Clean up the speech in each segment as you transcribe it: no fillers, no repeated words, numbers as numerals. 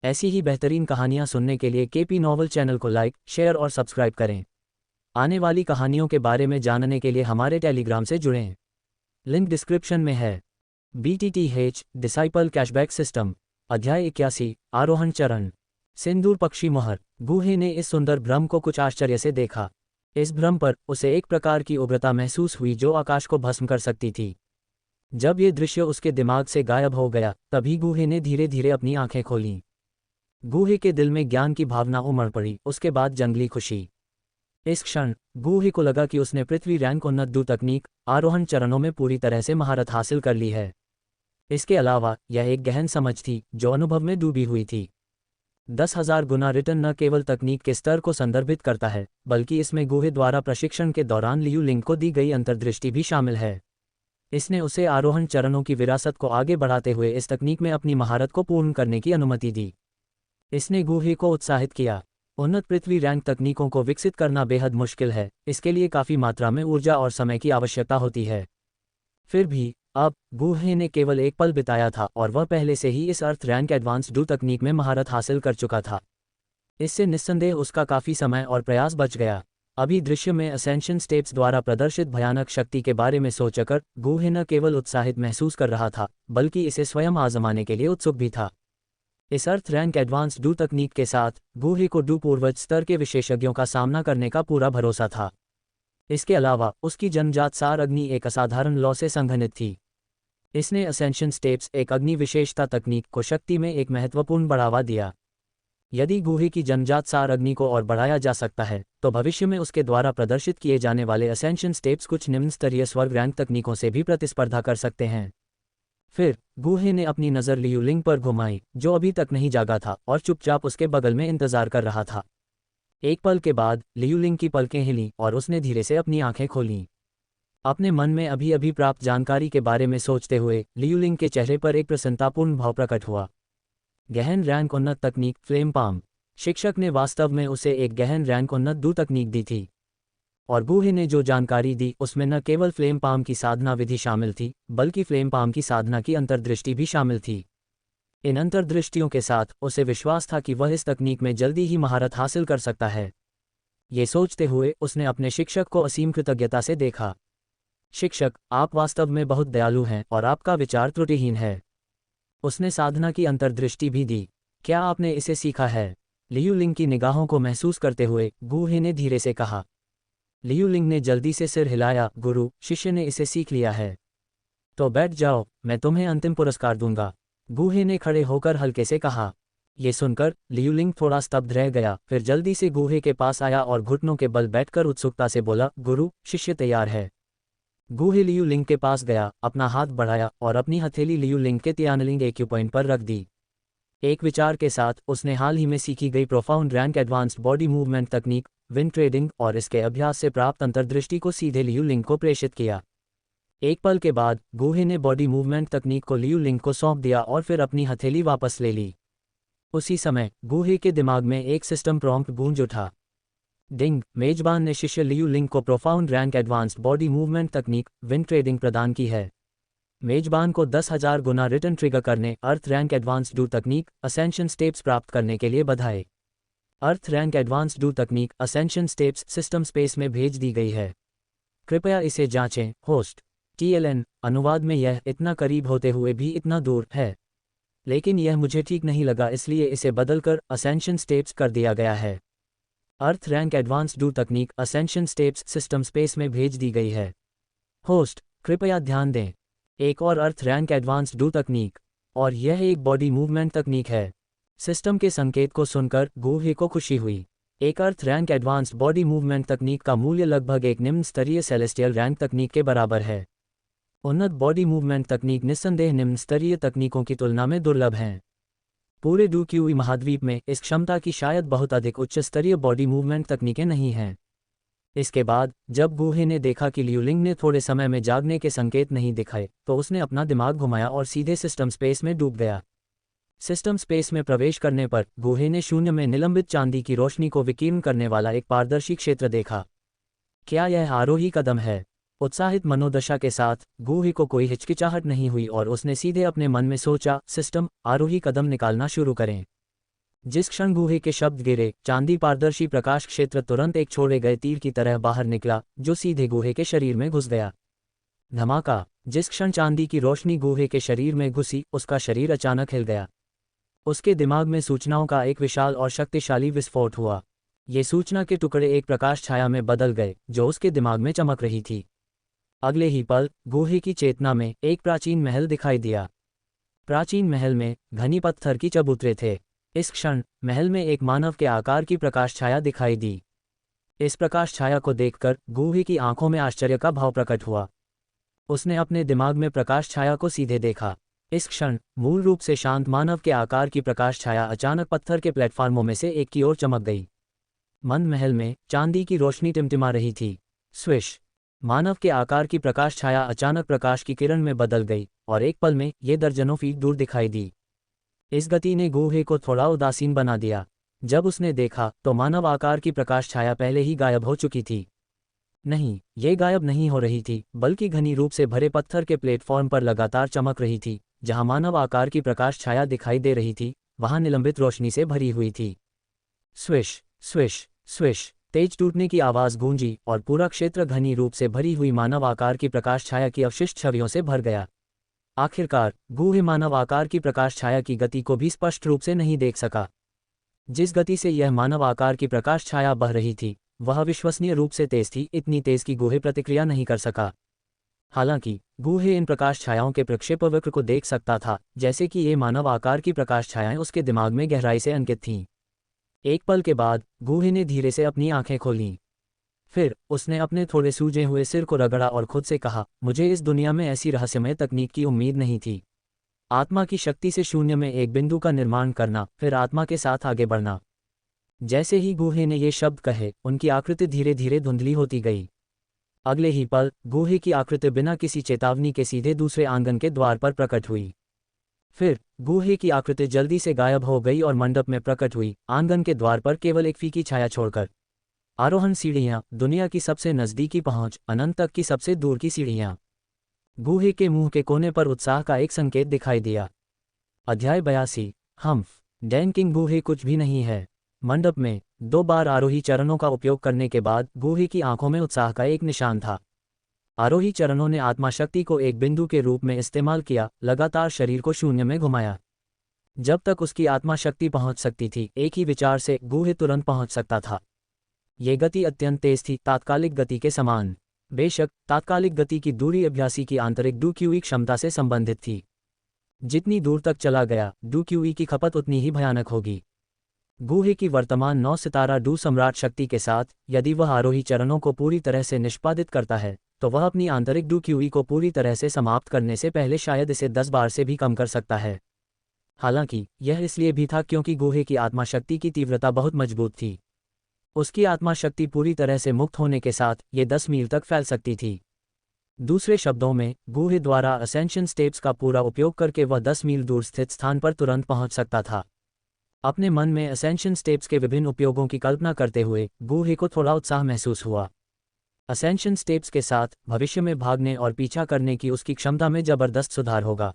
ऐसी ही बेहतरीन कहानियाँ सुनने के लिए केपी नॉवल चैनल को लाइक, शेयर और सब्सक्राइब करें। आने वाली कहानियों के बारे में जानने के लिए हमारे टेलीग्राम से जुड़ें। लिंक डिस्क्रिप्शन में है। BTTH डिसाइपल कैशबैक सिस्टम, अध्याय 81, आरोहण चरण। सिंदूर पक्षी मोहर। गूहे ने इस सुंदर भ्रम को कुछ आश्चर्य से देखा। इस भ्रम पर उसे एक प्रकार की उग्रता महसूस हुई जो आकाश को भस्म कर सकती थी। जब ये दृश्य उसके दिमाग से गायब हो गया तभी गूहे ने धीरे धीरे अपनी आंखें खोलीं। गूहे के दिल में ज्ञान की भावना उमड़ पड़ी, उसके बाद जंगली खुशी। इस क्षण गूहे को लगा कि उसने पृथ्वी रैंक उन्नत दू तकनीक आरोहण चरणों में पूरी तरह से महारत हासिल कर ली है। इसके अलावा यह एक गहन समझ थी जो अनुभव में डूबी हुई थी। 10,000 गुना रिटर्न न केवल तकनीक के स्तर को संदर्भित करता है बल्कि इसमें गूहे द्वारा प्रशिक्षण के दौरान लियू लिंग को दी गई अंतर्दृष्टि भी शामिल है। इसने उसे आरोहण चरणों की विरासत को आगे बढ़ाते हुए इस तकनीक में अपनी महारत को पूर्ण करने की अनुमति दी। इसने गूहे को उत्साहित किया। उन्नत पृथ्वी रैंक तकनीकों को विकसित करना बेहद मुश्किल है, इसके लिए काफ़ी मात्रा में ऊर्जा और समय की आवश्यकता होती है। फिर भी अब गूहे ने केवल एक पल बिताया था और वह पहले से ही इस अर्थ रैंक एडवांस डू तकनीक में महारत हासिल कर चुका था। इससे निस्संदेह उसका काफ़ी समय और प्रयास बच गया। अभी दृश्य में असेंशन स्टेप्स द्वारा प्रदर्शित भयानक शक्ति के बारे में सोचकर गूहे न केवल उत्साहित महसूस कर रहा था बल्कि इसे स्वयं आजमाने के लिए उत्सुक भी था। इस अर्थ रैंक एडवांस डू तकनीक के साथ गूहे को डू पूर्वज स्तर के विशेषज्ञों का सामना करने का पूरा भरोसा था। इसके अलावा उसकी जन्मजात सार अग्नि एक असाधारण लॉ से संघनित थी। इसने असेंशन स्टेप्स एक अग्नि विशेषता तकनीक को शक्ति में एक महत्वपूर्ण बढ़ावा दिया। यदि गूहे की जन्मजात सार अग्नि को और बढ़ाया जा सकता है तो भविष्य में उसके द्वारा प्रदर्शित किए जाने वाले असेंशन स्टेप्स कुछ निम्न स्तरीय स्वर्ग रैंक तकनीकों से भी प्रतिस्पर्धा कर सकते हैं। फिर गूहे ने अपनी नज़र लियू लिंग पर घुमाई जो अभी तक नहीं जागा था और चुपचाप उसके बगल में इंतजार कर रहा था। एक पल के बाद लियू लिंग की पलकें हिलीं और उसने धीरे से अपनी आंखें खोलीं। अपने मन में अभी अभी प्राप्त जानकारी के बारे में सोचते हुए लियू लिंग के चेहरे पर एक प्रसन्नतापूर्ण भाव प्रकट हुआ। गहन रैंक उन्नत तकनीक फ्लेम पाम। शिक्षक ने वास्तव में उसे एक गहन रैंक उन्नत दू तकनीक दी थी और गूहे ने जो जानकारी दी उसमें न केवल फ्लेम पाम की साधना विधि शामिल थी बल्कि फ्लेम पाम की साधना की अंतर्दृष्टि भी शामिल थी। इन अंतर्दृष्टियों के साथ उसे विश्वास था कि वह इस तकनीक में जल्दी ही महारत हासिल कर सकता है। ये सोचते हुए उसने अपने शिक्षक को असीम कृतज्ञता से देखा। शिक्षक, आप वास्तव में बहुत दयालु हैं और आपका विचार त्रुटिहीन है। उसने साधना की अंतर्दृष्टि भी दी। क्या आपने इसे सीखा है? लियू लिंग की निगाहों को महसूस करते हुए गूहे ने धीरे से कहा। लियू लिंग ने जल्दी से सिर हिलाया। गुरु, शिष्य ने इसे सीख लिया है। तो बैठ जाओ, मैं तुम्हें अंतिम पुरस्कार दूंगा, गूहे ने खड़े होकर हल्के से कहा। ये सुनकर लियू लिंग थोड़ा स्तब्ध रह गया, फिर जल्दी से गूहे के पास आया और घुटनों के बल बैठकर उत्सुकता से बोला, गुरु, शिष्य तैयार है। गूहे लियू लिंग के पास गया, अपना हाथ बढ़ाया और अपनी हथेली लियू लिंग के त्यानलिंग एक्यूपॉइंट पर रख दी। एक विचार के साथ उसने हाल ही में सीखी गई profound rank advanced body movement तकनीक विंड ट्रेडिंग और इसके अभ्यास से प्राप्त अंतर्दृष्टि को सीधे लियू लिंग को प्रेषित किया। एक पल के बाद गूहे ने बॉडी मूवमेंट तकनीक को लियू लिंग को सौंप दिया और फिर अपनी हथेली वापस ले ली। उसी समय गूहे के दिमाग में एक सिस्टम प्रॉम्प्ट गूंज उठा। डिंग, मेजबान ने शिष्य लियू लिंग को profound rank advanced body movement तकनीक विंड ट्रेडिंग प्रदान की है। मेजबान को 10,000 गुना रिटर्न ट्रिगर करने अर्थ रैंक एडवांस्ड डू तकनीक असेंशन स्टेप्स प्राप्त करने के लिए बधाई। अर्थ रैंक एडवांस्ड डू तकनीक असेंशन स्टेप्स सिस्टम स्पेस में भेज दी गई है। कृपया इसे जांचें। Host TLN। अनुवाद में यह इतना करीब होते हुए भी इतना दूर है, लेकिन यह मुझे ठीक नहीं लगा इसलिए इसे बदलकर असेंशन स्टेप्स कर दिया गया है। अर्थ रैंक एडवांस्ड डू तकनीक असेंशन स्टेप्स सिस्टम स्पेस में भेज दी गई है। होस्ट, कृपया ध्यान दें, एक और अर्थ रैंक एडवांस्ड डू तकनीक, और यह एक बॉडी मूवमेंट तकनीक है। सिस्टम के संकेत को सुनकर गूहे को खुशी हुई। एक अर्थ रैंक एडवांस्ड बॉडी मूवमेंट तकनीक का मूल्य लगभग एक निम्न स्तरीय सेलेस्टियल रैंक तकनीक के बराबर है। उन्नत बॉडी मूवमेंट तकनीक निस्संदेह निम्न स्तरीय तकनीकों की तुलना में दुर्लभ हैं। पूरे डू क्यूई महाद्वीप में इस क्षमता की शायद बहुत अधिक उच्च स्तरीय बॉडी मूवमेंट तकनीकें नहीं हैं। इसके बाद जब गूहे ने देखा कि लियू लिंग ने थोड़े समय में जागने के संकेत नहीं दिखाए तो उसने अपना दिमाग घुमाया और सीधे सिस्टम स्पेस में डूब गया। सिस्टम स्पेस में प्रवेश करने पर गूहे ने शून्य में निलंबित चांदी की रोशनी को विकीर्ण करने वाला एक पारदर्शी क्षेत्र देखा। क्या यह आरोही कदम है? उत्साहित मनोदशा के साथ गूहे को कोई हिचकिचाहट नहीं हुई और उसने सीधे अपने मन में सोचा, सिस्टम आरोही कदम निकालना शुरू करें। जिस क्षण गुहे के शब्द गिरे, चांदी पारदर्शी प्रकाश क्षेत्र तुरंत एक छोड़े गए तीर की तरह बाहर निकला, जो सीधे गुहे के शरीर में घुस गया। धमाका। जिस क्षण चांदी की रोशनी गुहे के शरीर में घुसी, उसका शरीर अचानक हिल गया। उसके दिमाग में सूचनाओं का एक विशाल और शक्तिशाली विस्फोट हुआ। ये सूचना के टुकड़े एक प्रकाश छाया में बदल गए, जो उसके दिमाग में चमक रही थी। अगले ही पल गुहे की चेतना में एक प्राचीन महल दिखाई दिया। प्राचीन महल में घनी पत्थर की चबूतरे थे। इस क्षण महल में एक मानव के आकार की प्रकाश छाया दिखाई दी। इस प्रकाश छाया को देखकर गुहे की आंखों में आश्चर्य का भाव प्रकट हुआ। उसने अपने दिमाग में प्रकाश छाया को सीधे देखा। इस क्षण मूल रूप से शांत मानव के आकार की प्रकाश छाया अचानक पत्थर के प्लेटफार्मों में से एक की ओर चमक गई। मंद महल में चांदी की रोशनी टिमटिमा रही थी। स्विश। मानव के आकार की प्रकाश छाया अचानक प्रकाश की किरण में बदल गई और एक पल में ये दर्जनों फीट दूर दिखाई दी। इस गति ने गुहे को थोड़ा उदासीन बना दिया। जब उसने देखा तो मानव आकार की प्रकाश छाया पहले ही गायब हो चुकी थी। नहीं, ये गायब नहीं हो रही थी, बल्कि घनी रूप से भरे पत्थर के प्लेटफॉर्म पर लगातार चमक रही थी। जहां मानव आकार की प्रकाश छाया दिखाई दे रही थी, वहां निलंबित रोशनी से भरी हुई थी। Swish swish swish. तेज टूटने की आवाज गूंजी और पूरा क्षेत्र घनी रूप से भरी हुई मानव आकार की प्रकाश छाया की अवशिष्ट छवियों से भर गया। आखिरकार गुहे मानव आकार की प्रकाश छाया की गति को भी स्पष्ट रूप से नहीं देख सका। जिस गति से यह मानव आकार की प्रकाश छाया बह रही थी, वह विश्वसनीय रूप से तेज थी, इतनी तेज कि गुहे प्रतिक्रिया नहीं कर सका। हालांकि गुहे इन प्रकाश छायाओं के प्रक्षेपवक्र को देख सकता था, जैसे कि ये मानव आकार की प्रकाश छायाएं उसके दिमाग में गहराई से अंकित थीं। एक पल के बाद गुहे ने धीरे से अपनी आंखें खोलीं। फिर उसने अपने थोड़े सूजे हुए सिर को रगड़ा और खुद से कहा, मुझे इस दुनिया में ऐसी रहस्यमय तकनीक की उम्मीद नहीं थी। आत्मा की शक्ति से शून्य में एक बिंदु का निर्माण करना, फिर आत्मा के साथ आगे बढ़ना। जैसे ही गुहे ने ये शब्द कहे, उनकी आकृति धीरे धीरे धुंधली होती गई। अगले ही पल गुहे की आकृति बिना किसी चेतावनी के सीधे दूसरे आंगन के द्वार पर प्रकट हुई। फिर गुहे की आकृति जल्दी से गायब हो गई और मंडप में प्रकट हुई, आंगन के द्वार पर केवल एक फीकी छाया छोड़कर। आरोहण सीढ़ियां, दुनिया की सबसे नज़दीकी पहुंच, अनंत तक की सबसे दूर की सीढ़ियां। गुहे के मुंह के कोने पर उत्साह का एक संकेत दिखाई दिया। अध्याय 82। हम्फ। डैन किंग गुहे कुछ भी नहीं है। मंडप में 2 बार आरोही चरणों का उपयोग करने के बाद गुहे की आंखों में उत्साह का एक निशान था। आरोही चरणों ने आत्मा शक्ति को एक बिंदु के रूप में इस्तेमाल किया, लगातार शरीर को शून्य में घुमाया। जब तक उसकी आत्मा शक्ति पहुंच सकती थी, एक ही विचार से गुहे तुरंत पहुंच सकता था। ये गति अत्यंत तेज थी, तात्कालिक गति के समान। बेशक तात्कालिक गति की दूरी अभ्यासी की आंतरिक डूक्यूई क्षमता से संबंधित थी। जितनी दूर तक चला गया, डूक्यूई की खपत उतनी ही भयानक होगी। गुहे की वर्तमान 9 सितारा डू सम्राट शक्ति के साथ, यदि वह आरोही चरणों को पूरी तरह से निष्पादित करता है, तो वह अपनी आंतरिक डूक्यूई को पूरी तरह से समाप्त करने से पहले शायद इसे 10 बार से भी कम कर सकता है। हालांकि यह इसलिए भी था क्योंकि गुहे की आत्मा शक्ति की तीव्रता बहुत मजबूत थी। उसकी आत्मा शक्ति पूरी तरह से मुक्त होने के साथ ये 10 मील तक फैल सकती थी। दूसरे शब्दों में, गुहे द्वारा असेंशन स्टेप्स का पूरा उपयोग करके वह 10 मील दूर स्थित स्थान पर तुरंत पहुंच सकता था। अपने मन में असेंशन स्टेप्स के विभिन्न उपयोगों की कल्पना करते हुए गुहे को थोड़ा उत्साह महसूस हुआ। असेंशन स्टेप्स के साथ भविष्य में भागने और पीछा करने की उसकी क्षमता में जबरदस्त सुधार होगा।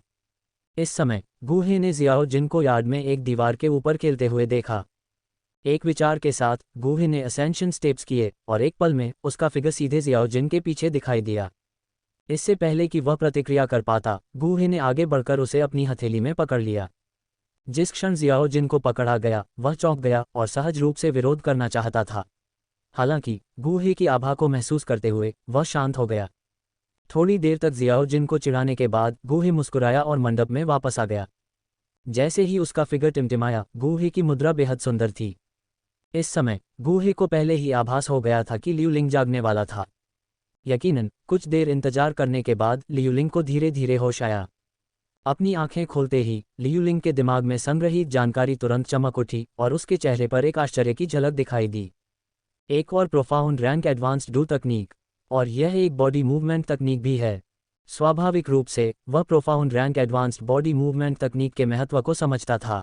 इस समय गुहे ने जियाओ जिन को यार्ड में एक दीवार के ऊपर खेलते हुए देखा। एक विचार के साथ गुहे ने असेंशन स्टेप्स किए और एक पल में उसका फिगर सीधे जियाओ जिन के पीछे दिखाई दिया। इससे पहले कि वह प्रतिक्रिया कर पाता, गुहे ने आगे बढ़कर उसे अपनी हथेली में पकड़ लिया। जिस क्षण जियाओ जिन को पकड़ा गया, वह चौंक गया और सहज रूप से विरोध करना चाहता था। हालांकि गुहे की आभा को महसूस करते हुए वह शांत हो गया। थोड़ी देर तक जियाओ जिन को चिढ़ाने के बाद गुहे मुस्कुराया और मंडप में वापस आ गया। जैसे ही उसका फिगर टिमटिमाया, गुहे की मुद्रा बेहद सुंदर थी। इस समय गुहे को पहले ही आभास हो गया था कि लियूलिंग जागने वाला था। यकीनन कुछ देर इंतजार करने के बाद लियूलिंग को धीरे धीरे होश आया। अपनी आंखें खोलते ही लियूलिंग के दिमाग में संग्रहित जानकारी तुरंत चमक उठी और उसके चेहरे पर एक आश्चर्य की झलक दिखाई दी। एक और प्रोफाउंड रैंक एडवांस्ड डू तकनीक, और यह एक बॉडी मूवमेंट तकनीक भी है। स्वाभाविक रूप से वह profound rank advanced body movement तकनीक के महत्व को समझता था।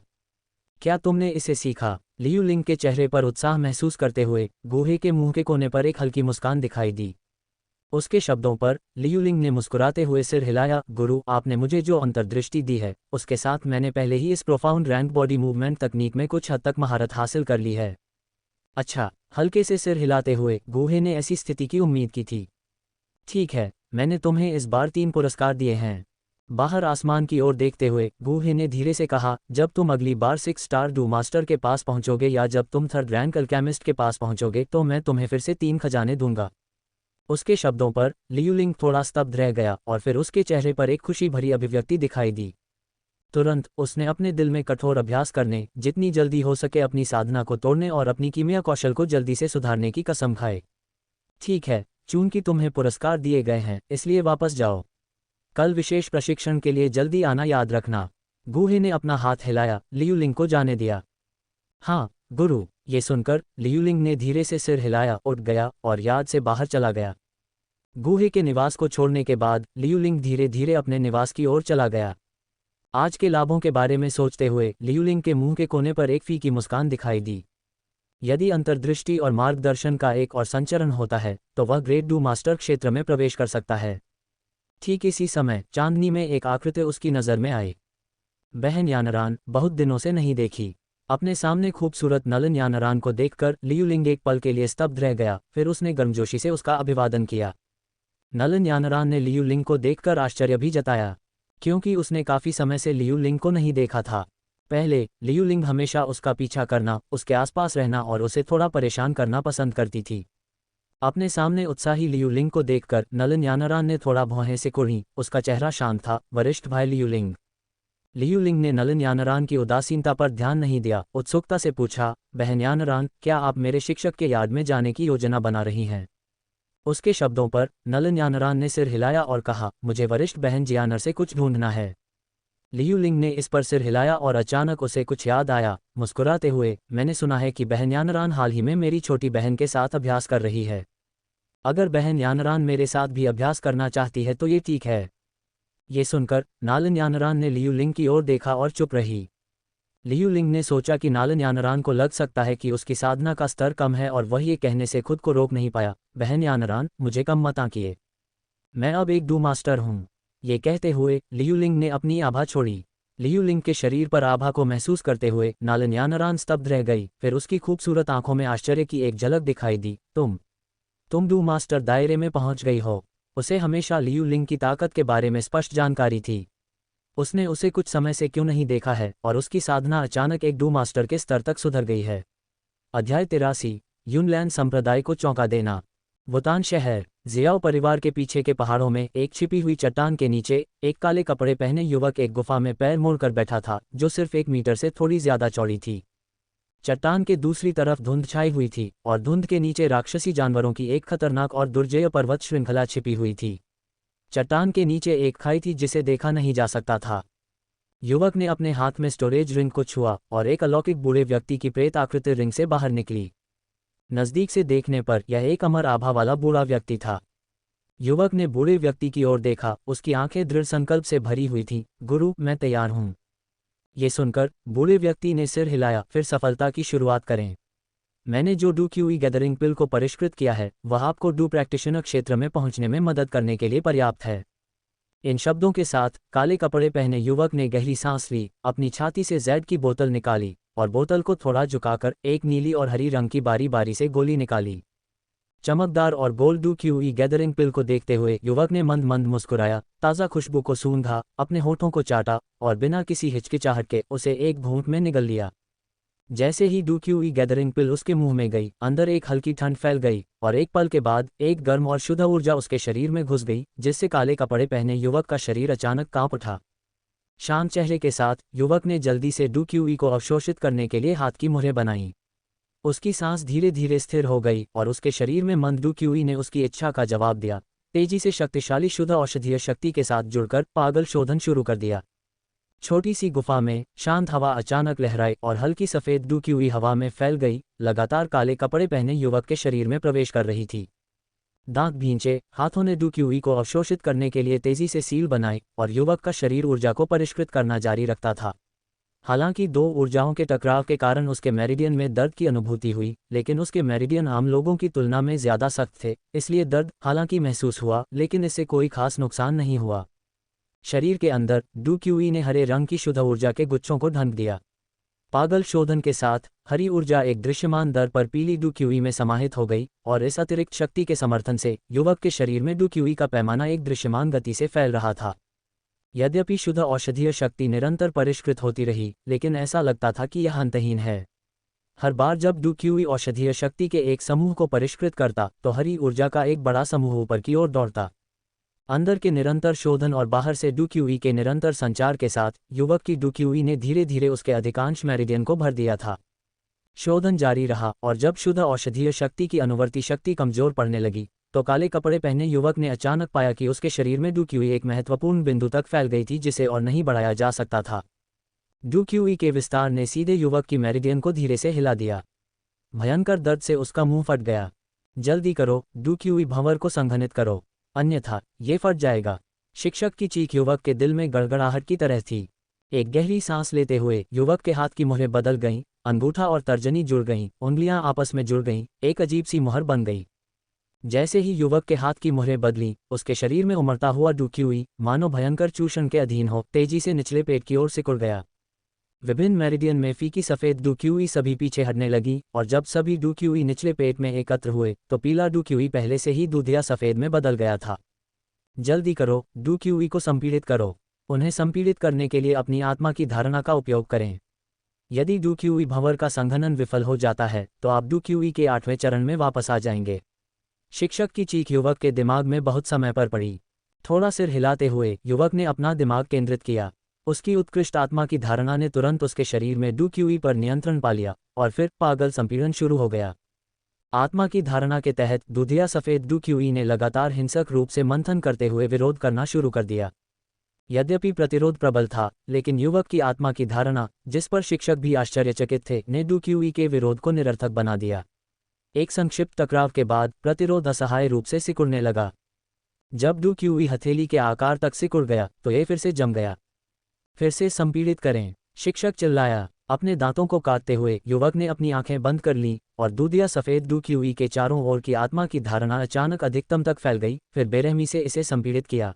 क्या तुमने इसे सीखा? लियूलिंग के चेहरे पर उत्साह महसूस करते हुए गुहे के मुंह के कोने पर एक हल्की मुस्कान दिखाई दी। उसके शब्दों पर लियूलिंग ने मुस्कुराते हुए सिर हिलाया। गुरु, आपने मुझे जो अंतर्दृष्टि दी है उसके साथ मैंने पहले ही इस प्रोफाउंड रैंक बॉडी मूवमेंट तकनीक में कुछ हद तक महारत हासिल कर ली है। अच्छा, हल्के से सिर हिलाते हुए गूहे ने ऐसी स्थिति की उम्मीद की थी। ठीक है, मैंने तुम्हें इस बार 3 पुरस्कार दिए हैं। बाहर आसमान की ओर देखते हुए गूहे ने धीरे से कहा, जब तुम अगली बार 6 स्टार डू मास्टर के पास पहुंचोगे या जब तुम 3rd रैंक अल्केमिस्ट के पास पहुंचोगे तो मैं तुम्हें फिर से 3 खजाने दूंगा। उसके शब्दों पर लियूलिंग थोड़ा स्तब्ध रह गया और फिर उसके चेहरे पर एक खुशी भरी अभिव्यक्ति दिखाई दी। तुरंत उसने अपने दिल में कठोर अभ्यास करने, जितनी जल्दी हो सके अपनी साधना को तोड़ने और अपनी कीमिया कौशल को जल्दी से सुधारने की कसम खाई। ठीक है, चूंकि तुम्हें पुरस्कार दिए गए हैं इसलिए वापस जाओ। कल विशेष प्रशिक्षण के लिए जल्दी आना याद रखना। गूहे ने अपना हाथ हिलाया, लियूलिंग को जाने दिया। हाँ गुरु, ये सुनकर लियूलिंग ने धीरे से सिर हिलाया, उठ गया और याद से बाहर चला गया। गूहे के निवास को छोड़ने के बाद लियूलिंग धीरे धीरे अपने निवास की ओर चला गया। आज के लाभों के बारे में सोचते हुए लियूलिंग के मुंह के कोने पर एक फीकी मुस्कान दिखाई दी। यदि अंतर्दृष्टि और मार्गदर्शन का एक और संचरण होता है तो वह ग्रेट डू मास्टर क्षेत्र में प्रवेश कर सकता है। ठीक इसी समय चांदनी में एक आकृति उसकी नज़र में आई। बहन यानरान, बहुत दिनों से नहीं देखी। अपने सामने खूबसूरत नलन यानरान को देखकर लियूलिंग एक पल के लिए स्तब्ध रह गया, फिर उसने गर्मजोशी से उसका अभिवादन किया। नलन यानरान ने लियूलिंग को देखकर आश्चर्य भी जताया, क्योंकि उसने काफ़ी समय से लियूलिंग को नहीं देखा था। पहले लियूलिंग हमेशा उसका पीछा करना, उसके आसपास रहना और उसे थोड़ा परेशान करना पसंद करती थी। अपने सामने उत्साही लियूलिंग को देखकर नलन यानरान ने थोड़ा भौहें से कुढ़ी। उसका चेहरा शांत था। वरिष्ठ भाई लियूलिंग। लियूलिंग ने नलन यानरान की उदासीनता पर ध्यान नहीं दिया, उत्सुकता से पूछा, बहन यानरान, क्या आप मेरे शिक्षक के यार्ड में जाने की योजना बना रही हैं? उसके शब्दों पर नलन यानरान ने सिर हिलाया और कहा, मुझे वरिष्ठ बहन जियानर से कुछ ढूंढना है। लियूलिंग ने इस पर सिर हिलाया और अचानक उसे कुछ याद आया। मुस्कुराते हुए, मैंने सुना है कि बहन यानरान हाल ही में मेरी छोटी बहन के साथ अभ्यास कर रही है। अगर बहन यानरान मेरे साथ भी अभ्यास करना चाहती है तो ये ठीक है। ये सुनकर नालन यानरान ने लियूलिंग की ओर देखा और चुप रही। लियूलिंग ने सोचा कि नालन यानरान को लग सकता है कि उसकी साधना का स्तर कम है और वह ये कहने से खुद को रोक नहीं पाया, बहन यानरान, मुझे कम मत आंकिए। मैं अब एक डू मास्टर हूँ। ये कहते हुए लियूलिंग ने अपनी आभा छोड़ी। लियूलिंग के शरीर पर आभा को महसूस करते हुए नालन यानरान स्तब्ध रह गई। फिर उसकी खूबसूरत आंखों में आश्चर्य की एक झलक दिखाई दी। तुम डू मास्टर दायरे में पहुंच गई हो। उसे हमेशा लियूलिंग की ताकत के बारे में स्पष्ट जानकारी थी। उसने उसे कुछ समय से क्यों नहीं देखा है और उसकी साधना अचानक एक डू मास्टर के स्तर तक सुधर गई है। अध्याय 83, यूनलैंड संप्रदाय को चौंका देना। वुतान शहर। जियाओ परिवार के पीछे के पहाड़ों में एक छिपी हुई चट्टान के नीचे एक काले कपड़े पहने युवक एक गुफा में पैर मोड़कर बैठा था, जो सिर्फ 1 मीटर से थोड़ी ज्यादा चौड़ी थी। चट्टान के दूसरी तरफ धुंध छाई हुई थी और धुंध के नीचे राक्षसी जानवरों की एक खतरनाक और दुर्जय पर्वत श्रृंखला छिपी हुई थी। चट्टान के नीचे एक खाई थी जिसे देखा नहीं जा सकता था। युवक ने अपने हाथ में स्टोरेज रिंग को छुआ और एक अलौकिक बूढ़े व्यक्ति की प्रेत आकृति रिंग से बाहर निकली। नजदीक से देखने पर यह एक अमर आभा वाला बूढ़ा व्यक्ति था। युवक ने बूढ़े व्यक्ति की ओर देखा, उसकी आंखें दृढ़ संकल्प से भरी हुई थीं। गुरु, मैं तैयार हूं। ये सुनकर बूढ़े व्यक्ति ने सिर हिलाया, फिर सफलता की शुरुआत करें। मैंने जो डू क्यूई गैदरिंग पिल को परिष्कृत किया है वह आपको डू प्रैक्टिशनर क्षेत्र में पहुंचने में मदद करने के लिए पर्याप्त है। इन शब्दों के साथ काले कपड़े पहने युवक ने गहरी सांस ली, अपनी छाती से जैड की बोतल निकाली और बोतल को थोड़ा झुकाकर एक नीली और हरी रंग की बारी बारी से गोली निकाली। चमकदार और गोल्ड डू क्यूई गैदरिंग पिल को देखते हुए युवक ने मंद मंद मुस्कुराया, ताज़ा खुशबू को सूंघा, अपने होठों को चाटा और बिना किसी हिचकिचाहट के उसे एक घूंट में निगल लिया। जैसे ही डू क्यूई गैदरिंग पिल उसके मुंह में गई, अंदर एक हल्की ठंड फैल गई और एक पल के बाद एक गर्म और शुद्ध ऊर्जा उसके शरीर में घुस गई, जिससे काले कपड़े पहने युवक का शरीर अचानक कांप उठा। शांत चेहरे के साथ युवक ने जल्दी से डू क्यूई को अवशोषित करने के लिए हाथ की मुहरें बनाई। उसकी सांस धीरे धीरे स्थिर हो गई और उसके शरीर में मंद डू क्यूई ने उसकी इच्छा का जवाब दिया। तेजी से शक्तिशाली शुद्ध औषधीय शक्ति के साथ जुड़कर पागल शोधन शुरू कर दिया। छोटी सी गुफा में शांत हवा अचानक लहराई और हल्की सफ़ेद डू क्यूई हवा में फैल गई, लगातार काले कपड़े पहने युवक के शरीर में प्रवेश कर रही थी। दांत भींचे हाथों ने डू क्यूई को अवशोषित करने के लिए तेजी से सील बनाई और युवक का शरीर ऊर्जा को परिष्कृत करना जारी रखता था। हालांकि दो ऊर्जाओं के टकराव के कारण उसके मेरिडियन में दर्द की अनुभूति हुई, लेकिन उसके मेरिडियन आम लोगों की तुलना में ज़्यादा सख्त थे, इसलिए दर्द हालांकि महसूस हुआ, लेकिन इससे कोई खास नुकसान नहीं हुआ। शरीर के अंदर डूक्यूई ने हरे रंग की शुद्ध ऊर्जा के गुच्छों को ढंक दिया। पागल शोधन के साथ हरी ऊर्जा एक दृश्यमान दर पर पीली डूक्यूई में समाहित हो गई, और इस अतिरिक्त शक्ति के समर्थन से युवक के शरीर में डूक्यूई का पैमाना एक दृश्यमान गति से फैल रहा था। यद्यपि शुद्ध औषधीय शक्ति निरंतर परिष्कृत होती रही, लेकिन ऐसा लगता था कि यह अंतहीन है। हर बार जब डूक्यूई औषधीय शक्ति के एक समूह को परिष्कृत करता, तो हरी ऊर्जा का एक बड़ा समूह ऊपर की ओर दौड़ता। अंदर के निरंतर शोधन और बाहर से डूक्यूई के निरंतर संचार के साथ युवक की डूक्यूई ने धीरे धीरे उसके अधिकांश मेरिडियन को भर दिया था। शोधन जारी रहा, और जब शुद्ध औषधीय शक्ति की अनुवर्ती शक्ति कमजोर पड़ने लगी, तो काले कपड़े पहने युवक ने अचानक पाया कि उसके शरीर में डूक्यूई एक महत्वपूर्ण बिंदु तक फैल गई थी जिसे और नहीं बढ़ाया जा सकता था। डूक्यूई के विस्तार ने सीधे युवक की मेरिडियन को धीरे से हिला दिया। भयंकर दर्द से उसका मुंह फट गया। जल्दी करो, डूक्यूई भंवर को संघनित करो, अन्यथा ये फट जाएगा। शिक्षक की चीख युवक के दिल में गड़गड़ाहट की तरह थी। एक गहरी सांस लेते हुए युवक के हाथ की मुहरें बदल गईं, अंगूठा और तर्जनी जुड़ गईं, उंगलियां आपस में जुड़ गईं, एक अजीब सी मुहर बन गई। जैसे ही युवक के हाथ की मुहरें बदलीं, उसके शरीर में उमड़ता हुआ डूक्यूई मानो भयंकर चूषण के अधीन हो तेजी से निचले पेट की ओर सिकुड़ गया। विभिन्न मेरिडियन में फीकी सफ़ेद डूक्यूई सभी पीछे हटने लगी, और जब सभी डूक्यूई निचले पेट में एकत्र हुए तो पीला डूक्यूई पहले से ही दूधिया सफ़ेद में बदल गया था। जल्दी करो, डूक्यूई को संपीड़ित करो। उन्हें संपीड़ित करने के लिए अपनी आत्मा की धारणा का उपयोग करें। यदि डूक्यूई भंवर का संघनन विफल हो जाता है तो आप डूक्यूई के 8वें चरण में वापस आ जाएंगे। शिक्षक की चीख युवक के दिमाग में बहुत समय पर पड़ी। थोड़ा सिर हिलाते हुए युवक ने अपना दिमाग केंद्रित किया। उसकी उत्कृष्ट आत्मा की धारणा ने तुरंत उसके शरीर में डूक्यूई पर नियंत्रण पा लिया, और फिर पागल संपीड़न शुरू हो गया। आत्मा की धारणा के तहत दूधिया सफ़ेद डूक्यूई ने लगातार हिंसक रूप से मंथन करते हुए विरोध करना शुरू कर दिया। यद्यपि प्रतिरोध प्रबल था, लेकिन युवक की आत्मा की धारणा, जिस पर शिक्षक भी आश्चर्यचकित थे, ने डूक्यूई के विरोध को निरर्थक बना दिया। एक संक्षिप्त टकराव के बाद प्रतिरोध असहाय रूप से सिकुड़ने लगा। जब डूक्यूई हथेली के आकार तक सिकुड़ गया तो ये फिर से जम गया। फिर से संपीड़ित करें, शिक्षक चिल्लाया। अपने दांतों को काटते हुए युवक ने अपनी आंखें बंद कर लीं, और दूधिया सफ़ेद डूक्यूई के चारों ओर की आत्मा की धारणा अचानक अधिकतम तक फैल गई, फिर बेरहमी से इसे संपीड़ित किया।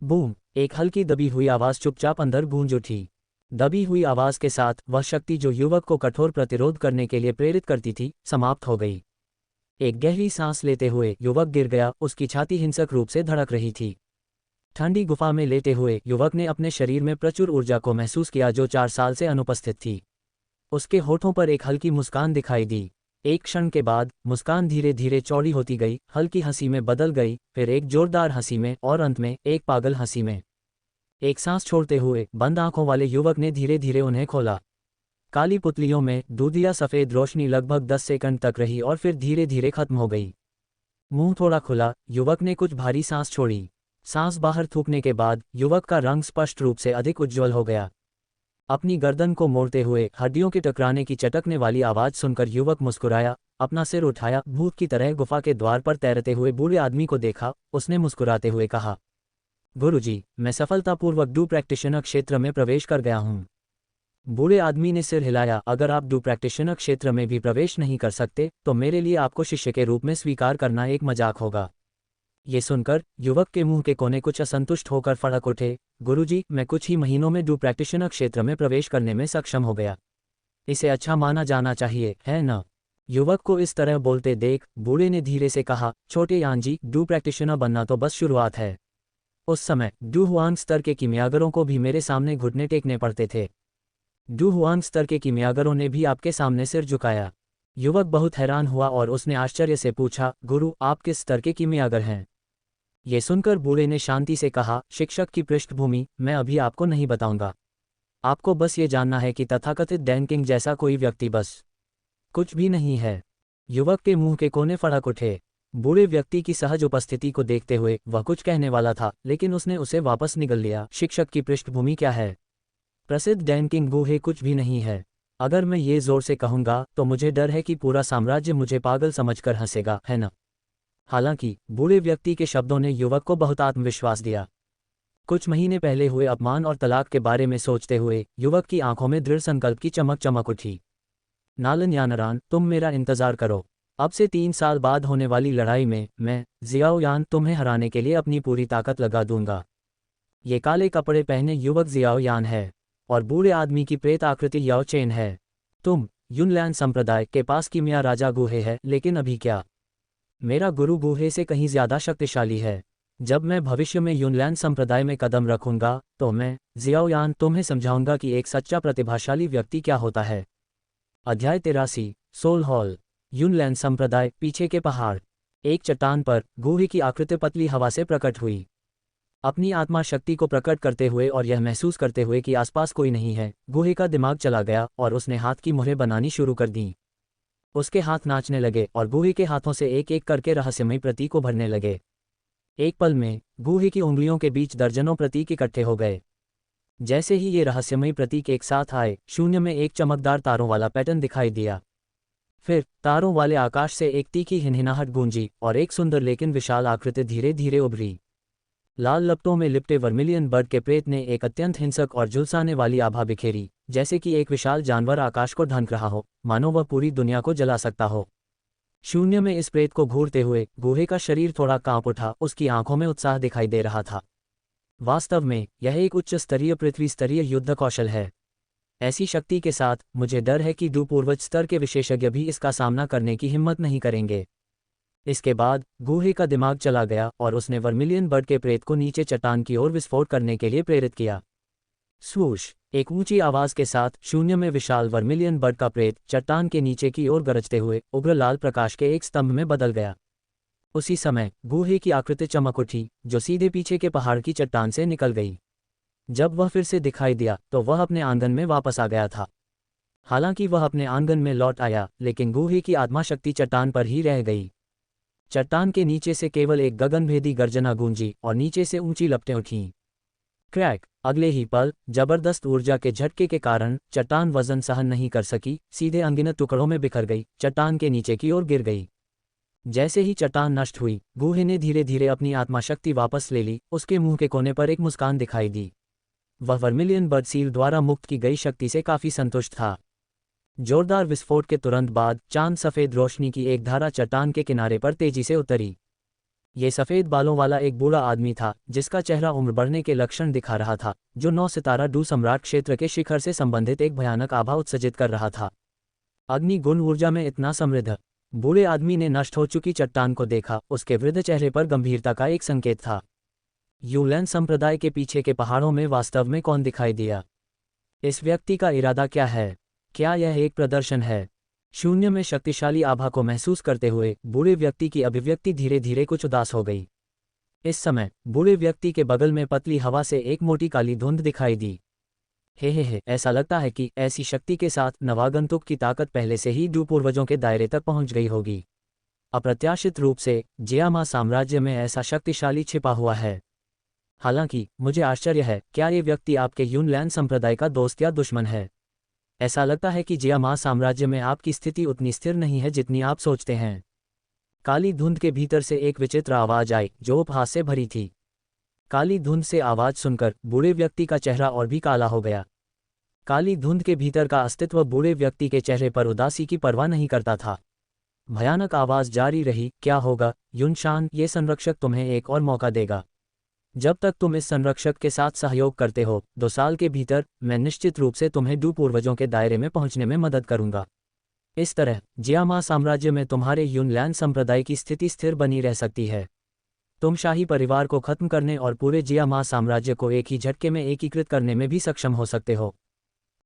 बूम! एक हल्की दबी हुई आवाज़ चुपचाप अंदर गूंज उठी। दबी हुई आवाज़ के साथ वह शक्ति जो युवक को कठोर प्रतिरोध करने के लिए प्रेरित करती थी, समाप्त हो गई। एक गहरी सांस लेते हुए युवक गिर गया, उसकी छाती हिंसक रूप से धड़क रही थी। ठंडी गुफा में लेटे हुए युवक ने अपने शरीर में प्रचुर ऊर्जा को महसूस किया जो 4 साल से अनुपस्थित थी। उसके होठों पर एक हल्की मुस्कान दिखाई दी। एक क्षण के बाद मुस्कान धीरे धीरे चौड़ी होती गई, हल्की हंसी में बदल गई, फिर एक जोरदार हंसी में, और अंत में एक पागल हंसी में। एक सांस छोड़ते हुए बंद आंखों वाले युवक ने धीरे धीरे उन्हें खोला। काली पुतलियों में दूधिया सफ़ेद रोशनी लगभग 10 सेकंड तक रही और फिर धीरे धीरे खत्म हो गई। मुंह थोड़ा खुला, युवक ने कुछ भारी सांस छोड़ी। सांस बाहर थूकने के बाद युवक का रंग स्पष्ट रूप से अधिक उज्ज्वल हो गया। अपनी गर्दन को मोड़ते हुए हड्डियों के टकराने की चटकने वाली आवाज़ सुनकर युवक मुस्कुराया, अपना सिर उठाया, भूत की तरह गुफा के द्वार पर तैरते हुए बूढ़े आदमी को देखा। उसने मुस्कुराते हुए कहा, गुरुजी, मैं सफलतापूर्वक डू प्रैक्टिशनर क्षेत्र में प्रवेश कर गया हूँ। बूढ़े आदमी ने सिर हिलाया, अगर आप डू प्रैक्टिशनर क्षेत्र में भी प्रवेश नहीं कर सकते तो मेरे लिए आपको शिष्य के रूप में स्वीकार करना एक मजाक होगा। ये सुनकर युवक के मुंह के कोने कुछ असंतुष्ट होकर फड़क उठे। गुरुजी, मैं कुछ ही महीनों में डू प्रैक्टिशनर क्षेत्र में प्रवेश करने में सक्षम हो गया। इसे अच्छा माना जाना चाहिए, है न? युवक को इस तरह बोलते देख बूढ़े ने धीरे से कहा, छोटे यानजी, डू प्रैक्टिशनर बनना तो बस शुरुआत है। उस समय डू हुआंग स्तर के कीमियागरों को भी मेरे सामने घुटने टेकने पड़ते थे। डू हुआंग स्तर के कीमियागरों ने भी आपके सामने सिर झुकाया। युवक बहुत हैरान हुआ और उसने आश्चर्य से पूछा, गुरु, आप किस स्तर के कीमियागर हैं? ये सुनकर बूढ़े ने शांति से कहा, शिक्षक की पृष्ठभूमि मैं अभी आपको नहीं बताऊंगा। आपको बस ये जानना है कि तथाकथित डैन किंग जैसा कोई व्यक्ति बस कुछ भी नहीं है। युवक के मुंह के कोने फड़क उठे। बूढ़े व्यक्ति की सहज उपस्थिति को देखते हुए वह कुछ कहने वाला था, लेकिन उसने उसे वापस निगल लिया। शिक्षक की पृष्ठभूमि क्या है? प्रसिद्ध डैन किंग बूढ़े कुछ भी नहीं है। अगर मैं ये जोर से कहूँगा तो मुझे डर है कि पूरा साम्राज्य मुझे पागल समझकर हंसेगा, है न? हालांकि बूढ़े व्यक्ति के शब्दों ने युवक को बहुत आत्मविश्वास दिया। कुछ महीने पहले हुए अपमान और तलाक के बारे में सोचते हुए युवक की आंखों में दृढ़ संकल्प की चमक चमक उठी। नालन यानरान, तुम मेरा इंतजार करो। अब से 3 साल बाद होने वाली लड़ाई में मैं, जियाओ यान, तुम्हें हराने के लिए अपनी पूरी ताकत लगा दूंगा। ये काले कपड़े पहने युवक जियाओ यान है और बूढ़े आदमी की प्रेत आकृति याओ चेन है। तुम युनलैन संप्रदाय के पास किमिया राजा गुहे है, लेकिन अभी क्या? मेरा गुरु गुहे से कहीं ज्यादा शक्तिशाली है। जब मैं भविष्य में युनलैन संप्रदाय में कदम रखूंगा तो मैं, जियाओ यान, तुम्हें समझाऊंगा कि एक सच्चा प्रतिभाशाली व्यक्ति क्या होता है। अध्याय 83, सोल हॉल। युनलैन संप्रदाय, पीछे के पहाड़। एक चट्टान पर गुहे की आकृति पतली हवा से प्रकट हुई। अपनी आत्मा शक्ति को प्रकट करते हुए और यह महसूस करते हुए कि आसपास कोई नहीं है, गुहे का दिमाग चला गया और उसने हाथ की मुहरें बनानी शुरू कर दी। उसके हाथ नाचने लगे और गुहे के हाथों से एक एक करके रहस्यमयी प्रतीक उभरने लगे। एक पल में गुहे की उंगलियों के बीच दर्जनों प्रतीक इकट्ठे हो गए। जैसे ही ये रहस्यमयी प्रतीक एक साथ आए, शून्य में एक चमकदार तारों वाला पैटर्न दिखाई दिया। फिर तारों वाले आकाश से एक तीखी हिनहिनाहट गूंजी और एक सुंदर लेकिन विशाल आकृति धीरे धीरे उभरी। लाल लपटों में लिपटे वर्मिलियन बर्ड के प्रेत ने एक अत्यंत हिंसक और झुलसाने वाली आभा बिखेरी, जैसे कि एक विशाल जानवर आकाश को ढंक रहा हो, मानो वह पूरी दुनिया को जला सकता हो। शून्य में इस प्रेत को घूरते हुए गुहे का शरीर थोड़ा कांप उठा, उसकी आंखों में उत्साह दिखाई दे रहा था। वास्तव में यह एक उच्च स्तरीय पृथ्वी स्तरीय युद्ध कौशल है। ऐसी शक्ति के साथ मुझे डर है कि पूर्वज स्तर के विशेषज्ञ भी इसका सामना करने की हिम्मत नहीं करेंगे। इसके बाद गुहे का दिमाग चला गया और उसने वर्मिलियन बर्ड के प्रेत को नीचे चट्टान की ओर विस्फोट करने के लिए प्रेरित किया। स्वूश! एक ऊंची आवाज के साथ शून्य में विशाल वर्मिलियन बर्ड का प्रेत चट्टान के नीचे की ओर गरजते हुए उग्र लाल प्रकाश के एक स्तंभ में बदल गया। उसी समय गुहे की आकृति चमक उठी, जो सीधे पीछे के पहाड़ की चट्टान से निकल गई। जब वह फिर से दिखाई दिया तो वह अपने आंगन में वापस आ गया था। हालांकि वह अपने आंगन में लौट आया, लेकिन गुहे की आत्मा शक्ति चट्टान पर ही रह गई। चट्टान के नीचे से केवल एक गगनभेदी गर्जना गूंजी और नीचे से ऊंची लपटें उठीं। क्रैक! अगले ही पल जबरदस्त ऊर्जा के झटके के कारण चट्टान वजन सहन नहीं कर सकी, सीधे अनगिनत टुकड़ों में बिखर गई, चट्टान के नीचे की ओर गिर गई। जैसे ही चट्टान नष्ट हुई, गुहे ने धीरे धीरे अपनी आत्मा शक्ति वापस ले ली। उसके मुंह के कोने पर एक मुस्कान दिखाई दी। वह वर्मिलियन बर्ड सील द्वारा मुक्त की गई शक्ति से काफी संतुष्ट था। जोरदार विस्फोट के तुरंत बाद चांद सफेद रोशनी की एक धारा चट्टान के किनारे पर तेजी से उतरी। ये सफेद बालों वाला एक बूढ़ा आदमी था, जिसका चेहरा उम्र बढ़ने के लक्षण दिखा रहा था, जो 9 सितारा डू सम्राट क्षेत्र के शिखर से संबंधित एक भयानक आभा उत्सर्जित कर रहा था। अग्नि गुण ऊर्जा में इतना समृद्ध। बूढ़े आदमी ने नष्ट हो चुकी चट्टान को देखा। उसके वृद्ध चेहरे पर गंभीरता का एक संकेत था। युनलैन संप्रदाय के पीछे के पहाड़ों में वास्तव में कौन दिखाई दिया? इस व्यक्ति का इरादा क्या है? क्या यह एक प्रदर्शन है? शून्य में शक्तिशाली आभा को महसूस करते हुए बूढ़े व्यक्ति की अभिव्यक्ति धीरे धीरे कुछ उदास हो गई। इस समय बूढ़े व्यक्ति के बगल में पतली हवा से एक मोटी काली धुंध दिखाई दी। हे, ऐसा लगता है कि ऐसी शक्ति के साथ नवागंतुक की ताकत पहले से ही पूर्वजों के दायरे तक पहुंच गई होगी। अप्रत्याशित रूप से जियामा साम्राज्य में ऐसा शक्तिशाली छिपा हुआ है। हालांकि मुझे आश्चर्य है, क्या ये व्यक्ति आपके युनलैन संप्रदाय का दोस्त या दुश्मन है? ऐसा लगता है कि जियामा साम्राज्य में आपकी स्थिति उतनी स्थिर नहीं है जितनी आप सोचते हैं। काली धुंध के भीतर से एक विचित्र आवाज आई, जो उपहास से भरी थी। काली धुंध से आवाज सुनकर बूढ़े व्यक्ति का चेहरा और भी काला हो गया। काली धुंध के भीतर का अस्तित्व बूढ़े व्यक्ति के चेहरे पर उदासी की परवाह नहीं करता था। भयानक आवाज जारी रही, क्या होगा युनशान? ये संरक्षक तुम्हें एक और मौका देगा। जब तक तुम इस संरक्षक के साथ सहयोग करते हो, 2 साल के भीतर मैं निश्चित रूप से तुम्हें पूर्वजों के दायरे में पहुंचने में मदद करूंगा। इस तरह जियामा साम्राज्य में तुम्हारे युनलैन संप्रदाय की स्थिति स्थिर बनी रह सकती है। तुम शाही परिवार को खत्म करने और पूरे जियामा साम्राज्य को एक ही झटके में एकीकृत करने में भी सक्षम हो सकते हो।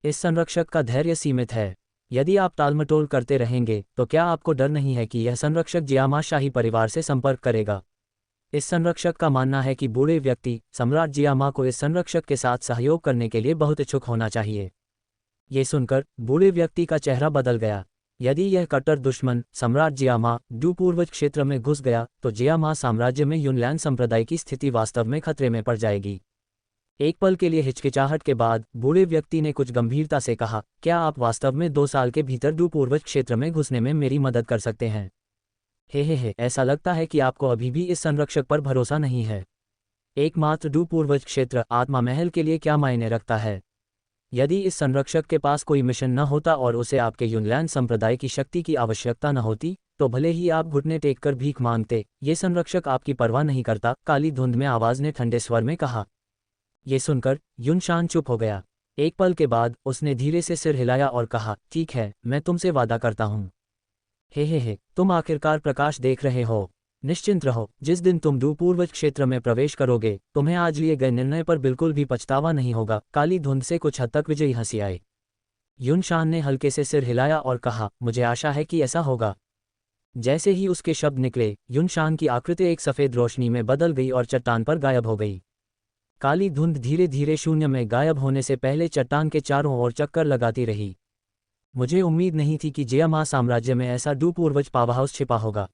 इस संरक्षक का धैर्य सीमित है। यदि आप टालमटोल करते रहेंगे तो क्या आपको डर नहीं है कि यह संरक्षक जियामा शाही परिवार से संपर्क करेगा? इस संरक्षक का मानना है कि बूढ़े व्यक्ति सम्राट जियामा को इस संरक्षक के साथ सहयोग करने के लिए बहुत इच्छुक होना चाहिए। ये सुनकर बूढ़े व्यक्ति का चेहरा बदल गया। यदि यह कट्टर दुश्मन सम्राट जियामा पूर्वज क्षेत्र में घुस गया तो जियामा साम्राज्य में युनलैन संप्रदाय की स्थिति वास्तव में खतरे में पड़ जाएगी। एक पल के लिए हिचकिचाहट के बाद बूढ़े व्यक्ति ने कुछ गंभीरता से कहा, क्या आप वास्तव में 2 साल के भीतर पूर्वज क्षेत्र में घुसने में मेरी मदद कर सकते हैं? हे, ऐसा लगता है कि आपको अभी भी इस संरक्षक पर भरोसा नहीं है। एकमात्र डू पूर्वज क्षेत्र आत्मा महल के लिए क्या मायने रखता है? यदि इस संरक्षक के पास कोई मिशन न होता और उसे आपके युनलैंड संप्रदाय की शक्ति की आवश्यकता न होती, तो भले ही आप घुटने टेककर भीख मांगते, ये संरक्षक आपकी परवाह नहीं करता, काली धुंध में आवाज ने ठंडे स्वर में कहा। ये सुनकर युनशान चुप हो गया। एक पल के बाद उसने धीरे से सिर हिलाया और कहा, ठीक है, मैं तुमसे वादा करता हूँ। हे, तुम आखिरकार प्रकाश देख रहे हो। निश्चिंत रहो, जिस दिन तुम डू पूर्वज क्षेत्र में प्रवेश करोगे, तुम्हें आज लिए गए निर्णय पर बिल्कुल भी पछतावा नहीं होगा। काली धुंध से कुछ हद तक विजयी हंसी आई। युनशान ने हल्के से सिर हिलाया और कहा, मुझे आशा है कि ऐसा होगा। जैसे ही उसके शब्द निकले, युनशान की आकृति एक सफ़ेद रोशनी में बदल गई और चट्टान पर गायब हो गई। काली धुंध धीरे धीरे शून्य में गायब होने से पहले चट्टान के चारों ओर चक्कर लगाती रही। मुझे उम्मीद नहीं थी कि जियामा साम्राज्य में ऐसा डू पूर्वज पावरहाउस छिपा होगा।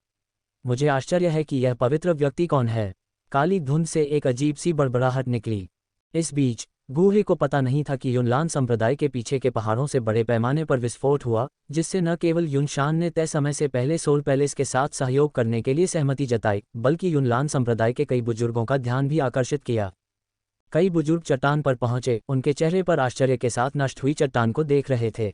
मुझे आश्चर्य है कि यह पवित्र व्यक्ति कौन है। काली धुंध से एक अजीब सी बड़बड़ाहट निकली। इस बीच गूहे को पता नहीं था कि युनलान संप्रदाय के पीछे के पहाड़ों से बड़े पैमाने पर विस्फोट हुआ, जिससे न केवल युनशान ने तय समय से पहले सोल पैलेस के साथ सहयोग करने के लिए सहमति जताई, बल्कि युनलान संप्रदाय के कई बुजुर्गों का ध्यान भी आकर्षित किया। कई बुजुर्ग चट्टान पर पहुंचे, उनके चेहरे पर आश्चर्य के साथ नष्ट हुई चट्टान को देख रहे थे।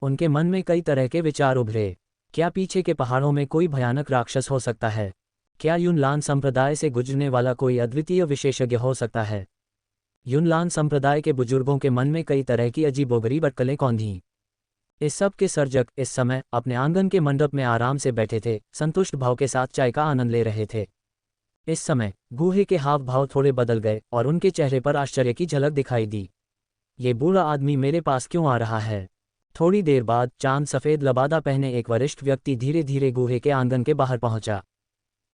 उनके मन में कई तरह के विचार उभरे। क्या पीछे के पहाड़ों में कोई भयानक राक्षस हो सकता है? क्या युनलान संप्रदाय से गुजरने वाला कोई अद्वितीय विशेषज्ञ हो सकता है? युनलान संप्रदाय के बुजुर्गों के मन में कई तरह की अजीबोगरीब अटकलें कौंधीं। इस सब के सर्जक इस समय अपने आंगन के मंडप में आराम से बैठे थे, संतुष्ट भाव के साथ चाय का आनंद ले रहे थे। इस समय गूहे के हाव भाव थोड़े बदल गए और उनके चेहरे पर आश्चर्य की झलक दिखाई दी। ये बूढ़ा आदमी मेरे पास क्यों आ रहा है? थोड़ी देर बाद चांद सफ़ेद लबादा पहने एक वरिष्ठ व्यक्ति धीरे धीरे गूहे के आंगन के बाहर पहुंचा।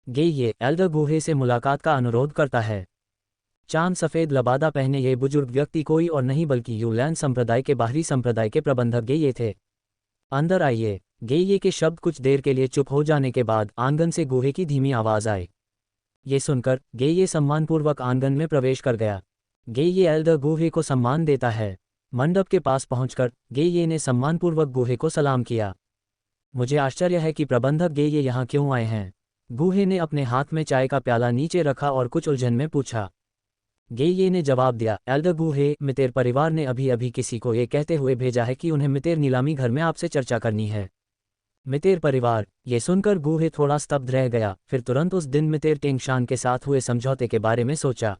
ये एल्डर गूहे से मुलाकात का अनुरोध करता है। चांद सफ़ेद लबादा पहने ये बुजुर्ग व्यक्ति कोई और नहीं बल्कि युनलैंड संप्रदाय के बाहरी संप्रदाय के प्रबंधक गेये थे। अंदर आइए। गेये के शब्द कुछ देर के लिए चुप हो जाने के बाद आंगन से गूहे की धीमी आवाज़ आई। ये सुनकर गेये सम्मानपूर्वक आंगन में प्रवेश कर गया। गेये एल्डर गूहे को सम्मान देता है। मंडप के पास पहुंचकर गेये ने सम्मानपूर्वक गूहे को सलाम किया। मुझे आश्चर्य है कि प्रबंधक गेये यहाँ क्यों आए हैं? गूहे ने अपने हाथ में चाय का प्याला नीचे रखा और कुछ उलझन में पूछा। गेये ने जवाब दिया, एल्डर गूहे, मितेर परिवार ने अभी अभी किसी को ये कहते हुए भेजा है कि उन्हें मितेर नीलामी घर में आपसे चर्चा करनी है। मितेर परिवार? ये सुनकर गूहे थोड़ा स्तब्ध रह गया, फिर तुरंत उस दिन मितेर टेंगशान के साथ हुए समझौते के बारे में सोचा।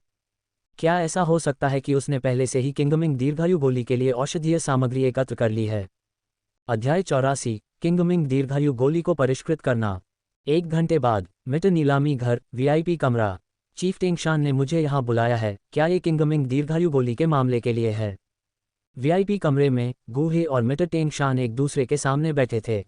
क्या ऐसा हो सकता है कि उसने पहले से ही किंगमिंग दीर्घायु गोली के लिए औषधीय सामग्री एकत्र कर ली है? अध्याय 84, किंगमिंग दीर्घायु गोली को परिष्कृत करना। 1 घंटे बाद मिटर नीलामी घर, वीआईपी कमरा। चीफ टेंगशान ने मुझे यहाँ बुलाया है। क्या ये किंगमिंग दीर्घायु गोली के मामले के लिए है? वीआईपी कमरे में गूहे और मिटर टेंगशान एक दूसरे के सामने बैठे थे।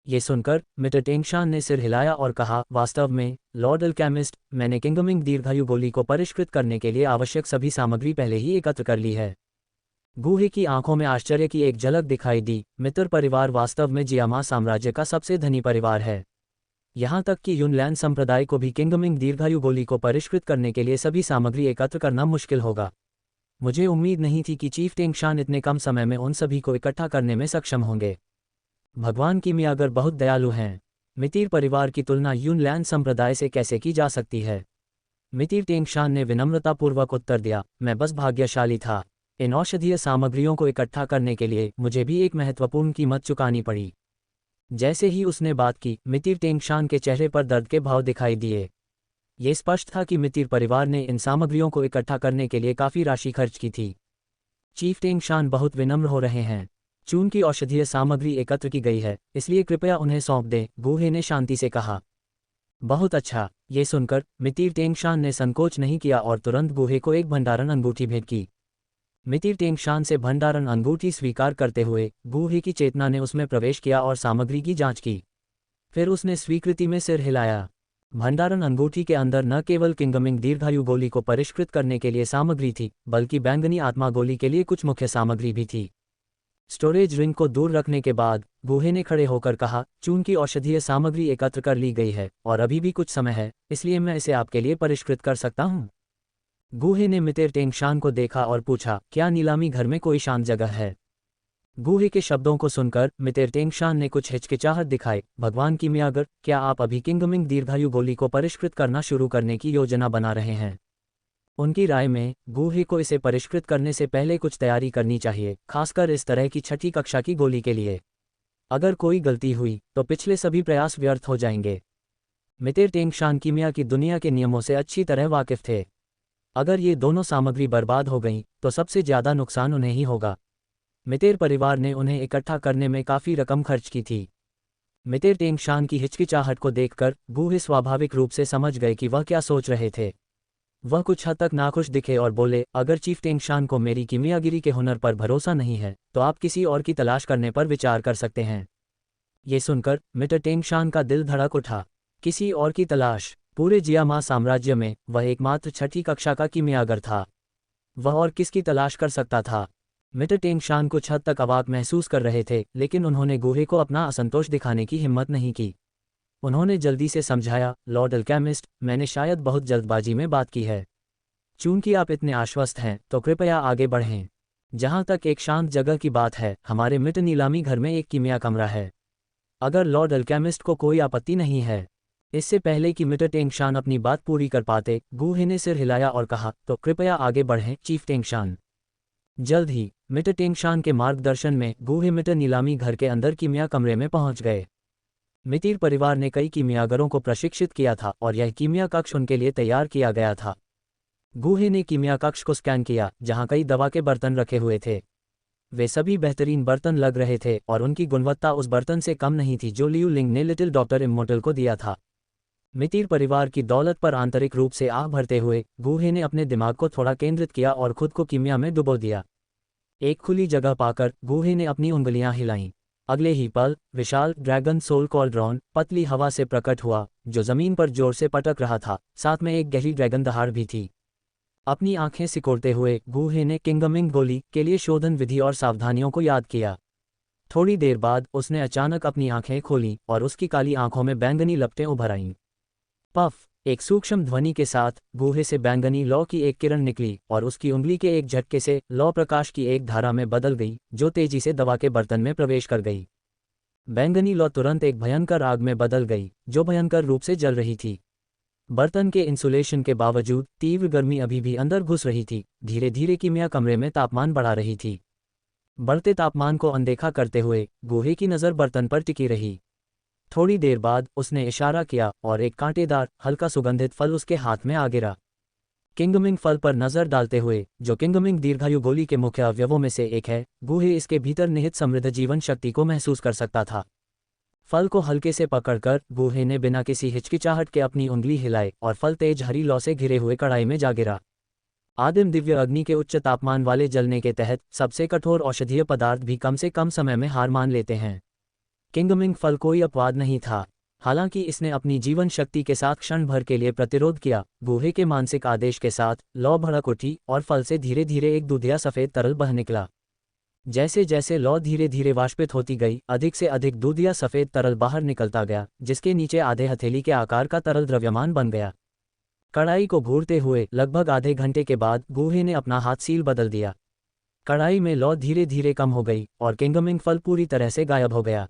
ये सुनकर मिटर टेंगशान ने सिर हिलाया और कहा, वास्तव में लॉर्ड अल्केमिस्ट, मैंने किंगमिंग दीर्घायु गोली को परिष्कृत करने के लिए आवश्यक सभी सामग्री पहले ही एकत्र कर ली है। गूहे की आंखों में आश्चर्य की एक झलक दिखाई दी। मित्र परिवार वास्तव में जियामा साम्राज्य का सबसे धनी परिवार है। यहाँ तक कि युनलैंड संप्रदाय को भी किंगमिंग दीर्घायु गोली को परिष्कृत करने के लिए सभी सामग्री एकत्र करना मुश्किल होगा। मुझे उम्मीद नहीं थी कि चीफ टेंगशान इतने कम समय में उन सभी को इकट्ठा करने में सक्षम होंगे। भगवान की मियागर बहुत दयालु हैं। मितिर परिवार की तुलना युनलैंड संप्रदाय से कैसे की जा सकती है? मितिर टेंगशान ने विनम्रतापूर्वक उत्तर दिया, मैं बस भाग्यशाली था। इन औषधीय सामग्रियों को इकट्ठा करने के लिए मुझे भी एक महत्वपूर्ण कीमत चुकानी पड़ी। जैसे ही उसने बात की, मितिर टेंगशान के चेहरे पर दर्द के भाव दिखाई दिए। ये स्पष्ट था कि मितिर परिवार ने इन सामग्रियों को इकट्ठा करने के लिए काफ़ी राशि खर्च की थी। चीफ टेंगशान बहुत विनम्र हो रहे हैं। चून की औषधीय सामग्री एकत्र की गई है, इसलिए कृपया उन्हें सौंप दें, गूहे ने शांति से कहा। बहुत अच्छा। ये सुनकर मितिर टेंगशान ने संकोच नहीं किया और तुरंत गूहे को एक भंडारण अंगूठी भेंट की। मितिर टेंगशान से भंडारण अंगूठी स्वीकार करते हुए गूहे की चेतना ने उसमें प्रवेश किया और सामग्री की जांच की। फिर उसने स्वीकृति में सिर हिलाया। भंडारण अंगूठी के अंदर न केवल किंगमिंग दीर्घायु गोली को परिष्कृत करने के लिए सामग्री थी, बल्कि बैंगनी आत्मा गोली के लिए कुछ मुख्य सामग्री भी थी। स्टोरेज रिंग को दूर रखने के बाद गूहे ने खड़े होकर कहा, चून की औषधीय सामग्री एकत्र कर ली गई है और अभी भी कुछ समय है, इसलिए मैं इसे आपके लिए परिष्कृत कर सकता हूँ। गूहे ने मितिर टेंगशान को देखा और पूछा, क्या नीलामी घर में कोई शांत जगह है? गूहे के शब्दों को सुनकर मितिर टेंगशान ने कुछ हिचकिचाहट दिखाई। भगवान की मियागर, क्या आप अभी किंगमिंग दीर्घायु गोली को परिष्कृत करना शुरू करने की योजना बना रहे हैं? उनकी राय में गूहे को इसे परिष्कृत करने से पहले कुछ तैयारी करनी चाहिए, खासकर इस तरह की छठी कक्षा की गोली के लिए। अगर कोई गलती हुई तो पिछले सभी प्रयास व्यर्थ हो जाएंगे। मितिर टेंगशान कीमिया की दुनिया के नियमों से अच्छी तरह वाकिफ थे। अगर ये दोनों सामग्री बर्बाद हो गईं तो सबसे ज़्यादा नुकसान उन्हें ही होगा। मितिर परिवार ने उन्हें इकट्ठा करने में काफ़ी रकम खर्च की थी। मितिर टेंगशान की हिचकिचाहट को देखकर गूहे स्वाभाविक रूप से समझ गए कि वह क्या सोच रहे थे। वह कुछ हद तक नाखुश दिखे और बोले, अगर चीफ टेंगशान को मेरी कीमियागिरी के हुनर पर भरोसा नहीं है तो आप किसी और की तलाश करने पर विचार कर सकते हैं। ये सुनकर मिटर टेंगशान का दिल धड़क उठा। किसी और की तलाश? पूरे जियामा साम्राज्य में वह एकमात्र छठी कक्षा का कीमियागर था। वह और किसकी तलाश कर सकता था? मिटर टेंगशान कुछ हद तक अवाक महसूस कर रहे थे, लेकिन उन्होंने गूहे को अपना असंतोष दिखाने की हिम्मत नहीं की। उन्होंने जल्दी से समझाया, लॉर्ड अल्केमिस्ट, मैंने शायद बहुत जल्दबाजी में बात की है। चूंकि आप इतने आश्वस्त हैं तो कृपया आगे बढ़ें। जहां तक एक शांत जगह की बात है, हमारे मिट नीलामी घर में एक कीमिया कमरा है। अगर लॉर्ड अल्केमिस्ट को कोई आपत्ति नहीं है। इससे पहले कि मिटर टेंगशान अपनी बात पूरी कर पाते, गूहे ने सिर हिलाया और कहा, तो कृपया आगे बढ़ें चीफ टेंगशान। जल्द ही मिटर टेंगशान के मार्गदर्शन में गूहे मिटर नीलामी घर के अंदर कीमिया कमरे में पहुंच गए। मितिर परिवार ने कई कीमियागरों को प्रशिक्षित किया था और यह कीमिया कक्ष उनके लिए तैयार किया गया था। गूहे ने कीमिया कक्ष को स्कैन किया, जहां कई दवा के बर्तन रखे हुए थे। वे सभी बेहतरीन बर्तन लग रहे थे और उनकी गुणवत्ता उस बर्तन से कम नहीं थी जो लियू लिंग ने लिटिल डॉक्टर इम्मोर्टल को दिया था। मितिर परिवार की दौलत पर आंतरिक रूप से आह भरते हुए गूहे ने अपने दिमाग को थोड़ा केंद्रित किया और खुद को कीमिया में डुबो दिया। एक खुली जगह पाकर गूहे ने अपनी उंगलियां हिलाईं। अगले ही पल विशाल ड्रैगन सोल कॉल्ड्रॉन पतली हवा से प्रकट हुआ, जो जमीन पर जोर से पटक रहा था। साथ में एक गहरी ड्रैगन दहाड़ भी थी। अपनी आंखें सिकोड़ते हुए गूहे ने किंगमिंग गोली के लिए शोधन विधि और सावधानियों को याद किया। थोड़ी देर बाद उसने अचानक अपनी आंखें खोलीं और उसकी काली आंखों में बैंगनी लपटें उभर आईं। पफ! एक सूक्ष्म ध्वनि के साथ गूहे से बैंगनी लौ की एक किरण निकली और उसकी उंगली के एक झटके से लौ प्रकाश की एक धारा में बदल गई, जो तेजी से दवा के बर्तन में प्रवेश कर गई। बैंगनी लौ तुरंत एक भयंकर आग में बदल गई, जो भयंकर रूप से जल रही थी। बर्तन के इंसुलेशन के बावजूद तीव्र गर्मी अभी भी अंदर घुस रही थी। धीरे धीरे कीमिया कमरे में तापमान बढ़ा रही थी। बढ़ते तापमान को अनदेखा करते हुए गूहे की नज़र बर्तन पर टिकी रही। थोड़ी देर बाद उसने इशारा किया और एक कांटेदार हल्का सुगंधित फल उसके हाथ में आ गिरा। किंगमिंग फल पर नजर डालते हुए, जो किंगमिंग दीर्घायु गोली के मुख्य अवयवों में से एक है, गूहे इसके भीतर निहित समृद्ध जीवन शक्ति को महसूस कर सकता था। फल को हल्के से पकड़कर गूहे ने बिना किसी हिचकिचाहट के अपनी उंगली हिलाई और फल तेज हरी लौ से घिरे हुए कढ़ाई में जा गिरा। आदिम दिव्य अग्नि के उच्च तापमान वाले जलने के तहत सबसे कठोर औषधीय पदार्थ भी कम से कम समय में हार मान लेते हैं। किंगमिंग फल कोई अपवाद नहीं था। हालांकि इसने अपनी जीवन शक्ति के साथ क्षण भर के लिए प्रतिरोध किया। गूहे के मानसिक आदेश के साथ लौ भड़क उठी और फल से धीरे धीरे एक दूधिया सफेद तरल बह निकला। जैसे जैसे लौ धीरे धीरे वाष्पित होती गई, अधिक से अधिक दूधिया सफेद तरल बाहर निकलता गया, जिसके नीचे आधे हथेली के आकार का तरल द्रव्यमान बन गया। कढ़ाई को घूरते हुए लगभग आधे घंटे के बाद गूहे ने अपना हाथ सील बदल दिया। कढ़ाई में लौ धीरे धीरे कम हो गई और किंगमिंग फल पूरी तरह से गायब हो गया।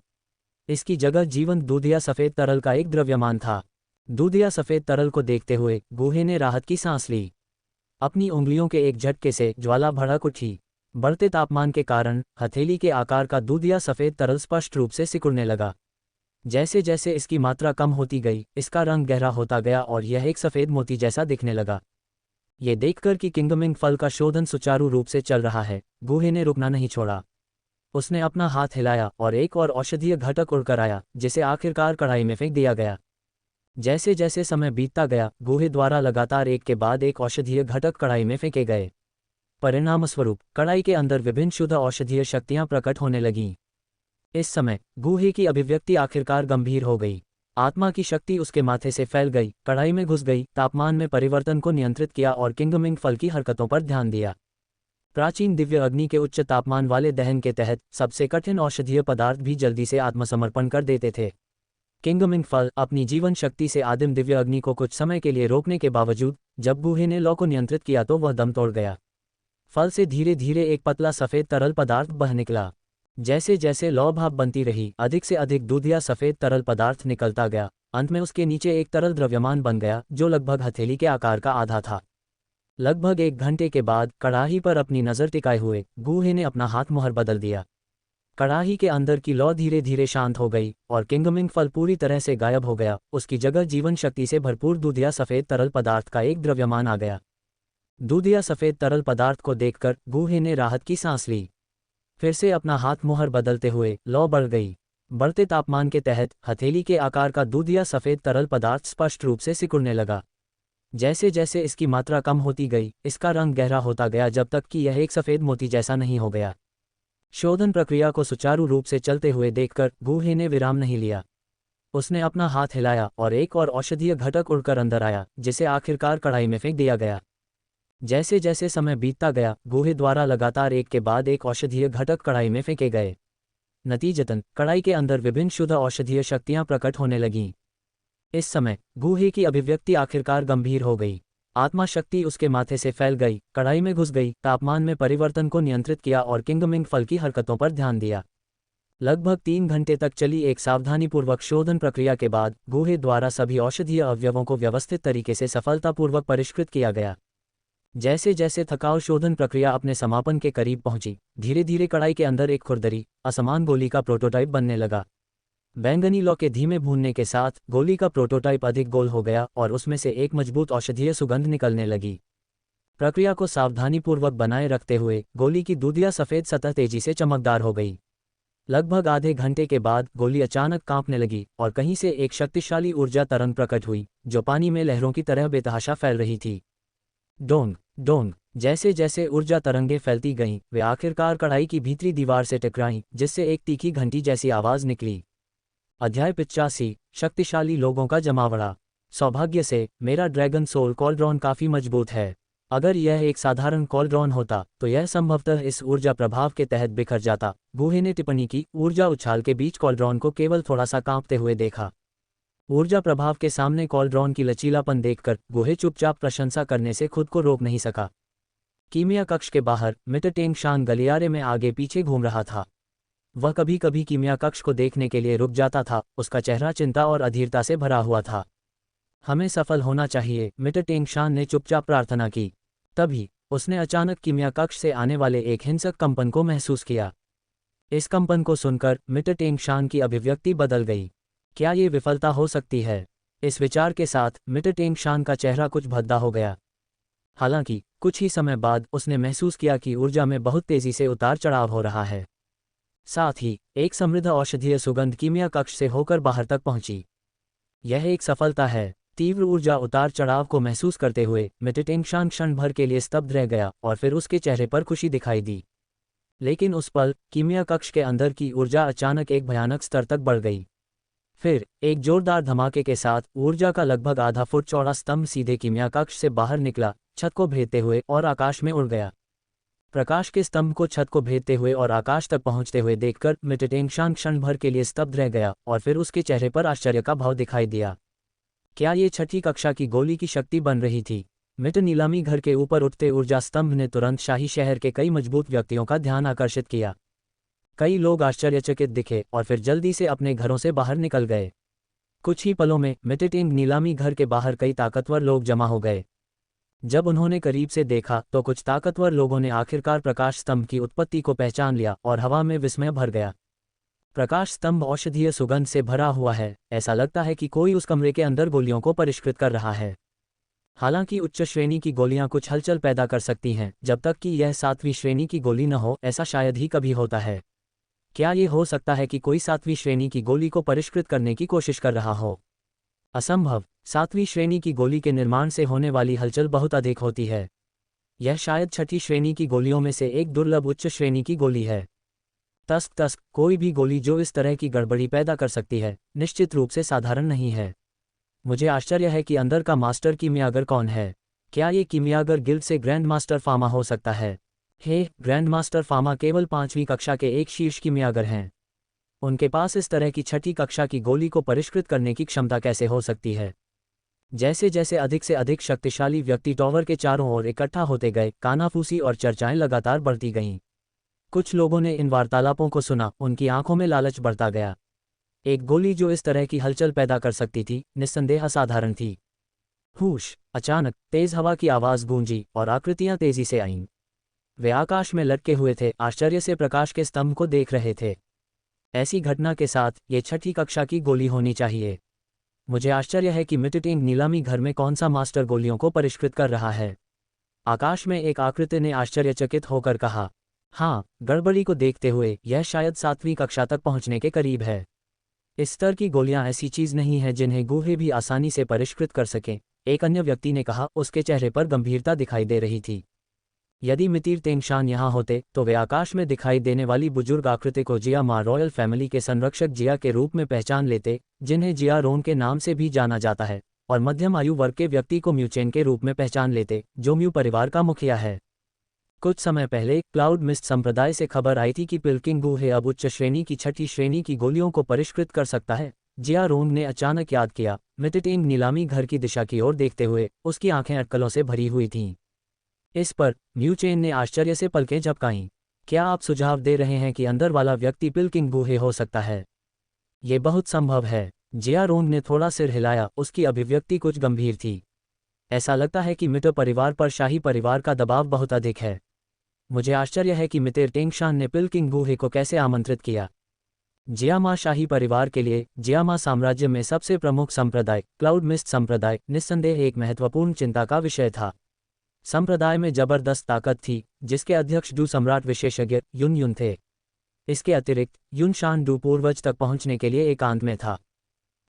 इसकी जगह जीवंत दूधिया सफेद तरल का एक द्रव्यमान था। दूधिया सफेद तरल को देखते हुए गूहे ने राहत की सांस ली। अपनी उंगलियों के एक झटके से ज्वाला भड़क उठी। बढ़ते तापमान के कारण हथेली के आकार का दूधिया सफेद तरल स्पष्ट रूप से सिकुड़ने लगा। जैसे जैसे इसकी मात्रा कम होती गई, इसका रंग गहरा होता गया और यह एक सफेद मोती जैसा दिखने लगा। ये देखकर कि किंगमिंग फल का शोधन सुचारू रूप से चल रहा है, गूहे ने रुकना नहीं छोड़ा। उसने अपना हाथ हिलाया और एक और औषधीय घटक उड़कर आया, जिसे आखिरकार कढ़ाई में फेंक दिया गया। जैसे जैसे समय बीतता गया, गूहे द्वारा लगातार एक के बाद एक औषधीय घटक कढ़ाई में फेंके गए। परिणामस्वरूप कढ़ाई के अंदर विभिन्न शुद्ध औषधीय शक्तियां प्रकट होने लगीं। इस समय गूहे की अभिव्यक्ति आखिरकार गंभीर हो गई। आत्मा की शक्ति उसके माथे से फैल गई, कढ़ाई में घुस गई, तापमान में परिवर्तन को नियंत्रित किया और किंगमिंग फल की हरकतों पर ध्यान दिया। प्राचीन दिव्य अग्नि के उच्च तापमान वाले दहन के तहत सबसे कठिन औषधीय पदार्थ भी जल्दी से आत्मसमर्पण कर देते थे। किंगमिंग फल अपनी जीवन शक्ति से आदिम दिव्य अग्नि को कुछ समय के लिए रोकने के बावजूद जब गूहे ने लौ को नियंत्रित किया तो वह दम तोड़ गया। फल से धीरे धीरे एक पतला सफेद तरल पदार्थ बह निकला। जैसे जैसे लौ भाप बनती रही, अधिक से अधिक दूधिया सफेद तरल पदार्थ निकलता गया। अंत में उसके नीचे एक तरल द्रव्यमान बन गया, जो लगभग हथेली के आकार का आधा था। लगभग 1 घंटे के बाद कड़ाही पर अपनी नज़र टिकाए हुए गूहे ने अपना हाथ मुहर बदल दिया। कड़ाही के अंदर की लौ धीरे धीरे शांत हो गई और किंगमिंग फल पूरी तरह से गायब हो गया। उसकी जगह जीवन शक्ति से भरपूर दूधिया सफ़ेद तरल पदार्थ का एक द्रव्यमान आ गया। दूधिया सफ़ेद तरल पदार्थ को देखकर गूहे ने राहत की सांस ली। फिर से अपना हाथ मुहर बदलते हुए लौ बढ़ गई। बढ़ते तापमान के तहत हथेली के आकार का दूधिया सफ़ेद तरल पदार्थ स्पष्ट रूप से सिकुड़ने लगा। जैसे जैसे इसकी मात्रा कम होती गई, इसका रंग गहरा होता गया जब तक कि यह एक सफ़ेद मोती जैसा नहीं हो गया। शोधन प्रक्रिया को सुचारू रूप से चलते हुए देखकर गूहे ने विराम नहीं लिया। उसने अपना हाथ हिलाया और एक और औषधीय घटक उड़कर अंदर आया, जिसे आखिरकार कढ़ाई में फेंक दिया गया। जैसे जैसे समय बीतता गया, गूहे द्वारा लगातार एक के बाद एक औषधीय घटक कढ़ाई में फेंके गए। नतीजतन कढ़ाई के अंदर विभिन्न शुद्ध औषधीय शक्तियां प्रकट होने लगीं। इस समय गूहे की अभिव्यक्ति आखिरकार गंभीर हो गई। आत्मा शक्ति उसके माथे से फैल गई, कढ़ाई में घुस गई, तापमान में परिवर्तन को नियंत्रित किया और किंगमिंग फल की हरकतों पर ध्यान दिया। लगभग 3 घंटे तक चली एक सावधानीपूर्वक शोधन प्रक्रिया के बाद गूहे द्वारा सभी औषधीय अवयवों को व्यवस्थित तरीके से सफलतापूर्वक परिष्कृत किया गया। जैसे जैसे थकाऊ शोधन प्रक्रिया अपने समापन के करीब पहुंची, धीरे धीरे कढ़ाई के अंदर एक खुरदरी असमान गोली का प्रोटोटाइप बनने लगा। बैंगनी लौ के धीमे भूनने के साथ गोली का प्रोटोटाइप अधिक गोल हो गया और उसमें से एक मजबूत औषधीय सुगंध निकलने लगी। प्रक्रिया को सावधानीपूर्वक बनाए रखते हुए गोली की दूधिया सफ़ेद सतह तेजी से चमकदार हो गई। लगभग आधे घंटे के बाद गोली अचानक कांपने लगी और कहीं से एक शक्तिशाली ऊर्जा तरंग प्रकट हुई, जो पानी में लहरों की तरह बेतहाशा फैल रही थी। डोंग डोंग, जैसे जैसे ऊर्जा तरंगें फैलती गईं, वे आखिरकार कढ़ाई की भीतरी दीवार से टकराईं, जिससे एक तीखी घंटी जैसी आवाज़ निकली। अध्याय 85, शक्तिशाली लोगों का जमावड़ा। सौभाग्य से मेरा ड्रैगन सोल कॉल्ड्रॉन काफ़ी मजबूत है। अगर यह एक साधारण कॉल्ड्रॉन होता तो यह संभवतः इस ऊर्जा प्रभाव के तहत बिखर जाता, गूहे ने टिप्पणी की। ऊर्जा उछाल के बीच कॉल्ड्रॉन को केवल थोड़ा सा कांपते हुए देखा। ऊर्जा प्रभाव के सामने कॉल्ड्रॉन की लचीलापन देखकर गूहे चुपचाप प्रशंसा करने से खुद को रोक नहीं सका। कीमिया कक्ष के बाहर मिस्टर टेंग शान गलियारे में आगे पीछे घूम रहा था। वह कभी कभी कीमिया कक्ष को देखने के लिए रुक जाता था। उसका चेहरा चिंता और अधीरता से भरा हुआ था। हमें सफल होना चाहिए, मिस्टर टेंग शान ने चुपचाप प्रार्थना की। तभी उसने अचानक कीमिया कक्ष से आने वाले एक हिंसक कंपन को महसूस किया। इस कंपन को सुनकर मिस्टर टेंग शान की अभिव्यक्ति बदल गई। क्या ये विफलता हो सकती है? इस विचार के साथ मिस्टर टेंग शान का चेहरा कुछ भद्दा हो गया। हालांकि कुछ ही समय बाद उसने महसूस किया कि ऊर्जा में बहुत तेजी से उतार चढ़ाव हो रहा है। साथ ही एक समृद्ध औषधीय सुगंध कीमिया कक्ष से होकर बाहर तक पहुंची। यह एक सफलता है। तीव्र ऊर्जा उतार चढ़ाव को महसूस करते हुए मिस्टर टेंग शान क्षण भर के लिए स्तब्ध रह गया और फिर उसके चेहरे पर खुशी दिखाई दी। लेकिन उस पल कीमिया कक्ष के अंदर की ऊर्जा अचानक एक भयानक स्तर तक बढ़ गई। फिर एक जोरदार धमाके के साथ ऊर्जा का लगभग आधा फुट चौड़ा स्तंभ सीधे कीमिया कक्ष से बाहर निकला, छत को भेदते हुए और आकाश में उड़ गया। प्रकाश के स्तंभ को छत को भेदते हुए और आकाश तक पहुंचते हुए देखकर मिस्टर टेंग शान क्षण भर के लिए स्तब्ध रह गया और फिर उसके चेहरे पर आश्चर्य का भाव दिखाई दिया। क्या ये छठी कक्षा की गोली की शक्ति बन रही थी? मिस्टर नीलामी घर के ऊपर उठते ऊर्जा स्तंभ ने तुरंत शाही शहर के कई मजबूत व्यक्तियों का ध्यान आकर्षित किया। कई लोग आश्चर्यचकित दिखे और फिर जल्दी से अपने घरों से बाहर निकल गए। कुछ ही पलों में मिस्टर टेंग नीलामी घर के बाहर कई ताकतवर लोग जमा हो गए। जब उन्होंने करीब से देखा तो कुछ ताकतवर लोगों ने आखिरकार प्रकाश स्तंभ की उत्पत्ति को पहचान लिया और हवा में विस्मय भर गया। प्रकाश स्तंभ औषधीय सुगंध से भरा हुआ है। ऐसा लगता है कि कोई उस कमरे के अंदर गोलियों को परिष्कृत कर रहा है। हालांकि उच्च श्रेणी की गोलियां कुछ हलचल पैदा कर सकती हैं, जब तक कि यह 7वीं श्रेणी की गोली न हो। ऐसा शायद ही कभी होता है। क्या ये हो सकता है कि कोई 7वीं श्रेणी की गोली को परिष्कृत करने की कोशिश कर रहा हो? असंभव। 7वीं श्रेणी की गोली के निर्माण से होने वाली हलचल बहुत अधिक होती है। यह शायद छठी श्रेणी की गोलियों में से एक दुर्लभ उच्च श्रेणी की गोली है। तस्क कोई भी गोली जो इस तरह की गड़बड़ी पैदा कर सकती है, निश्चित रूप से साधारण नहीं है। मुझे आश्चर्य है कि अंदर का मास्टर कीमियागर कौन है। क्या ये कीमियागर गिल्ड से ग्रैंड मास्टर फामा हो सकता है? हे, ग्रैंड मास्टर फामा केवल 5वीं कक्षा के एक शीर्ष कीमियागर हैं। उनके पास इस तरह की छठी कक्षा की गोली को परिष्कृत करने की क्षमता कैसे हो सकती है? जैसे जैसे अधिक से अधिक शक्तिशाली व्यक्ति टॉवर के चारों ओर इकट्ठा होते गए, कानाफूसी और चर्चाएं लगातार बढ़ती गईं। कुछ लोगों ने इन वार्तालापों को सुना, उनकी आंखों में लालच बढ़ता गया। एक गोली जो इस तरह की हलचल पैदा कर सकती थी, निस्संदेह असाधारण थी। हुश! अचानक तेज हवा की आवाज गूंजी और आकृतियां तेजी से आईं। वे आकाश में लटके हुए थे, आश्चर्य से प्रकाश के स्तंभ को देख रहे थे। ऐसी घटना के साथ ये छठी कक्षा की गोली होनी चाहिए। मुझे आश्चर्य है कि मिटिटिंग नीलामी घर में कौन सा मास्टर गोलियों को परिष्कृत कर रहा है। आकाश में एक आकृति ने आश्चर्यचकित होकर कहा। हाँ, गड़बड़ी को देखते हुए यह शायद 7वीं कक्षा तक पहुंचने के करीब है। इस स्तर की गोलियां ऐसी चीज नहीं है जिन्हें गूहे भी आसानी से परिष्कृत कर सकें, एक अन्य व्यक्ति ने कहा। उसके चेहरे पर गंभीरता दिखाई दे रही थी। यदि मितिर तेंगशान यहाँ होते तो वे आकाश में दिखाई देने वाली बुजुर्ग आकृति को जिया मा रॉयल फैमिली के संरक्षक जिया के रूप में पहचान लेते, जिन्हें जिया रोन के नाम से भी जाना जाता है, और मध्यम आयु वर्ग के व्यक्ति को म्यूचेन के रूप में पहचान लेते, जो म्यू परिवार का मुखिया है। कुछ समय पहले क्लाउड मिस्ट संप्रदाय से खबर आई थी कि पिल्किंग गूहे अब उच्च श्रेणी की छठी श्रेणी की गोलियों को परिष्कृत कर सकता है। जिया रोंग ने अचानक याद किया। मिटिटिंग नीलामी घर की दिशा की ओर देखते हुए उसकी आंखें अटकलों से भरी हुई थीं। इस पर म्यूचेन ने आश्चर्य से पलकें झपकाईं। क्या आप सुझाव दे रहे हैं कि अंदर वाला व्यक्ति पिल्किंग गूहे हो सकता है? ये बहुत संभव है। जिया रोंग ने थोड़ा सिर हिलाया, उसकी अभिव्यक्ति कुछ गंभीर थी। ऐसा लगता है कि मिटर परिवार पर शाही परिवार का दबाव बहुत अधिक है। मुझे आश्चर्य है कि मितिर तेंगशान ने पिल्किंग गूहे को कैसे आमंत्रित किया। जियामा शाही परिवार के लिए जियामा साम्राज्य में सबसे प्रमुख संप्रदाय क्लाउड मिस्ट संप्रदाय निस्संदेह एक महत्वपूर्ण चिंता का विषय था। संप्रदाय में जबरदस्त ताकत थी, जिसके अध्यक्ष डू सम्राट विशेषज्ञ युन युन थे। इसके अतिरिक्त युन शान डू पूर्वज तक पहुंचने के लिए एकांत में था।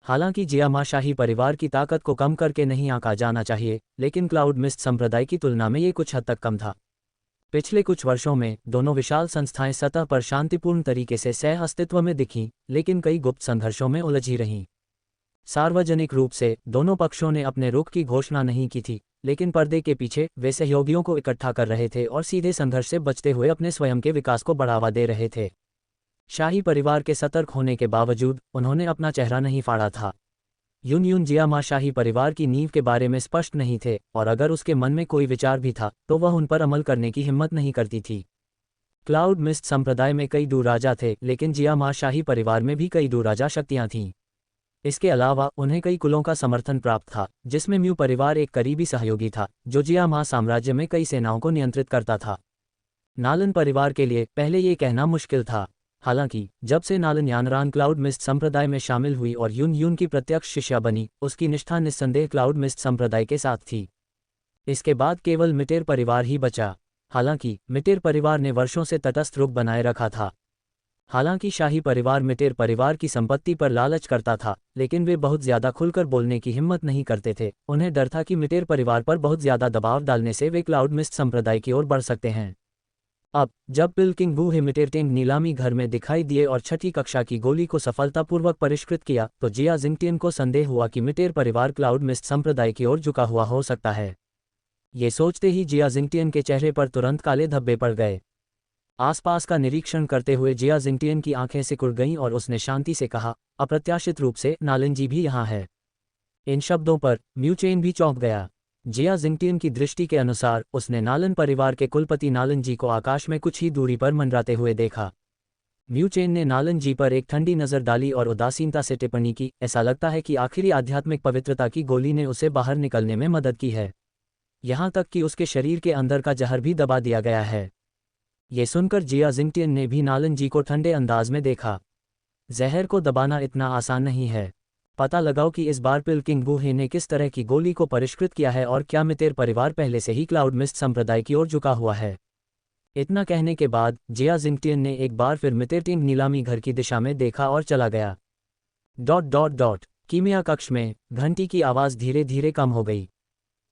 हालांकि जियामा शाही परिवार की ताकत को कम करके नहीं आंका जाना चाहिए, लेकिन क्लाउड मिस्ट संप्रदाय की तुलना में ये कुछ हद तक कम था। पिछले कुछ वर्षों में दोनों विशाल संस्थाएं सतह पर शांतिपूर्ण तरीके से सह अस्तित्व में दिखीं, लेकिन कई गुप्त संघर्षों में उलझी रहीं। सार्वजनिक रूप से दोनों पक्षों ने अपने रुख की घोषणा नहीं की थी, लेकिन पर्दे के पीछे वे सहयोगियों को इकट्ठा कर रहे थे और सीधे संघर्ष से बचते हुए अपने स्वयं के विकास को बढ़ावा दे रहे थे। शाही परिवार के सतर्क होने के बावजूद उन्होंने अपना चेहरा नहीं फाड़ा था। युन युन जियामा शाही परिवार की नींव के बारे में स्पष्ट नहीं थे, और अगर उसके मन में कोई विचार भी था तो वह उन पर अमल करने की हिम्मत नहीं करती थी। क्लाउड मिस्ट संप्रदाय में कई डू राजा थे, लेकिन जियामा शाही परिवार में भी कई डू राजा शक्तियां थीं। इसके अलावा उन्हें कई कुलों का समर्थन प्राप्त था, जिसमें म्यू परिवार एक करीबी सहयोगी था, जो जियामा साम्राज्य में कई सेनाओं को नियंत्रित करता था। नालन परिवार के लिए पहले ये कहना मुश्किल था। हालांकि जब से नालन यानरान क्लाउड मिस्ट संप्रदाय में शामिल हुई और युन युन की प्रत्यक्ष शिष्या बनी, उसकी निष्ठा निस्संदेह क्लाउड मिस्ट संप्रदाय के साथ थी। इसके बाद केवल मिटेर परिवार ही बचा। हालांकि मिटेर परिवार ने वर्षों से तटस्थ रुख बनाए रखा था। हालांकि शाही परिवार मिटेर परिवार की संपत्ति पर लालच करता था, लेकिन वे बहुत ज्यादा खुलकर बोलने की हिम्मत नहीं करते थे। उन्हें डर था कि मिटेर परिवार पर बहुत ज्यादा दबाव डालने से वे क्लाउड मिस्ट संप्रदाय की ओर बढ़ सकते हैं। अब जब पिल्किंग गूहे मिटेरटिंग नीलामी घर में दिखाई दिए और छठी कक्षा की गोली को सफलतापूर्वक परिष्कृत किया, तो जिया जिंगटियन को संदेह हुआ कि मिटेर परिवार क्लाउड मिस्ट संप्रदाय की ओर झुका हुआ हो सकता है। ये सोचते ही जिया जिंगटियन के चेहरे पर तुरंत काले धब्बे पड़ गए। आसपास का निरीक्षण करते हुए जिया जिंगटियन की आंखें सिकुड़ गईं और उसने शांति से कहा, अप्रत्याशित रूप से नालन जी भी यहाँ है। इन शब्दों पर म्यूचेन भी चौंक गया। जिया जिंगटियन की दृष्टि के अनुसार उसने नालन परिवार के कुलपति नालन जी को आकाश में कुछ ही दूरी पर मंडराते हुए देखा। म्यूचेन ने नालन जी पर एक ठंडी नजर डाली और उदासीनता से टिप्पणी की, ऐसा लगता है कि आखिरी आध्यात्मिक पवित्रता की गोली ने उसे बाहर निकलने में मदद की है। यहाँ तक कि उसके शरीर के अंदर का जहर भी दबा दिया गया है। ये सुनकर जिया जिंगटियन ने भी नालन जी को ठंडे अंदाज में देखा। जहर को दबाना इतना आसान नहीं है। पता लगाओ कि इस बार पिल्किंग गूहे ने किस तरह की गोली को परिष्कृत किया है और क्या मितेर परिवार पहले से ही क्लाउड मिस्ट संप्रदाय की ओर झुका हुआ है। इतना कहने के बाद जिया जिंगटियन ने एक बार फिर मितेरटिंग नीलामी घर की दिशा में देखा और चला गया। ... कीमिया कक्ष में घंटी की आवाज धीरे धीरे कम हो गई।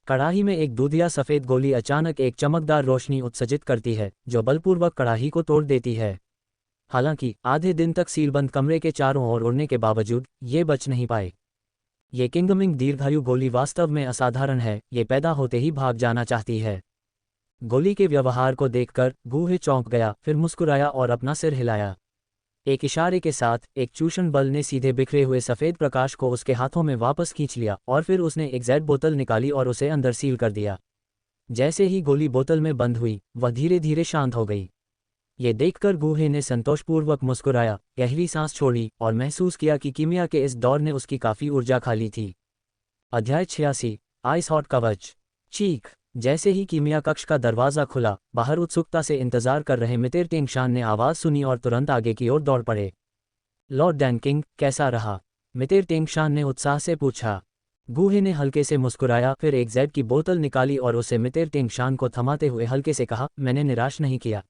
कड़ाही में एक दूधिया सफेद गोली अचानक एक चमकदार रोशनी उत्सर्जित करती है, जो बलपूर्वक कड़ाही को तोड़ देती है। हालांकि आधे दिन तक सीलबंद कमरे के चारों ओर उड़ने के बावजूद ये बच नहीं पाए। ये किंगमिंग दीर्घायु गोली वास्तव में असाधारण है, ये पैदा होते ही भाग जाना चाहती है। गोली के व्यवहार को देखकर गूहे चौंक गया, फिर मुस्कुराया और अपना सिर हिलाया। एक इशारे के साथ एक चूषण बल ने सीधे बिखरे हुए सफेद प्रकाश को उसके हाथों में वापस खींच लिया और फिर उसने एक जेड बोतल निकाली और उसे अंदर सील कर दिया। जैसे ही गोली बोतल में बंद हुई, वह धीरे धीरे शांत हो गई। ये देखकर गूहे ने संतोषपूर्वक मुस्कुराया, गहरी सांस छोड़ी और महसूस किया कि कीमिया के इस दौर ने उसकी काफी ऊर्जा खा ली थी। अध्याय 86 आइस हॉट कवच। चीख। जैसे ही कीमिया कक्ष का दरवाज़ा खुला, बाहर उत्सुकता से इंतजार कर रहे मितिर टेंगशान ने आवाज़ सुनी और तुरंत आगे की ओर दौड़ पड़े। लॉर्ड डैनकिंग, कैसा रहा? मितिर टेंगशान ने उत्साह से पूछा। गूहे ने हल्के से मुस्कुराया, फिर एक जेड की बोतल निकाली और उसे मितिर टेंगशान को थमाते हुए हल्के से कहा, मैंने निराश नहीं किया।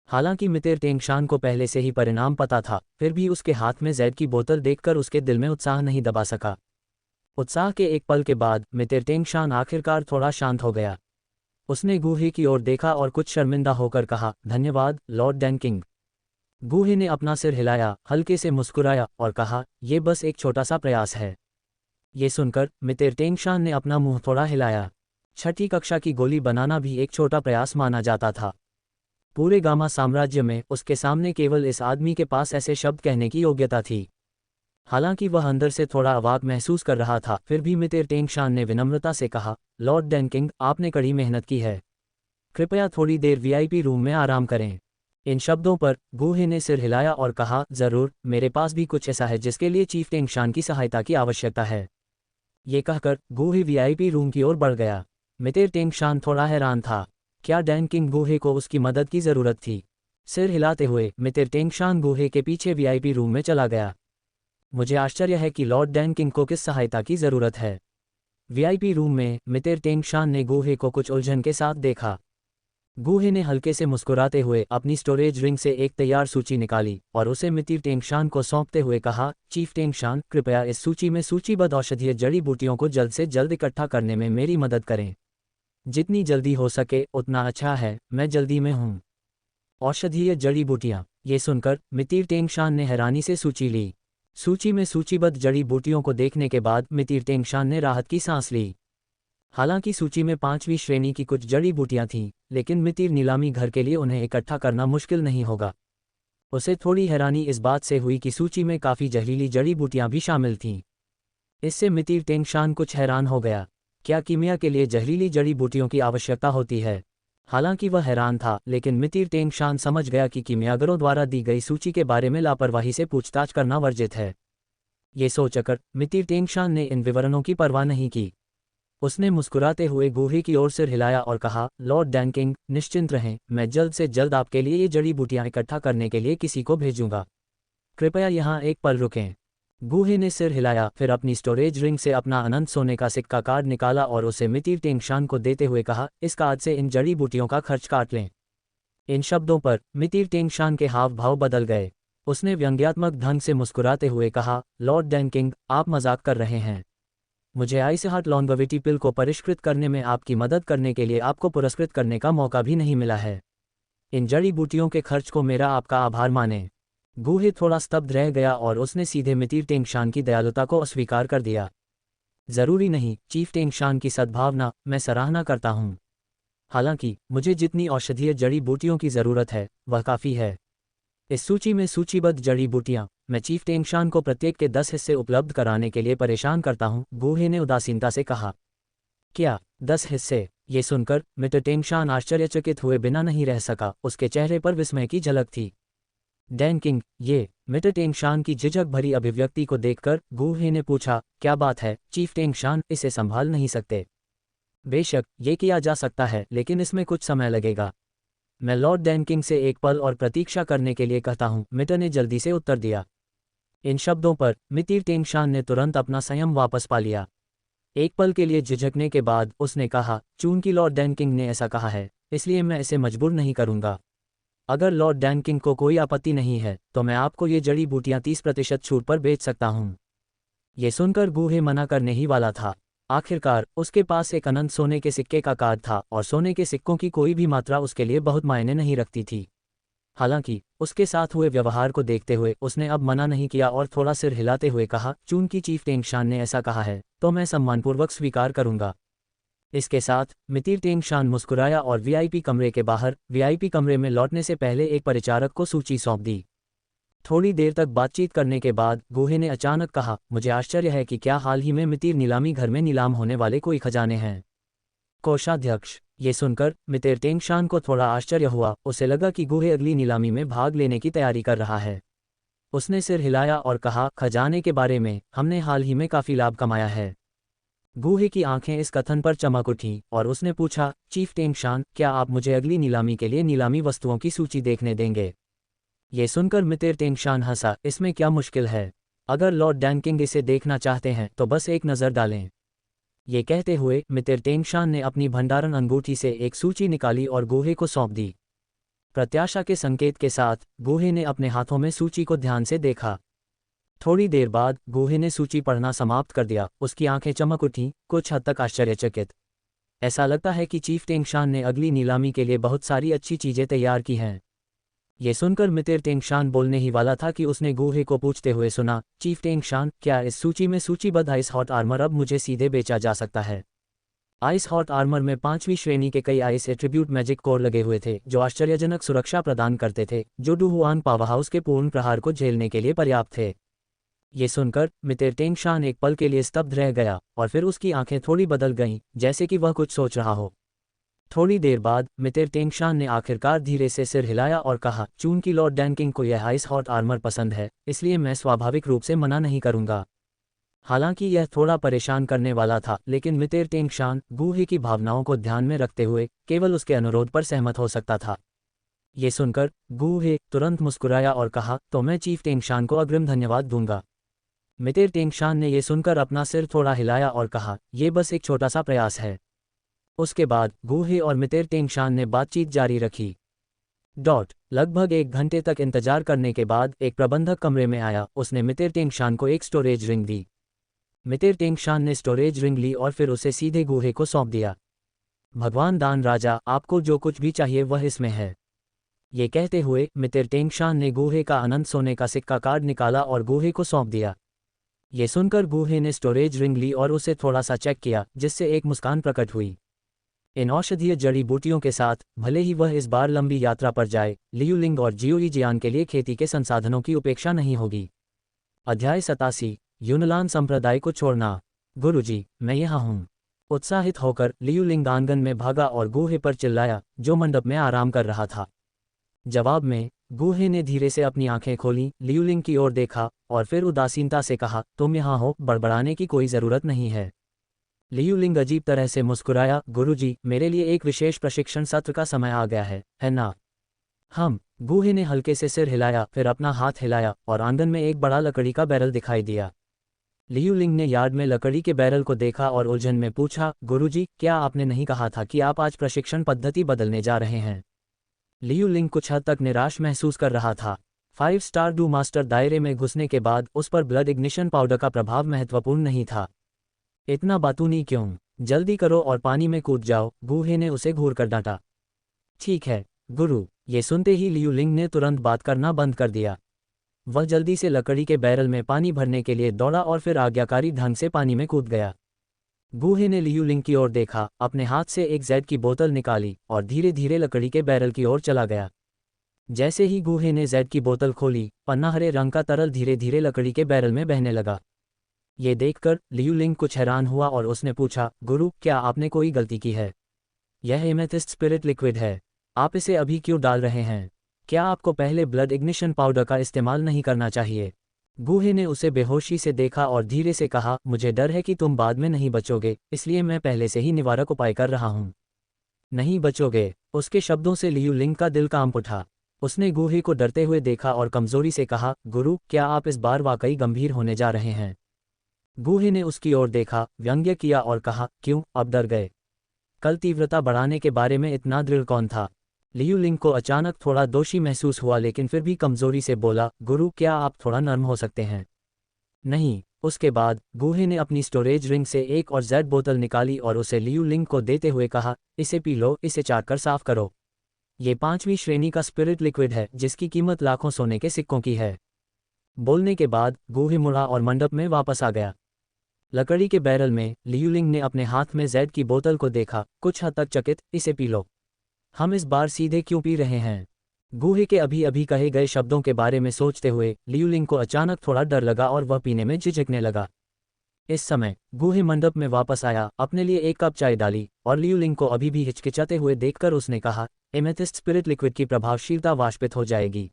हालांकि मितिर टेंगशान को पहले से ही परिणाम पता था, फिर भी उसके हाथ में जेड की बोतल देखकर उसके दिल में उत्साह नहीं दबा सका। उत्साह के एक पल के बाद मितिर टेंगशान आखिरकार थोड़ा शांत हो गया। उसने गूहे की ओर देखा और कुछ शर्मिंदा होकर कहा, धन्यवाद लॉर्ड डैनकिंग। गूहे ने अपना सिर हिलाया, हल्के से मुस्कुराया और कहा, यह बस एक छोटा सा प्रयास है। ये सुनकर मितिर टेंगशान ने अपना मुंह थोड़ा हिलाया। छठी कक्षा की गोली बनाना भी एक छोटा प्रयास माना जाता था। पूरे गामा साम्राज्य में उसके सामने केवल इस आदमी के पास ऐसे शब्द कहने की योग्यता थी। हालांकि वह अंदर से थोड़ा अवाक महसूस कर रहा था, फिर भी मितिर टेंगशान ने विनम्रता से कहा, लॉर्ड डैनकिंग, आपने कड़ी मेहनत की है। कृपया थोड़ी देर वीआईपी रूम में आराम करें। इन शब्दों पर गूहे ने सिर हिलाया और कहा, जरूर, मेरे पास भी कुछ ऐसा है जिसके लिए चीफ टेंगशान की सहायता की आवश्यकता है। ये कहकर गूहे वीआईपी रूम की ओर बढ़ गया। मितिर टेंगशान थोड़ा हैरान था। क्या डैनकिंग गूहे को उसकी मदद की जरूरत थी? सिर हिलाते हुए मितिर टेंगशान गूहे के पीछे वीआईपी रूम में चला गया। मुझे आश्चर्य है कि लॉर्ड डैनकिंग को किस सहायता की जरूरत है। वीआईपी रूम में मितिर टेंगशान ने गूहे को कुछ उलझन के साथ देखा। गूहे ने हल्के से मुस्कुराते हुए अपनी स्टोरेज रिंग से एक तैयार सूची निकाली और उसे मितिर टेंगशान को सौंपते हुए कहा, चीफ टेंगशान, कृपया इस सूची में सूचीबद्ध औषधीय जड़ी बूटियों को जल्द से जल्द इकट्ठा करने में मेरी मदद करें। जितनी जल्दी हो सके उतना अच्छा है, मैं जल्दी में हूँ। औषधीय जड़ी बूटियाँ। ये सुनकर मितिर टेंगशान ने हैरानी से सूची ली। सूची में सूचीबद्ध जड़ी बूटियों को देखने के बाद मितिर टेंगशान ने राहत की सांस ली। हालांकि सूची में 5वीं श्रेणी की कुछ जड़ी बूटियां थीं, लेकिन मितिर नीलामी घर के लिए उन्हें इकट्ठा करना मुश्किल नहीं होगा। उसे थोड़ी हैरानी इस बात से हुई कि सूची में काफ़ी जहरीली जड़ी बूटियां भी शामिल थीं। इससे मितिर टेंगशान कुछ हैरान हो गया। क्या कीमिया के लिए जहरीली जड़ी बूटियों की आवश्यकता होती है? हालांकि वह हैरान था, लेकिन मितिर टेंगशान समझ गया कि कीमियागरों द्वारा दी गई सूची के बारे में लापरवाही से पूछताछ करना वर्जित है। ये सोचकर मितिर टेंगशान ने इन विवरणों की परवाह नहीं की। उसने मुस्कुराते हुए गूहे की ओर सिर हिलाया और कहा, लॉर्ड डैनकिंग, निश्चिंत रहें, मैं जल्द से जल्द आपके लिए ये जड़ी बूटियां इकट्ठा करने के लिए किसी को भेजूंगा। कृपया यहाँ एक पल रुकें। गूहे ने सिर हिलाया, फिर अपनी स्टोरेज रिंग से अपना अनंत सोने का सिक्का कार्ड निकाला और उसे मितिर टेंगशान को देते हुए कहा, इस कार्ड से इन जड़ी बूटियों का खर्च काट लें। इन शब्दों पर मितिर टेंगशान के हाव भाव बदल गए। उसने व्यंग्यात्मक ढंग से मुस्कुराते हुए कहा, लॉर्ड डैनकिंग, आप मजाक कर रहे हैं। मुझे आइस हार्ट लॉन्गेविटी पिल को परिष्कृत करने में आपकी मदद करने के लिए आपको पुरस्कृत करने का मौका भी नहीं मिला है। इन जड़ी बूटियों के खर्च को मेरा आपका आभार माने। गूहे थोड़ा स्तब्ध रह गया और उसने सीधे मितिर टेंगशान की दयालुता को अस्वीकार कर दिया। जरूरी नहीं, चीफ टेंगशान की सद्भावना, मैं सराहना करता हूँ। हालांकि मुझे जितनी औषधीय जड़ी बूटियों की ज़रूरत है वह काफ़ी है। इस सूची में सूचीबद्ध जड़ी बूटियाँ, मैं चीफ टेंगशान को प्रत्येक के 10 हिस्से उपलब्ध कराने के लिए परेशान करता हूँ, गूहे ने उदासीनता से कहा। क्या 10 हिस्से? ये सुनकर मिटर टेंगशान आश्चर्यचकित हुए बिना नहीं रह सका। उसके चेहरे पर विस्मय की झलक थी। डैनकिंग, ये? मिटर टेंगशान की झिझक भरी अभिव्यक्ति को देखकर गूहे ने पूछा, क्या बात है चीफ टेंगशान, इसे संभाल नहीं सकते? बेशक, ये किया जा सकता है, लेकिन इसमें कुछ समय लगेगा। मैं लॉर्ड डैनकिंग से एक पल और प्रतीक्षा करने के लिए कहता हूँ, मिटर ने जल्दी से उत्तर दिया। इन शब्दों पर मितिर टेंगशान ने तुरंत अपना संयम वापस पा लिया। एक पल के लिए झिझकने के बाद उसने कहा, चूंकि लॉर्ड डैनकिंग ने ऐसा कहा है, इसलिए मैं इसे मजबूर नहीं करूंगा। अगर लॉर्ड डैनकिंग को कोई आपत्ति नहीं है तो मैं आपको ये जड़ी बूटियां 30% छूट पर बेच सकता हूँ। ये सुनकर गूहे मना करने ही वाला था। आखिरकार उसके पास एक अनंत सोने के सिक्के का कार्ड था और सोने के सिक्कों की कोई भी मात्रा उसके लिए बहुत मायने नहीं रखती थी। हालांकि उसके साथ हुए व्यवहार को देखते हुए उसने अब मना नहीं किया और थोड़ा सिर हिलाते हुए कहा, चूंकि चीफ टेंगशान ने ऐसा कहा है तो मैं सम्मानपूर्वक स्वीकार करूंगा। इसके साथ मितिर टेंगशान मुस्कुराया और वीआईपी कमरे के बाहर वीआईपी कमरे में लौटने से पहले एक परिचारक को सूची सौंप दी। थोड़ी देर तक बातचीत करने के बाद गूहे ने अचानक कहा, मुझे आश्चर्य है कि क्या हाल ही में मितिर नीलामी घर में नीलाम होने वाले कोई खजाने हैं। कोषाध्यक्ष। ये सुनकर मितिर टेंगशान को थोड़ा आश्चर्य हुआ। उसे लगा कि गूहे अगली नीलामी में भाग लेने की तैयारी कर रहा है। उसने सिर हिलाया और कहा, खजाने के बारे में हमने हाल ही में काफ़ी लाभ कमाया है। गूहे की आंखें इस कथन पर चमक उठीं और उसने पूछा, चीफ टेंगशान, क्या आप मुझे अगली नीलामी के लिए नीलामी वस्तुओं की सूची देखने देंगे? ये सुनकर मितिर टेंगशान हंसा, इसमें क्या मुश्किल है? अगर लॉर्ड डैनकिंग इसे देखना चाहते हैं तो बस एक नज़र डालें। ये कहते हुए मितिर टेंगशान ने अपनी भंडारण अंगूठी से एक सूची निकाली और गूहे को सौंप दी। प्रत्याशा के संकेत के साथ गूहे ने अपने हाथों में सूची को ध्यान से देखा। थोड़ी देर बाद गूहे ने सूची पढ़ना समाप्त कर दिया। उसकी आंखें चमक उठीं, कुछ हद तक आश्चर्यचकित। ऐसा लगता है कि चीफ टेंगशान ने अगली नीलामी के लिए बहुत सारी अच्छी चीजें तैयार की हैं। ये सुनकर मितिर टेंगशान बोलने ही वाला था कि उसने गूहे को पूछते हुए सुना, चीफ टेंगशान, क्या इस सूची में सूचीबद्ध आइस हॉट आर्मर अब मुझे सीधे बेचा जा सकता है? आइस हॉट आर्मर में 5वीं श्रेणी के कई आइस एट्रीब्यूट मैजिक कोर लगे हुए थे जो आश्चर्यजनक सुरक्षा प्रदान करते थे, जो डुहुआन पावरहाउस के पूर्ण प्रहार को झेलने के लिए पर्याप्त थे। ये सुनकर मितिर टेंगशान एक पल के लिए स्तब्ध रह गया और फिर उसकी आंखें थोड़ी बदल गईं, जैसे कि वह कुछ सोच रहा हो। थोड़ी देर बाद मितिर टेंगशान ने आखिरकार धीरे से सिर हिलाया और कहा, चूंकि लॉर्ड डैनकिंग को यह आइस हॉट आर्मर पसंद है, इसलिए मैं स्वाभाविक रूप से मना नहीं करूंगा। हालांकि यह थोड़ा परेशान करने वाला था, लेकिन मितिर टेंगशान गूहे की भावनाओं को ध्यान में रखते हुए केवल उसके अनुरोध पर सहमत हो सकता था। ये सुनकर गूहे तुरंत मुस्कुराया और कहा, तो मैं चीफ टेंगशान को अग्रिम धन्यवाद दूंगा। मितिर टेंगशान ने यह सुनकर अपना सिर थोड़ा हिलाया और कहा, यह बस एक छोटा सा प्रयास है। उसके बाद गूहे और मितिर टेंगशान ने बातचीत जारी रखी। लगभग 1 घंटे तक इंतजार करने के बाद एक प्रबंधक कमरे में आया। उसने मितिर टेंगशान को एक स्टोरेज रिंग दी। मितिर टेंगशान ने स्टोरेज रिंग ली और फिर उसे सीधे गूहे को सौंप दिया। भगवान दान राजा, आपको जो कुछ भी चाहिए वह इसमें है। ये कहते हुए मितिर टेंगशान ने गूहे का अनंत सोने का सिक्का कार्ड निकाला और गूहे को सौंप दिया। ये सुनकर गूहे ने स्टोरेज रिंग ली और उसे थोड़ा सा चेक किया, जिससे एक मुस्कान प्रकट हुई। इन औषधीय जड़ी बूटियों के साथ भले ही वह इस बार लंबी यात्रा पर जाए, लियुलिंग और जियोईजियान के लिए खेती के संसाधनों की उपेक्षा नहीं होगी। अध्याय 87, यूनलान संप्रदाय को छोड़ना। गुरुजी, मैं यहाँ हूँ। उत्साहित होकर लियुलिंग आंगन में भागा और गूहे पर चिल्लाया, जो मंडप में आराम कर रहा था। जवाब में गूहे ने धीरे से अपनी आंखें खोलीं, लियुलिंग की ओर देखा और फिर उदासीनता से कहा, तुम यहाँ हो, बड़बड़ाने की कोई ज़रूरत नहीं है। लियुलिंग अजीब तरह से मुस्कुराया, गुरुजी, मेरे लिए एक विशेष प्रशिक्षण सत्र का समय आ गया है ना? गूहे ने हल्के से सिर हिलाया, फिर अपना हाथ हिलाया और आंगन में एक बड़ा लकड़ी का बैरल दिखाई दिया। लियुलिंग ने यार्ड में लकड़ी के बैरल को देखा और उलझन में पूछा, गुरुजी, क्या आपने नहीं कहा था कि आप आज प्रशिक्षण पद्धति बदलने जा रहे हैं? लियुलिंग कुछ हद तक निराश महसूस कर रहा था। 5 स्टार डू मास्टर दायरे में घुसने के बाद उस पर ब्लड इग्निशन पाउडर का प्रभाव महत्वपूर्ण नहीं था। इतना बातूनी क्यों? जल्दी करो और पानी में कूद जाओ, गूहे ने उसे घूरकर डांटा। ठीक है गुरु। ये सुनते ही लियुलिंग ने तुरंत बात करना बंद कर दिया। वह जल्दी से लकड़ी के बैरल में पानी भरने के लिए दौड़ा और फिर आज्ञाकारी ढंग से पानी में कूद गया। गूहे ने लियुलिंग की ओर देखा, अपने हाथ से एक जेड की बोतल निकाली और धीरे धीरे लकड़ी के बैरल की ओर चला गया। जैसे ही गूहे ने जेड की बोतल खोली, पन्ना हरे रंग का तरल धीरे धीरे लकड़ी के बैरल में बहने लगा। ये देखकर लियुलिंग कुछ हैरान हुआ और उसने पूछा, गुरु, क्या आपने कोई गलती की है? यह एमेथिस्ट स्पिरिट लिक्विड है, आप इसे अभी क्यों डाल रहे हैं? क्या आपको पहले ब्लड इग्निशन पाउडर का इस्तेमाल नहीं करना चाहिए? गूहे ने उसे बेहोशी से देखा और धीरे से कहा, मुझे डर है कि तुम बाद में नहीं बचोगे, इसलिए मैं पहले से ही निवारक उपाय कर रहा हूँ। नहीं बचोगे? उसके शब्दों से लियुलिंग का दिल कांप उठा। उसने गूहे को डरते हुए देखा और कमजोरी से कहा, गुरु, क्या आप इस बार वाकई गंभीर होने जा रहे हैं? गूहे ने उसकी ओर देखा, व्यंग्य किया और कहा, क्यों, अब डर गए? कल तीव्रता बढ़ाने के बारे में इतना दृढ़ कौन था? लियुलिंग को अचानक थोड़ा दोषी महसूस हुआ, लेकिन फिर भी कमजोरी से बोला, गुरु, क्या आप थोड़ा नर्म हो सकते हैं? नहीं। उसके बाद गूहे ने अपनी स्टोरेज रिंग से एक और जेड बोतल निकाली और उसे लियुलिंग को देते हुए कहा, इसे पी लो, इसे चाट कर साफ करो। ये 5वीं श्रेणी का स्पिरिट लिक्विड है, जिसकी कीमत लाखों सोने के सिक्कों की है। बोलने के बाद गूहे मुड़ा और मंडप में वापस आ गया। लकड़ी के बैरल में लियुलिंग ने अपने हाथ में जेड की बोतल को देखा, कुछ हद तक चकित, इसे पी लो। हम इस बार सीधे क्यों पी रहे हैं? गूहे के अभी अभी कहे गए शब्दों के बारे में सोचते हुए लियुलिंग को अचानक थोड़ा डर लगा और वह पीने में झिझकने लगा। इस समय गूहे मंडप में वापस आया, अपने लिए एक कप चाय डाली और लियुलिंग को अभी भी हिचकिचाते हुए देखकर उसने कहा, एमेथिस्ट स्पिरिट लिक्विड की प्रभावशीलता वाष्पित हो जाएगी।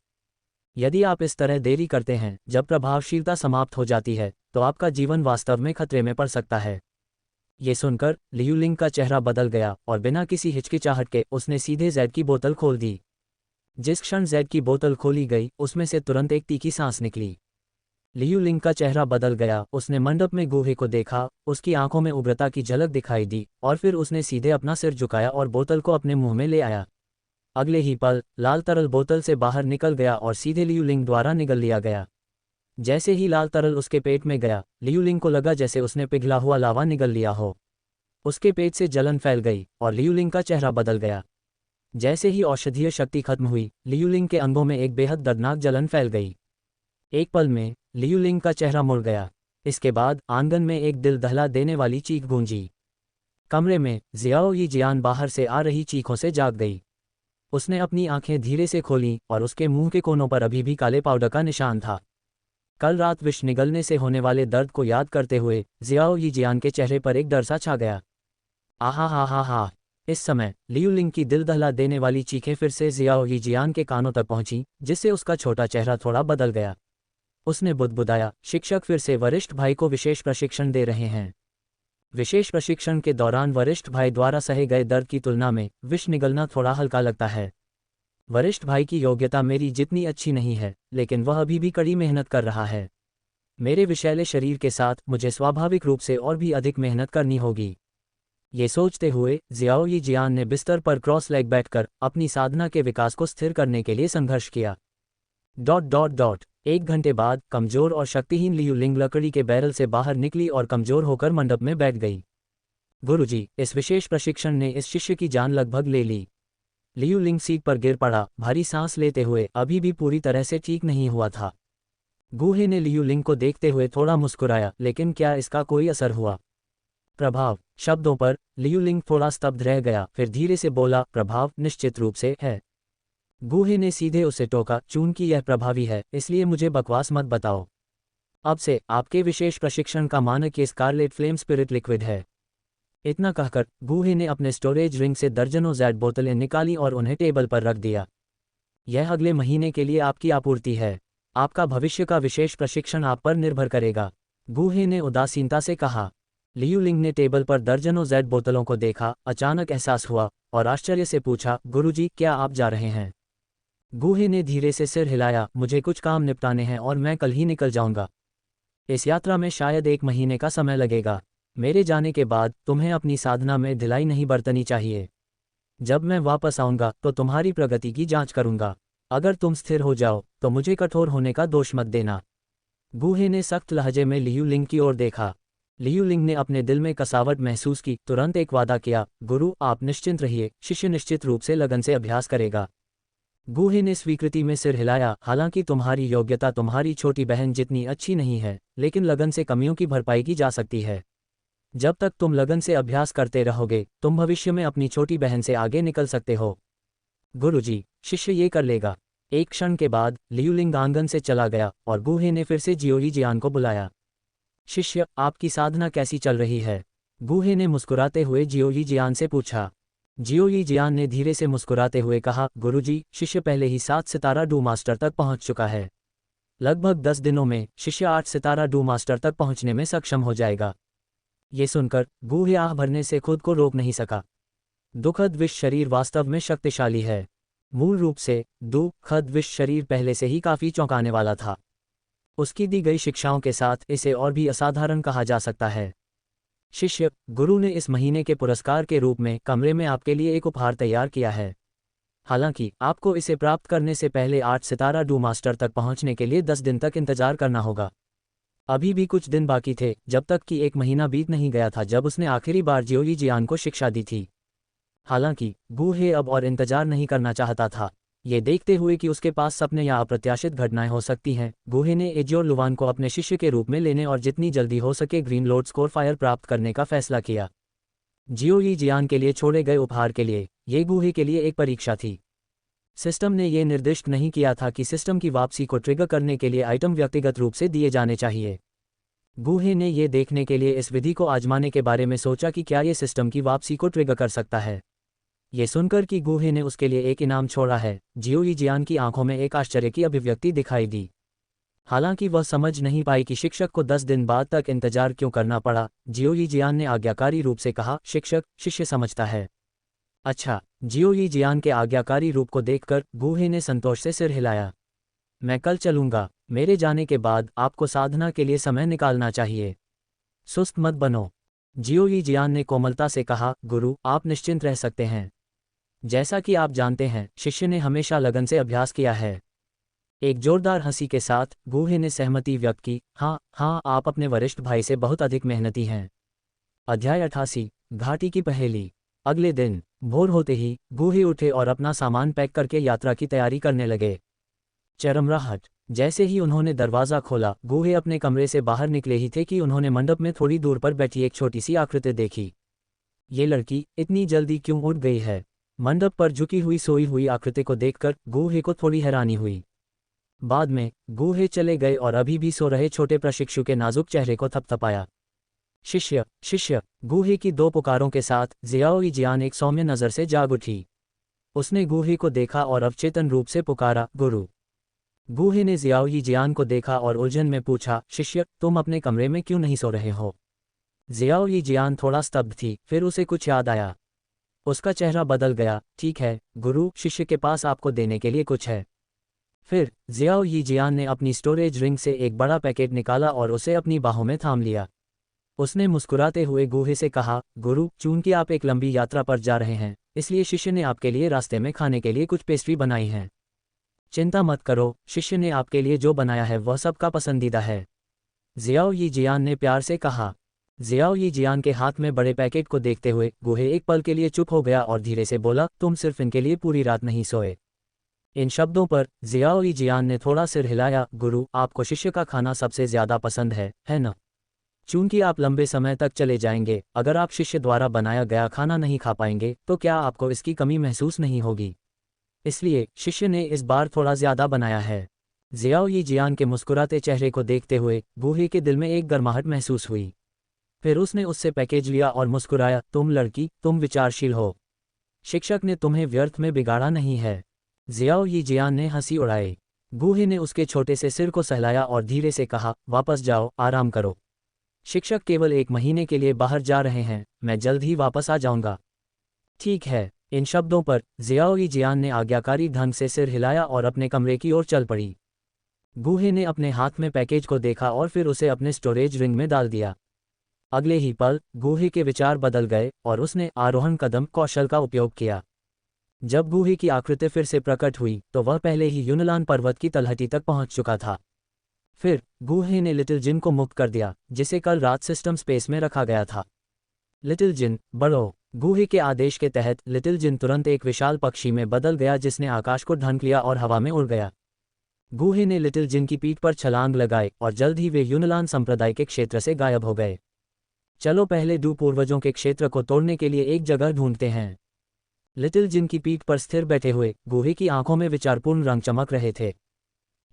यदि आप इस तरह देरी करते हैं, जब प्रभावशीलता समाप्त हो जाती है, तो आपका जीवन वास्तव में खतरे में पड़ सकता है। ये सुनकर लियू लिंग का चेहरा बदल गया और बिना किसी हिचकिचाहट के उसने सीधे जेड की बोतल खोल दी। जिस क्षण जेड की बोतल खोली गई उसमें से तुरंत एक तीखी सांस निकली। लियू लिंग का चेहरा बदल गया, उसने मंडप में गूहे को देखा, उसकी आंखों में उग्रता की झलक दिखाई दी और फिर उसने सीधे अपना सिर झुकाया और बोतल को अपने मुंह में ले आया। अगले ही पल लाल तरल बोतल से बाहर निकल गया और सीधे लियू लिंग द्वारा निगल लिया गया। जैसे ही लाल तरल उसके पेट में गया, लियू लिंग को लगा जैसे उसने पिघला हुआ लावा निगल लिया हो। उसके पेट से जलन फैल गई और लियू लिंग का चेहरा बदल गया। जैसे ही औषधीय शक्ति खत्म हुई, लियू लिंग के अंगों में एक बेहद दर्दनाक जलन फैल गई। एक पल में लियू लिंग का चेहरा मुड़ गया। इसके बाद आंगन में एक दिल दहला देने वाली चीख गूंजी। कमरे में जियाओ यी जियान बाहर से आ रही चीखों से जाग गई। उसने अपनी आंखें धीरे से खोलीं और उसके मुंह के कोनों पर अभी भी काले पाउडर का निशान था। कल रात विष निगलने से होने वाले दर्द को याद करते हुए जियाओ यी जियान के चेहरे पर एक डर सा छा गया। आहा हा हा हा। इस समय लियू लिंग की दिल दहला देने वाली चीखें फिर से जियाओ यी जियान के कानों तक पहुंची, जिससे उसका छोटा चेहरा थोड़ा बदल गया। उसने बुदबुदाया, शिक्षक फिर से वरिष्ठ भाई को विशेष प्रशिक्षण दे रहे हैं। विशेष प्रशिक्षण के दौरान वरिष्ठ भाई द्वारा सहे गए दर्द की तुलना में विष निगलना थोड़ा हल्का लगता है। वरिष्ठ भाई की योग्यता मेरी जितनी अच्छी नहीं है, लेकिन वह अभी भी कड़ी मेहनत कर रहा है। मेरे विषैले शरीर के साथ मुझे स्वाभाविक रूप से और भी अधिक मेहनत करनी होगी। ये सोचते हुए जियाओ यी जियान ने बिस्तर पर क्रॉस लेग बैठकर अपनी साधना के विकास को स्थिर करने के लिए संघर्ष किया। ... 1 घंटे बाद कमजोर और शक्तिहीन लियू लिंग लकड़ी के बैरल से बाहर निकली और कमजोर होकर मंडप में बैठ गई। गुरुजी, इस विशेष प्रशिक्षण ने इस शिष्य की जान लगभग ले ली। लियू लिंग सीट पर गिर पड़ा, भारी सांस लेते हुए, अभी भी पूरी तरह से ठीक नहीं हुआ था। गूहे ने लियू लिंग को देखते हुए थोड़ा मुस्कुराया, लेकिन क्या इसका कोई असर हुआ? प्रभाव शब्दों पर लियू लिंग थोड़ा स्तब्ध रह गया, फिर धीरे से बोला, प्रभाव निश्चित रूप से है। गूहे ने सीधे उसे टोका, चूंकि यह प्रभावी है इसलिए मुझे बकवास मत बताओ। अब से आपके विशेष प्रशिक्षण का मानक ये स्कारलेट फ्लेम स्पिरिट लिक्विड है। इतना कहकर गूहे ने अपने स्टोरेज रिंग से दर्जनों जेड बोतलें निकाली और उन्हें टेबल पर रख दिया। यह अगले महीने के लिए आपकी आपूर्ति है। आपका भविष्य का विशेष प्रशिक्षण आप पर निर्भर करेगा, गूहे ने उदासीनता से कहा। लियू लिंग ने टेबल पर दर्जनों जेड बोतलों को देखा, अचानक एहसास हुआ और आश्चर्य से पूछा, गुरुजी, क्या आप जा रहे हैं? गूहे ने धीरे से सिर हिलाया, मुझे कुछ काम निपटाने हैं और मैं कल ही निकल जाऊंगा। इस यात्रा में शायद 1 महीने का समय लगेगा। मेरे जाने के बाद तुम्हें अपनी साधना में ढिलाई नहीं बरतनी चाहिए। जब मैं वापस आऊंगा तो तुम्हारी प्रगति की जांच करूंगा। अगर तुम स्थिर हो जाओ तो मुझे कठोर होने का दोष मत देना। गूहे ने सख्त लहजे में लियू लिंग की ओर देखा। लियू लिंग ने अपने दिल में कसावट महसूस की, तुरंत एक वादा किया, गुरु आप निश्चिंत रहिए, शिष्य निश्चित रूप से लगन से अभ्यास करेगा। गूहे ने स्वीकृति में सिर हिलाया, हालांकि तुम्हारी योग्यता तुम्हारी छोटी बहन जितनी अच्छी नहीं है, लेकिन लगन से कमियों की भरपाई की जा सकती है। जब तक तुम लगन से अभ्यास करते रहोगे, तुम भविष्य में अपनी छोटी बहन से आगे निकल सकते हो। गुरुजी, शिष्य ये कर लेगा। एक क्षण के बाद लियू लिंग आंगन से चला गया और गूहे ने फिर से जियो यी जियान को बुलाया। शिष्य, आपकी साधना कैसी चल रही है? गूहे ने मुस्कुराते हुए जियो यी जियान से पूछा। जियो यी जियान ने धीरे से मुस्कुराते हुए कहा, गुरुजी, शिष्य पहले ही 7 सितारा डू मास्टर तक पहुंच चुका है। लगभग 10 दिनों में शिष्य 8 सितारा डू मास्टर तक पहुंचने में सक्षम हो जाएगा। ये सुनकर गूहे आह भरने से खुद को रोक नहीं सका। दुखद विष शरीर वास्तव में शक्तिशाली है। मूल रूप से दुखद विष शरीर पहले से ही काफी चौंकाने वाला था। उसकी दी गई शिक्षाओं के साथ इसे और भी असाधारण कहा जा सकता है। शिष्य, गुरु ने इस महीने के पुरस्कार के रूप में कमरे में आपके लिए एक उपहार तैयार किया है। हालांकि आपको इसे प्राप्त करने से पहले 8 सितारा डू मास्टर तक पहुंचने के लिए 10 दिन तक इंतजार करना होगा। अभी भी कुछ दिन बाकी थे, जब तक कि 1 महीना बीत नहीं गया था जब उसने आखिरी बार जियो यी जियान को शिक्षा दी थी। हालांकि गूहे अब और इंतजार नहीं करना चाहता था। ये देखते हुए कि उसके पास सपने या अप्रत्याशित घटनाएं हो सकती हैं, गूहे ने एजियोर लुवान को अपने शिष्य के रूप में लेने और जितनी जल्दी हो सके ग्रीन लोड स्कोर फायर प्राप्त करने का फैसला किया। जियो यी जियान के लिए छोड़े गए उपहार के लिए ये गूहे के लिए एक परीक्षा थी। सिस्टम ने यह निर्दिष्ट नहीं किया था कि सिस्टम की वापसी को ट्रिगर करने के लिए आइटम व्यक्तिगत रूप से दिए जाने चाहिए। गूहे ने यह देखने के लिए इस विधि को आजमाने के बारे में सोचा कि क्या ये सिस्टम की वापसी को ट्रिगर कर सकता है। ये सुनकर कि गूहे ने उसके लिए एक इनाम छोड़ा है, जियो यी जियान की आंखों में एक आश्चर्य की अभिव्यक्ति दिखाई दी। हालांकि वह समझ नहीं पाई कि शिक्षक को 10 दिन बाद तक इंतजार क्यों करना पड़ा। जियो यी जियान ने आज्ञाकारी रूप से कहा, शिक्षक, शिष्य समझता है। अच्छा। जियो यी जियान के आज्ञाकारी रूप को देखकर गूहे ने संतोष से सिर हिलाया। मैं कल चलूंगा। मेरे जाने के बाद आपको साधना के लिए समय निकालना चाहिए। सुस्त मत बनो। जियो यी जियान ने कोमलता से कहा, गुरु, आप निश्चिंत रह सकते हैं। जैसा कि आप जानते हैं, शिष्य ने हमेशा लगन से अभ्यास किया है। एक जोरदार हंसी के साथ गूहे ने सहमति व्यक्त की। हाँ हाँ, आप अपने वरिष्ठ भाई से बहुत अधिक मेहनती हैं। अध्याय 88, घाटी की पहेली। अगले दिन भोर होते ही गूहे उठे और अपना सामान पैक करके यात्रा की तैयारी करने लगे। चरमराहट। जैसे ही उन्होंने दरवाज़ा खोला, गूहे अपने कमरे से बाहर निकले ही थे कि उन्होंने मंडप में थोड़ी दूर पर बैठी एक छोटी सी आकृति देखी। ये लड़की इतनी जल्दी क्यों उठ गई है? मंडप पर झुकी हुई सोई हुई आकृति को देखकर गूहे को थोड़ी हैरानी हुई। बाद में गूहे चले गए और अभी भी सो रहे छोटे प्रशिक्षु के नाजुक चेहरे को थपथपाया। शिष्य, शिष्य। गूहे की 2 पुकारों के साथ जियाओ यी जियान एक सौम्य नज़र से जाग उठी। उसने गूहे को देखा और अवचेतन रूप से पुकारा, गुरु। गूहे ने जियाओ यी जियान को देखा और उलझन में पूछा, शिष्य, तुम अपने कमरे में क्यों नहीं सो रहे हो? जियाओ यी जियान थोड़ा स्तब्ध थी, फिर उसे कुछ याद आया। उसका चेहरा बदल गया। ठीक है गुरु, शिष्य के पास आपको देने के लिए कुछ है। फिर जियाओ यी जियान ने अपनी स्टोरेज रिंग से एक बड़ा पैकेट निकाला और उसे अपनी बाहों में थाम लिया। उसने मुस्कुराते हुए गूहे से कहा, गुरु, चूंकि आप एक लंबी यात्रा पर जा रहे हैं, इसलिए शिष्य ने आपके लिए रास्ते में खाने के लिए कुछ पेस्ट्री बनाई है। चिंता मत करो, शिष्य ने आपके लिए जो बनाया है वह सबका पसंदीदा है। जियाओ यी जियान ने प्यार से कहा। जियाओ यी जियान के हाथ में बड़े पैकेट को देखते हुए गूहे एक पल के लिए चुप हो गया और धीरे से बोला, तुम सिर्फ इनके लिए पूरी रात नहीं सोए? इन शब्दों पर जियाओ यी जियान ने थोड़ा सिर हिलाया। गुरु, आपको शिष्य का खाना सबसे ज्यादा पसंद है न? चूंकि आप लंबे समय तक चले जाएंगे, अगर आप शिष्य द्वारा बनाया गया खाना नहीं खा पाएंगे तो क्या आपको इसकी कमी महसूस नहीं होगी? इसलिए शिष्य ने इस बार थोड़ा ज्यादा बनाया है। जियाओ यी जियान के मुस्कुराते चेहरे को देखते हुए गूहे के दिल में एक गर्माहट महसूस हुई। फिर उसने उससे पैकेज लिया और मुस्कुराया, तुम लड़की, तुम विचारशील हो। शिक्षक ने तुम्हें व्यर्थ में बिगाड़ा नहीं है। जियाओ यी जियान ने हंसी उड़ाई। गूहे ने उसके छोटे से सिर को सहलाया और धीरे से कहा, वापस जाओ, आराम करो। शिक्षक केवल 1 महीने के लिए बाहर जा रहे हैं, मैं जल्द ही वापस आ जाऊंगा। ठीक है। इन शब्दों पर जियाओ यी जियान ने आज्ञाकारी ढंग से सिर हिलाया और अपने कमरे की ओर चल पड़ी। गूहे ने अपने हाथ में पैकेज को देखा और फिर उसे अपने स्टोरेज रिंग में डाल दिया। अगले ही पल गूहे के विचार बदल गए और उसने आरोहण कदम कौशल का उपयोग किया। जब गूहे की आकृति फिर से प्रकट हुई तो वह पहले ही यूनलान पर्वत की तलहटी तक पहुंच चुका था। फिर गूहे ने लिटिल जिन को मुक्त कर दिया, जिसे कल रात सिस्टम स्पेस में रखा गया था। लिटिल जिन, बढ़ो। गूहे के आदेश के तहत लिटिल जिन तुरंत एक विशाल पक्षी में बदल गया जिसने आकाश को ढंक लिया और हवा में उड़ गया। गूहे ने लिटिल जिन की पीठ पर छलांग लगाई और जल्द ही वे यूनलान संप्रदाय के क्षेत्र से गायब हो गए। चलो पहले डू पूर्वजों के क्षेत्र को तोड़ने के लिए एक जगह ढूंढते हैं। लिटिल जिन की पीठ पर स्थिर बैठे हुए गूहे की आंखों में विचारपूर्ण रंग चमक रहे थे।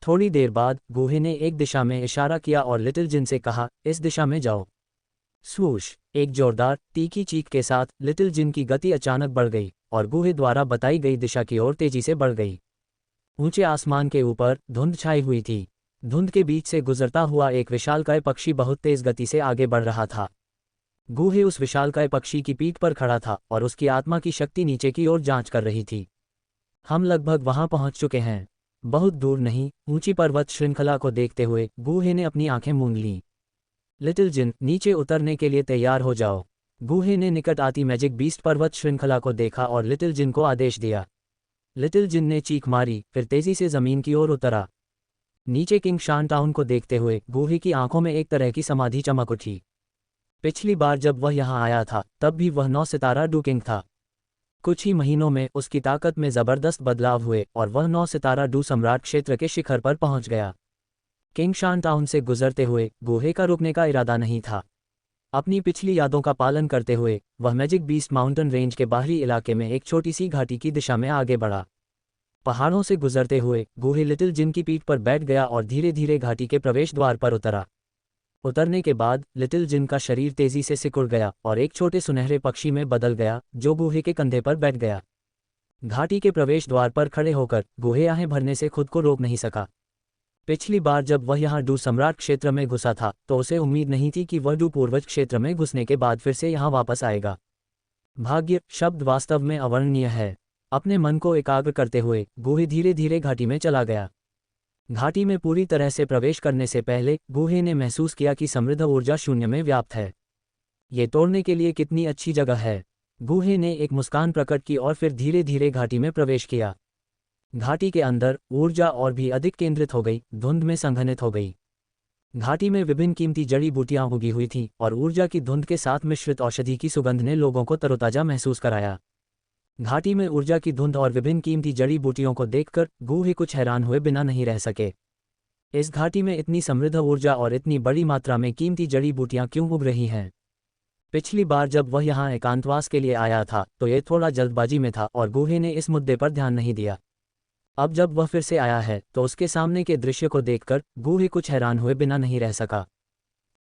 थोड़ी देर बाद गूहे ने एक दिशा में इशारा किया और लिटिल जिन से कहा, इस दिशा में जाओ। स्वूश। एक जोरदार तीखी चीख के साथ लिटिल जिन की गति अचानक बढ़ गई और गूहे द्वारा बताई गई दिशा की ओर तेजी से बढ़ गई। ऊंचे आसमान के ऊपर धुंध छाई हुई थी। धुंध के बीच से गुजरता हुआ एक विशालकाय पक्षी बहुत तेज गति से आगे बढ़ रहा था। गूहे उस विशालकाय पक्षी की पीठ पर खड़ा था और उसकी आत्मा की शक्ति नीचे की ओर जांच कर रही थी। हम लगभग वहां पहुंच चुके हैं। बहुत दूर नहीं, ऊंची पर्वत श्रृंखला को देखते हुए गूहे ने अपनी आंखें मूंद लीं। लिटिल जिन, नीचे उतरने के लिए तैयार हो जाओ। गूहे ने निकट आती मैजिक बीस्ट पर्वत श्रृंखला को देखा और लिटिल जिन को आदेश दिया। लिटिल जिन ने चीख मारी, फिर तेजी से जमीन की ओर उतरा। नीचे किंग शान टाउन को देखते हुए गूहे की आंखों में एक तरह की समाधि चमक उठी। पिछली बार जब वह यहाँ आया था तब भी वह 9 सितारा डू किंग था। कुछ ही महीनों में उसकी ताकत में जबरदस्त बदलाव हुए और वह 9 सितारा डू सम्राट क्षेत्र के शिखर पर पहुंच गया। किंग शान टाउन से गुजरते हुए गूहे का रुकने का इरादा नहीं था। अपनी पिछली यादों का पालन करते हुए वह मैजिक बीस्ट माउंटेन रेंज के बाहरी इलाके में एक छोटी सी घाटी की दिशा में आगे बढ़ा। पहाड़ों से गुजरते हुए गूहे लिटिल जिन की पीठ पर बैठ गया और धीरे धीरे घाटी के प्रवेश द्वार पर उतरा। उतरने के बाद लिटिल जिन का शरीर तेजी से सिकुड़ गया और एक छोटे सुनहरे पक्षी में बदल गया जो गूहे के कंधे पर बैठ गया। घाटी के प्रवेश द्वार पर खड़े होकर गूहे आहें भरने से खुद को रोक नहीं सका। पिछली बार जब वह यहाँ डू सम्राट क्षेत्र में घुसा था तो उसे उम्मीद नहीं थी कि वह डू पूर्वज क्षेत्र में घुसने के बाद फिर से यहाँ वापस आएगा। भाग्य शब्द वास्तव में अवर्णनीय है। अपने मन को एकाग्र करते हुए गुहे धीरे धीरे घाटी में चला गया। घाटी में पूरी तरह से प्रवेश करने से पहले गुहे ने महसूस किया कि समृद्ध ऊर्जा शून्य में व्याप्त है। ये तोड़ने के लिए कितनी अच्छी जगह है। गुहे ने एक मुस्कान प्रकट की और फिर धीरे धीरे घाटी में प्रवेश किया। घाटी के अंदर ऊर्जा और भी अधिक केंद्रित हो गई, धुंध में संघनित हो गई। घाटी में विभिन्न कीमती जड़ी बूटियां उगी हुई थीं और ऊर्जा की धुंध के साथ मिश्रित औषधि की सुगंध ने लोगों को तरोताजा महसूस कराया। घाटी में ऊर्जा की धुंध और विभिन्न कीमती जड़ी बूटियों को देखकर गुहे कुछ हैरान हुए बिना नहीं रह सके। इस घाटी में इतनी समृद्ध ऊर्जा और इतनी बड़ी मात्रा में कीमती जड़ी बूटियां क्यों उग रही हैं? पिछली बार जब वह यहाँ एकांतवास के लिए आया था तो ये थोड़ा जल्दबाजी में था और गुहे ने इस मुद्दे पर ध्यान नहीं दिया। अब जब वह फिर से आया है तो उसके सामने के दृश्य को देखकर गुहे कुछ हैरान हुए बिना नहीं रह सका।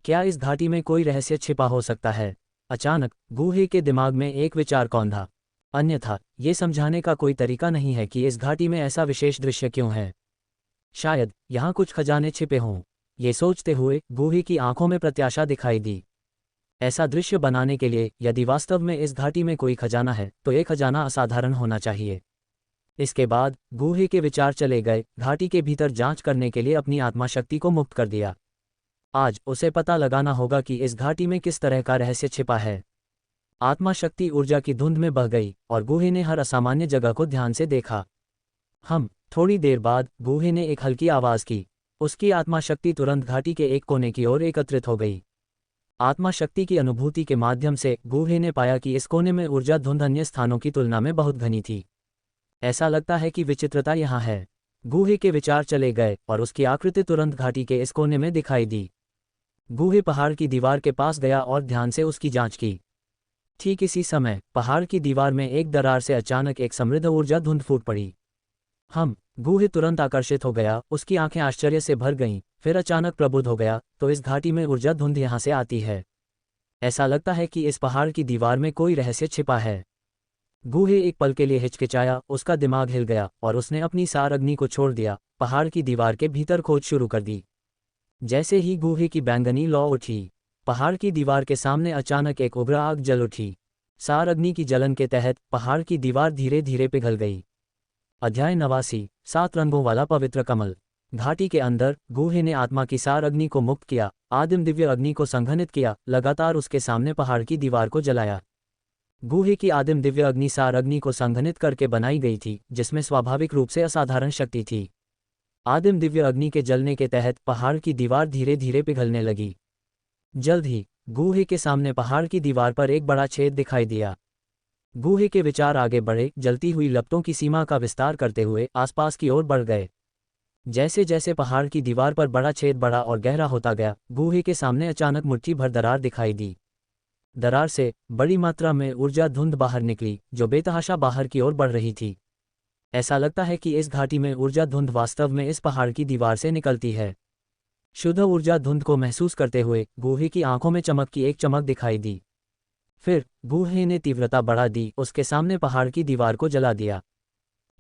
क्या इस घाटी में कोई रहस्य छिपा हो सकता है? अचानक गुहे के दिमाग में एक विचार कौंधा। अन्यथा ये समझाने का कोई तरीका नहीं है कि इस घाटी में ऐसा विशेष दृश्य क्यों है। शायद यहाँ कुछ खजाने छिपे हों। ये सोचते हुए गुहे की आंखों में प्रत्याशा दिखाई दी। ऐसा दृश्य बनाने के लिए यदि वास्तव में इस घाटी में कोई खजाना है तो ये खजाना असाधारण होना चाहिए। इसके बाद गुहे के विचार चले गए घाटी के भीतर जांच करने के लिए अपनी आत्मा शक्ति को मुक्त कर दिया। आज उसे पता लगाना होगा कि इस घाटी में किस तरह का रहस्य छिपा है। आत्मा शक्ति ऊर्जा की धुंध में बह गई और गुहे ने हर असामान्य जगह को ध्यान से देखा। थोड़ी देर बाद गुहे ने एक हल्की आवाज की। उसकी आत्मा शक्ति तुरंत घाटी के एक कोने की ओर एकत्रित हो गई। आत्मा शक्ति की अनुभूति के माध्यम से गुहे ने पाया कि इस कोने में ऊर्जा धुंध अन्य स्थानों की तुलना में बहुत घनी थी। ऐसा लगता है कि विचित्रता यहाँ है। गुहे के विचार चले गए और उसकी आकृति तुरंत घाटी के इस कोने में दिखाई दी। गुहे पहाड़ की दीवार के पास गया और ध्यान से उसकी जांच की। ठीक इसी समय पहाड़ की दीवार में एक दरार से अचानक एक समृद्ध ऊर्जा धुंध फूट पड़ी। गुहे तुरंत आकर्षित हो गया, उसकी आंखें आश्चर्य से भर गईं, फिर अचानक प्रबुद्ध हो गया तो इस घाटी में ऊर्जा धुंध यहाँ से आती है। ऐसा लगता है कि इस पहाड़ की दीवार में कोई रहस्य छिपा है। गुहे एक पल के लिए हिचकिचाया, उसका दिमाग हिल गया और उसने अपनी सार अग्नि को छोड़ दिया, पहाड़ की दीवार के भीतर खोज शुरू कर दी। जैसे ही गुहे की बैंगनी लौ उठी, पहाड़ की दीवार के सामने अचानक एक उग्र आग जल उठी। सार अग्नि की जलन के तहत पहाड़ की दीवार धीरे धीरे पिघल गई। अध्याय 89 7 रंगों वाला पवित्र कमल। घाटी के अंदर गुहे ने आत्मा की सार अग्नि को मुक्त किया, आदिम दिव्य अग्नि को संघनित किया, लगातार उसके सामने पहाड़ की दीवार को जलाया। गुहे की आदिम दिव्य अग्नि सार अग्नि को संघनित करके बनाई गई थी, जिसमें स्वाभाविक रूप से असाधारण शक्ति थी। आदिम दिव्य अग्नि के जलने के तहत पहाड़ की दीवार धीरे धीरे पिघलने लगी। जल्द ही गुहे के सामने पहाड़ की दीवार पर एक बड़ा छेद दिखाई दिया। गुहे के विचार आगे बढ़े, जलती हुई लपटों की सीमा का विस्तार करते हुए आसपास की ओर बढ़ गए। जैसे जैसे पहाड़ की दीवार पर बड़ा छेद बड़ा और गहरा होता गया, गुहे के सामने अचानक मुट्ठी भर दरार दिखाई दी। दरार से बड़ी मात्रा में ऊर्जा धुंध बाहर निकली, जो बेतहाशा बाहर की ओर बढ़ रही थी। ऐसा लगता है कि इस घाटी में ऊर्जा धुंध वास्तव में इस पहाड़ की दीवार से निकलती है। शुद्ध ऊर्जा धुंध को महसूस करते हुए गुहे की आंखों में चमक की एक चमक दिखाई दी। फिर गुहे ने तीव्रता बढ़ा दी, उसके सामने पहाड़ की दीवार को जला दिया।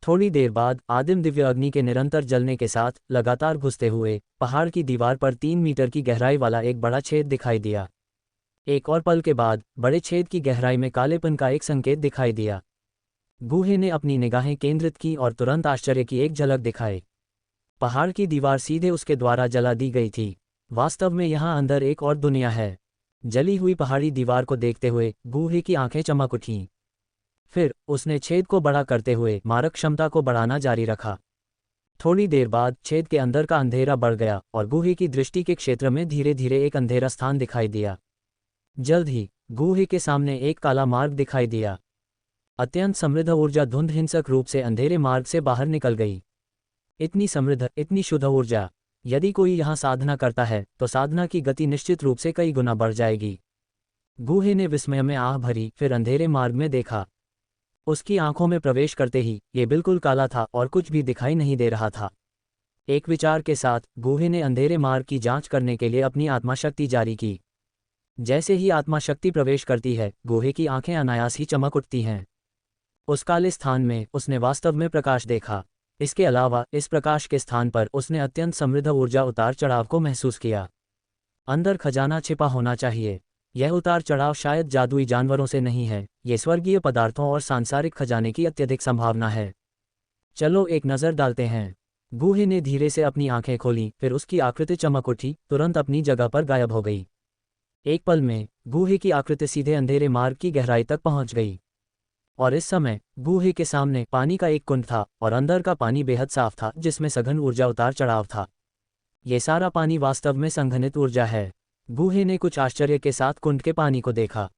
थोड़ी देर बाद आदिम दिव्य अग्नि के निरंतर जलने के साथ लगातार घुसते हुए पहाड़ की दीवार पर 3 मीटर की गहराई वाला एक बड़ा छेद दिखाई दिया। एक और पल के बाद बड़े छेद की गहराई में कालेपन का एक संकेत दिखाई दिया। गुहे ने अपनी निगाहें केंद्रित की और तुरंत आश्चर्य की एक झलक दिखाई। पहाड़ की दीवार सीधे उसके द्वारा जला दी गई थी। वास्तव में यहाँ अंदर एक और दुनिया है। जली हुई पहाड़ी दीवार को देखते हुए गुहे की आंखें चमक उठीं। फिर उसने छेद को बड़ा करते हुए मारक क्षमता को बढ़ाना जारी रखा। थोड़ी देर बाद छेद के अंदर का अंधेरा बढ़ गया और गुहे की दृष्टि के क्षेत्र में धीरे धीरे एक अंधेरा स्थान दिखाई दिया। जल्द ही गुहे के सामने एक काला मार्ग दिखाई दिया। अत्यंत समृद्ध ऊर्जा धुंध हिंसक रूप से अंधेरे मार्ग से बाहर निकल गई। इतनी समृद्ध, इतनी शुद्ध ऊर्जा, यदि कोई यहाँ साधना करता है तो साधना की गति निश्चित रूप से कई गुना बढ़ जाएगी। गुहे ने विस्मय में आह भरी, फिर अंधेरे मार्ग में देखा। उसकी आंखों में प्रवेश करते ही ये बिल्कुल काला था और कुछ भी दिखाई नहीं दे रहा था। एक विचार के साथ गुहे ने अंधेरे मार्ग की जांच करने के लिए अपनी आत्मा शक्ति जारी की। जैसे ही आत्मा शक्ति प्रवेश करती है, गुहे की आंखें अनायास ही चमक उठती हैं। उस काले स्थान में उसने वास्तव में प्रकाश देखा। इसके अलावा इस प्रकाश के स्थान पर उसने अत्यंत समृद्ध ऊर्जा उतार चढ़ाव को महसूस किया। अंदर खजाना छिपा होना चाहिए। यह उतार चढ़ाव शायद जादुई जानवरों से नहीं है, ये स्वर्गीय पदार्थों और सांसारिक खजाने की अत्यधिक संभावना है। चलो एक नज़र डालते हैं। गूहे ने धीरे से अपनी आंखें खोलीं, फिर उसकी आकृति चमक उठी, तुरंत अपनी जगह पर गायब हो गई। एक पल में गूहे की आकृति सीधे अंधेरे मार्ग की गहराई तक पहुंच गई। और इस समय गूहे के सामने पानी का एक कुंड था, और अंदर का पानी बेहद साफ था, जिसमें सघन ऊर्जा उतार चढ़ाव था। ये सारा पानी वास्तव में संघनित ऊर्जा है। गूहे ने कुछ आश्चर्य के साथ कुंड के पानी को देखा।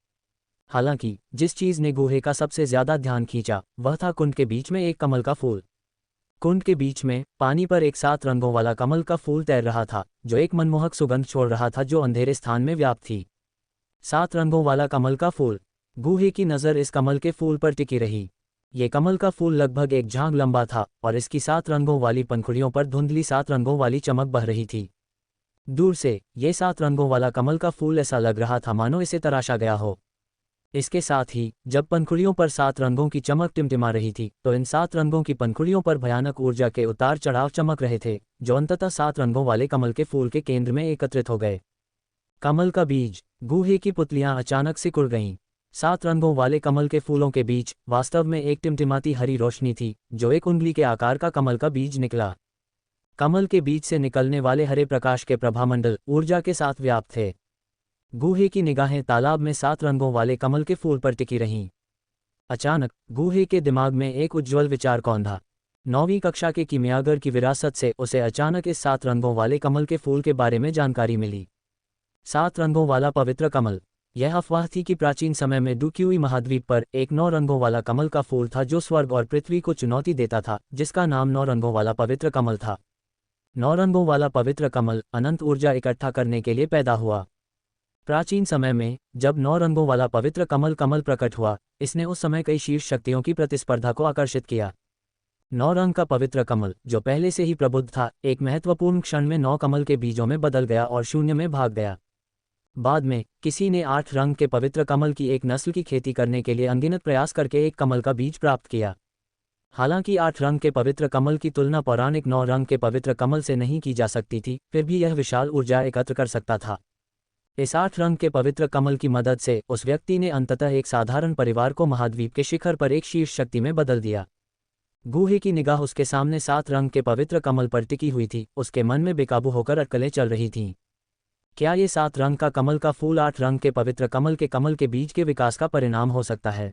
हालांकि जिस चीज ने गूहे का सबसे ज्यादा ध्यान खींचा वह था कुंड के बीच में एक कमल का फूल। कुंड के बीच में पानी पर एक 7 रंगों वाला कमल का फूल तैर रहा था, जो एक मनमोहक सुगंध छोड़ रहा था जो अंधेरे स्थान में व्याप्त थी। 7 रंगों वाला कमल का फूल। गूहे की नज़र इस कमल के फूल पर टिकी रही। ये कमल का फूल लगभग एक झांग लंबा था और इसकी 7 रंगों वाली पंखुड़ियों पर धुंधली 7 रंगों वाली चमक बह रही थी। दूर से ये 7 रंगों वाला कमल का फूल ऐसा लग रहा था मानो इसे तराशा गया हो। इसके साथ ही जब पंखुड़ियों पर 7 रंगों की चमक टिमटिमा रही थी, तो इन 7 रंगों की पंखुड़ियों पर भयानक ऊर्जा के उतार चढ़ाव चमक रहे थे, जो अंततः 7 रंगों वाले कमल के फूल के केंद्र में एकत्रित हो गए। कमल का बीज। गूहे की पुतलियां अचानक सिकुड़ गईं। 7 रंगों वाले कमल के फूलों के बीच वास्तव में एक टिमटिमाती हरी रोशनी थी, जो एक उंगली के आकार का कमल का बीज निकला। कमल के बीज से निकलने वाले हरे प्रकाश के प्रभामंडल ऊर्जा के साथ व्याप्त थे। गूहे की निगाहें तालाब में 7 रंगों वाले कमल के फूल पर टिकी रहीं। अचानक गूहे के दिमाग में एक उज्ज्वल विचार कौंधा। 9वीं कक्षा के कीमियागर की विरासत से उसे अचानक इस 7 रंगों वाले कमल के फूल के बारे में जानकारी मिली। 7 रंगों वाला पवित्र कमल। यह अफवाह थी कि प्राचीन समय में डुक्यूई महाद्वीप पर एक 9 रंगों वाला कमल का फूल था जो स्वर्ग और पृथ्वी को चुनौती देता था, जिसका नाम 9 रंगों वाला पवित्र कमल था। 9 रंगों वाला पवित्र कमल अनंत ऊर्जा इकट्ठा करने के लिए पैदा हुआ। प्राचीन समय में जब 9 रंगों वाला पवित्र कमल प्रकट हुआ, इसने उस समय कई शीर्ष शक्तियों की प्रतिस्पर्धा को आकर्षित किया। 9 रंग का पवित्र कमल, जो पहले से ही प्रबुद्ध था, एक महत्वपूर्ण क्षण में 9 कमल के बीजों में बदल गया और शून्य में भाग गया। बाद में किसी ने 8 रंग के पवित्र कमल की एक नस्ल की खेती करने के लिए अनगिनत प्रयास करके एक कमल का बीज प्राप्त किया। हालांकि 8 रंग के पवित्र कमल की तुलना पौराणिक 9 रंग के पवित्र कमल से नहीं की जा सकती थी, फिर भी यह विशाल ऊर्जा एकत्र कर सकता था। इस 8 रंग के पवित्र कमल की मदद से उस व्यक्ति ने अंततः एक साधारण परिवार को महाद्वीप के शिखर पर एक शीर्ष शक्ति में बदल दिया। गूहे की निगाह उसके सामने 7 रंग के पवित्र कमल पर टिकी हुई थी। उसके मन में बेकाबू होकर अटकलें चल रही थीं। क्या ये 7 रंग का कमल का फूल 8 रंग के पवित्र कमल के बीज के विकास का परिणाम हो सकता है?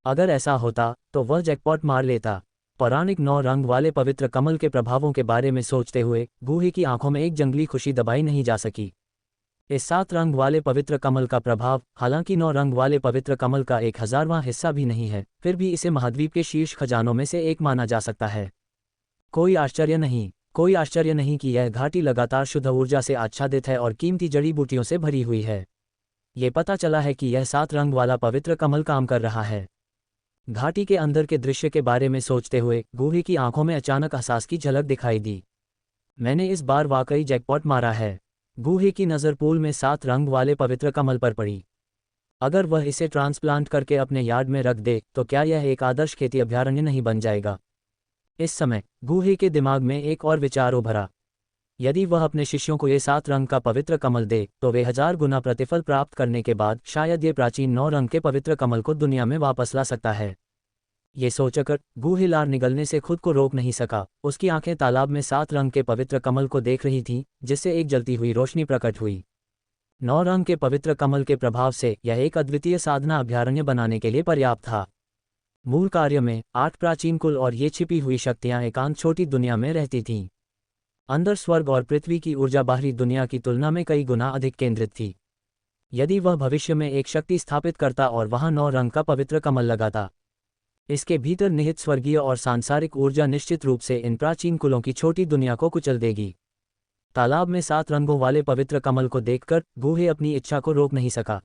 अगर ऐसा होता तो वह जैकपॉट मार लेता। पौराणिक 9 रंग वाले पवित्र कमल के प्रभावों के बारे में सोचते हुए गूहे की आंखों में एक जंगली खुशी दबाई नहीं जा सकी। इस 7 रंग वाले पवित्र कमल का प्रभाव, हालांकि 9 रंग वाले पवित्र कमल का 1000वां हिस्सा भी नहीं है, फिर भी इसे महाद्वीप के शीर्ष खजानों में से एक माना जा सकता है। कोई आश्चर्य नहीं कि यह घाटी लगातार शुद्ध ऊर्जा से आच्छादित है और कीमती जड़ी बूटियों से भरी हुई है। ये पता चला है कि यह 7 रंग वाला पवित्र कमल काम कर रहा है। घाटी के अंदर के दृश्य के बारे में सोचते हुए गूहे की आंखों में अचानक एहसास की झलक दिखाई दी। मैंने इस बार वाकई जैकपॉट मारा है। गूहे की नज़र पूल में 7 रंग वाले पवित्र कमल पर पड़ी। अगर वह इसे ट्रांसप्लांट करके अपने यार्ड में रख दे तो क्या यह एक आदर्श खेती अभयारण्य नहीं बन जाएगा? इस समय गूहे के दिमाग में एक और विचार उभरा। यदि वह अपने शिष्यों को ये 7 रंग का पवित्र कमल दे तो वे 1000 गुना प्रतिफल प्राप्त करने के बाद शायद ये प्राचीन 9 रंग के पवित्र कमल को दुनिया में वापस ला सकता है। ये सोचकर गूहे लार निगलने से खुद को रोक नहीं सका। उसकी आंखें तालाब में 7 रंग के पवित्र कमल को देख रही थीं, जिससे एक जलती हुई रोशनी प्रकट हुई। 9 रंग के पवित्र कमल के प्रभाव से यह एक अद्वितीय साधना अभयारण्य बनाने के लिए पर्याप्त था। मूल कार्य में 8 प्राचीन कुल और ये छिपी हुई शक्तियां एकांत छोटी दुनिया में रहती थीं। अंदर स्वर्ग और पृथ्वी की ऊर्जा बाहरी दुनिया की तुलना में कई गुना अधिक केंद्रित थी। यदि वह भविष्य में एक शक्ति स्थापित करता और वहां 9 रंग का पवित्र कमल लगाता, इसके भीतर निहित स्वर्गीय और सांसारिक ऊर्जा निश्चित रूप से इन प्राचीन कुलों की छोटी दुनिया को कुचल देगी। तालाब में 7 रंगों वाले पवित्र कमल को देखकर गूहे अपनी इच्छा को रोक नहीं सका।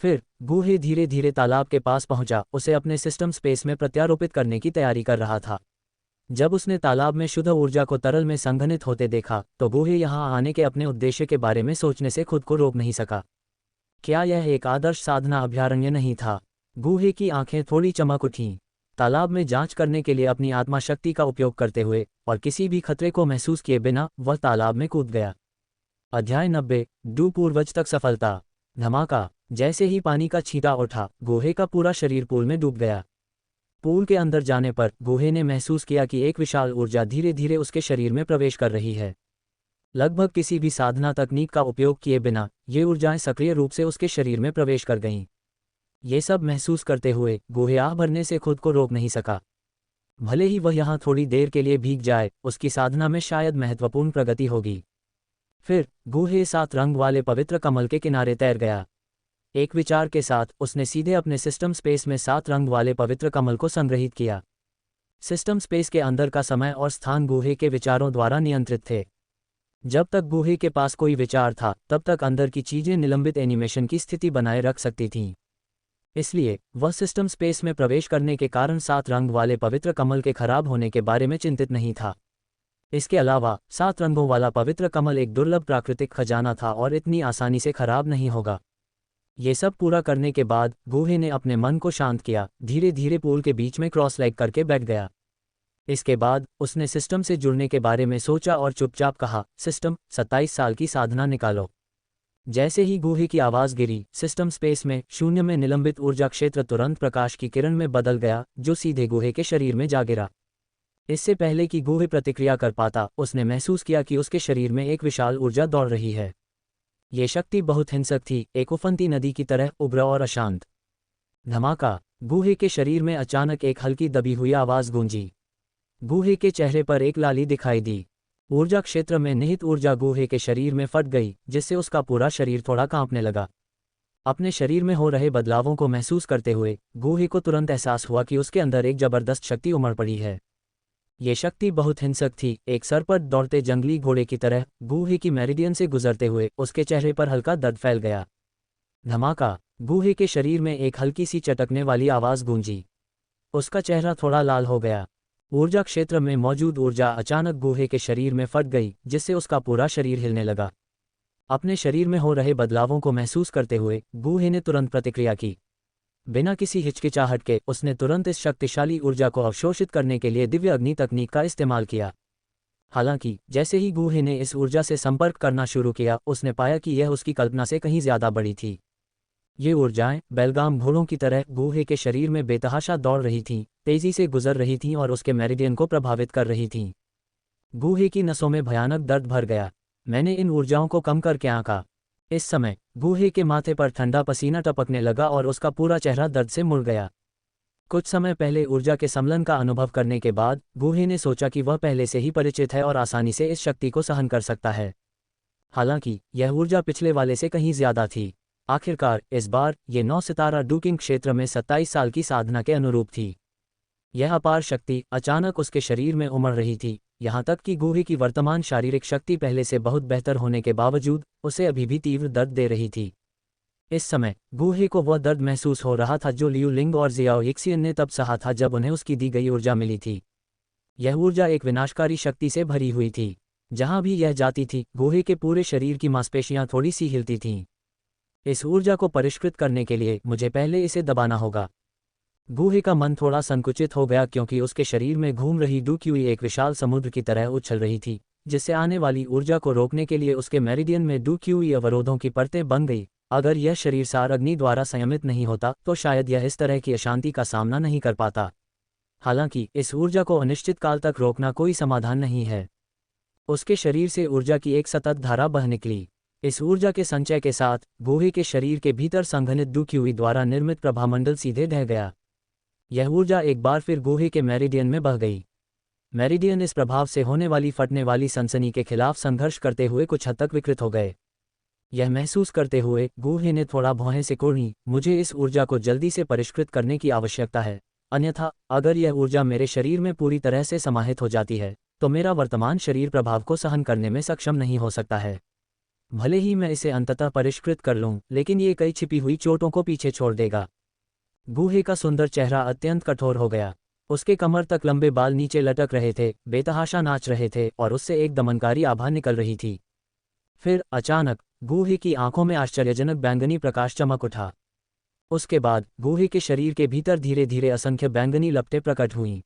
फिर गूहे धीरे धीरे तालाब के पास पहुंचा, उसे अपने सिस्टम स्पेस में प्रत्यारोपित करने की तैयारी कर रहा था। जब उसने तालाब में शुद्ध ऊर्जा को तरल में संघनित होते देखा तो गूहे यहां आने के अपने उद्देश्य के बारे में सोचने से खुद को रोक नहीं सका। क्या यह एक आदर्श साधना अभयारण्य नहीं था? गूहे की आंखें थोड़ी चमक उठीं। तालाब में जांच करने के लिए अपनी आत्मा शक्ति का उपयोग करते हुए और किसी भी खतरे को महसूस किए बिना वह तालाब में कूद गया। अध्याय 90 डू पूर्वज तक सफलता। धमाका। जैसे ही पानी का छींटा उठा, गुहे का पूरा शरीर पूल में डूब गया। पूल के अंदर जाने पर गुहे ने महसूस किया कि एक विशाल ऊर्जा धीरे धीरे उसके शरीर में प्रवेश कर रही है। लगभग किसी भी साधना तकनीक का उपयोग किए बिना ये ऊर्जाएं सक्रिय रूप से उसके शरीर में प्रवेश कर गईं। ये सब महसूस करते हुए गुहे आह भरने से खुद को रोक नहीं सका। भले ही वह यहाँ थोड़ी देर के लिए भीग जाए, उसकी साधना में शायद महत्वपूर्ण प्रगति होगी। फिर गुहे 7 रंग वाले पवित्र कमल के किनारे तैर गया। एक विचार के साथ उसने सीधे अपने सिस्टम स्पेस में 7 रंग वाले पवित्र कमल को संग्रहित किया। सिस्टम स्पेस के अंदर का समय और स्थान गुहे के विचारों द्वारा नियंत्रित थे। जब तक गुहे के पास कोई विचार था, तब तक अंदर की चीजें निलंबित एनिमेशन की स्थिति बनाए रख सकती थीं। इसलिए वह सिस्टम स्पेस में प्रवेश करने के कारण 7 रंग वाले पवित्र कमल के खराब होने के बारे में चिंतित नहीं था। इसके अलावा 7 रंगों वाला पवित्र कमल एक दुर्लभ प्राकृतिक खजाना था और इतनी आसानी से खराब नहीं होगा। ये सब पूरा करने के बाद गुहे ने अपने मन को शांत किया, धीरे धीरे पूल के बीच में क्रॉस लेग करके बैठ गया। इसके बाद उसने सिस्टम से जुड़ने के बारे में सोचा और चुपचाप कहा, सिस्टम 27 साल की साधना निकालो। जैसे ही गुहे की आवाज़ गिरी, सिस्टम स्पेस में शून्य में निलंबित ऊर्जा क्षेत्र तुरंत प्रकाश की किरण में बदल गया, जो सीधे गुहे के शरीर में जा गिरा। इससे पहले कि गुहे प्रतिक्रिया कर पाता, उसने महसूस किया कि उसके शरीर में एक विशाल ऊर्जा दौड़ रही है। ये शक्ति बहुत हिंसक थी, एक उफनती नदी की तरह उग्र और अशांत। धमाका। गुहे के शरीर में अचानक एक हल्की दबी हुई आवाज़ गूंजी। गुहे के चेहरे पर एक लाली दिखाई दी। ऊर्जा क्षेत्र में निहित ऊर्जा गुहे के शरीर में फट गई, जिससे उसका पूरा शरीर थोड़ा कांपने लगा। अपने शरीर में हो रहे बदलावों को महसूस करते हुए गुहे को तुरंत एहसास हुआ कि उसके अंदर एक जबरदस्त शक्ति उमड़ पड़ी है। ये शक्ति बहुत हिंसक थी, एक सर पर दौड़ते जंगली घोड़े की तरह। गुहे की मेरिडियन से गुजरते हुए उसके चेहरे पर हल्का दर्द फैल गया। धमाका। गुहे के शरीर में एक हल्की सी चटकने वाली आवाज़ गूंजी। उसका चेहरा थोड़ा लाल हो गया। ऊर्जा क्षेत्र में मौजूद ऊर्जा अचानक गुहे के शरीर में फट गई, जिससे उसका पूरा शरीर हिलने लगा। अपने शरीर में हो रहे बदलावों को महसूस करते हुए गुहे ने तुरंत प्रतिक्रिया की। बिना किसी हिचकिचाहट के उसने तुरंत इस शक्तिशाली ऊर्जा को अवशोषित करने के लिए दिव्य अग्नि तकनीक का इस्तेमाल किया। हालांकि जैसे ही गुहे ने इस ऊर्जा से संपर्क करना शुरू किया, उसने पाया कि यह उसकी कल्पना से कहीं ज्यादा बड़ी थी। ये ऊर्जाएं बेलगाम घोड़ों की तरह गुहे के शरीर में बेतहाशा दौड़ रही थीं, तेजी से गुजर रही थीं और उसके मेरिडियन को प्रभावित कर रही थीं। गुहे की नसों में भयानक दर्द भर गया। मैंने इन ऊर्जाओं को कम करके आंका। इस समय गुहे के माथे पर ठंडा पसीना टपकने लगा और उसका पूरा चेहरा दर्द से मुड़ गया। कुछ समय पहले ऊर्जा के सम्मिलन का अनुभव करने के बाद गुहे ने सोचा कि वह पहले से ही परिचित है और आसानी से इस शक्ति को सहन कर सकता है। हालांकि यह ऊर्जा पिछले वाले से कहीं ज्यादा थी। आखिरकार इस बार ये 9 सितारा डूकिंग क्षेत्र में 27 साल की साधना के अनुरूप थी। यह अपार शक्ति अचानक उसके शरीर में उमड़ रही थी, यहाँ तक कि गुहे की वर्तमान शारीरिक शक्ति पहले से बहुत बेहतर होने के बावजूद उसे अभी भी तीव्र दर्द दे रही थी। इस समय गुहे को वह दर्द महसूस हो रहा था जो लियू लिंग और जियाओ यिक्सियन ने तब सहा था जब उन्हें उसकी दी गई ऊर्जा मिली थी। यह ऊर्जा एक विनाशकारी शक्ति से भरी हुई थी। जहाँ भी यह जाती थी, गुहे के पूरे शरीर की मांसपेशियां थोड़ी सी हिलती थीं। इस ऊर्जा को परिष्कृत करने के लिए मुझे पहले इसे दबाना होगा। गुहे का मन थोड़ा संकुचित हो गया, क्योंकि उसके शरीर में घूम रही डूक्यूई एक विशाल समुद्र की तरह उछल रही थी, जिससे आने वाली ऊर्जा को रोकने के लिए उसके मेरिडियन में डूक्यूई अवरोधों की परतें बन गई। अगर यह शरीर सार अग्नि द्वारा संयमित नहीं होता तो शायद यह इस तरह की अशांति का सामना नहीं कर पाता। हालांकि इस ऊर्जा को अनिश्चित काल तक रोकना कोई समाधान नहीं है। उसके शरीर से ऊर्जा की एक सतत धारा बह निकली। इस ऊर्जा के संचय के साथ गुहे के शरीर के भीतर संघनित डूक्यूई द्वारा निर्मित प्रभामंडल सीधे ढह गया। यह ऊर्जा एक बार फिर गुहे के मेरिडियन में बह गई। मेरिडियन इस प्रभाव से होने वाली फटने वाली सनसनी के खिलाफ संघर्ष करते हुए कुछ हद तक विकृत हो गए। यह महसूस करते हुए गुहे ने थोड़ा भौहें सिकोड़ी, मुझे इस ऊर्जा को जल्दी से परिष्कृत करने की आवश्यकता है, अन्यथा अगर यह ऊर्जा मेरे शरीर में पूरी तरह से समाहित हो जाती है तो मेरा वर्तमान शरीर प्रभाव को सहन करने में सक्षम नहीं हो सकता है। भले ही मैं इसे अंततः परिष्कृत कर लूं, लेकिन ये कई छिपी हुई चोटों को पीछे छोड़ देगा। गुहे का सुंदर चेहरा अत्यंत कठोर हो गया। उसके कमर तक लंबे बाल नीचे लटक रहे थे, बेतहाशा नाच रहे थे और उससे एक दमनकारी आभा निकल रही थी। फिर अचानक गुहे की आंखों में आश्चर्यजनक बैंगनी प्रकाश चमक उठा। उसके बाद गुहे के शरीर के भीतर धीरे धीरे असंख्य बैंगनी लपटें प्रकट हुईं।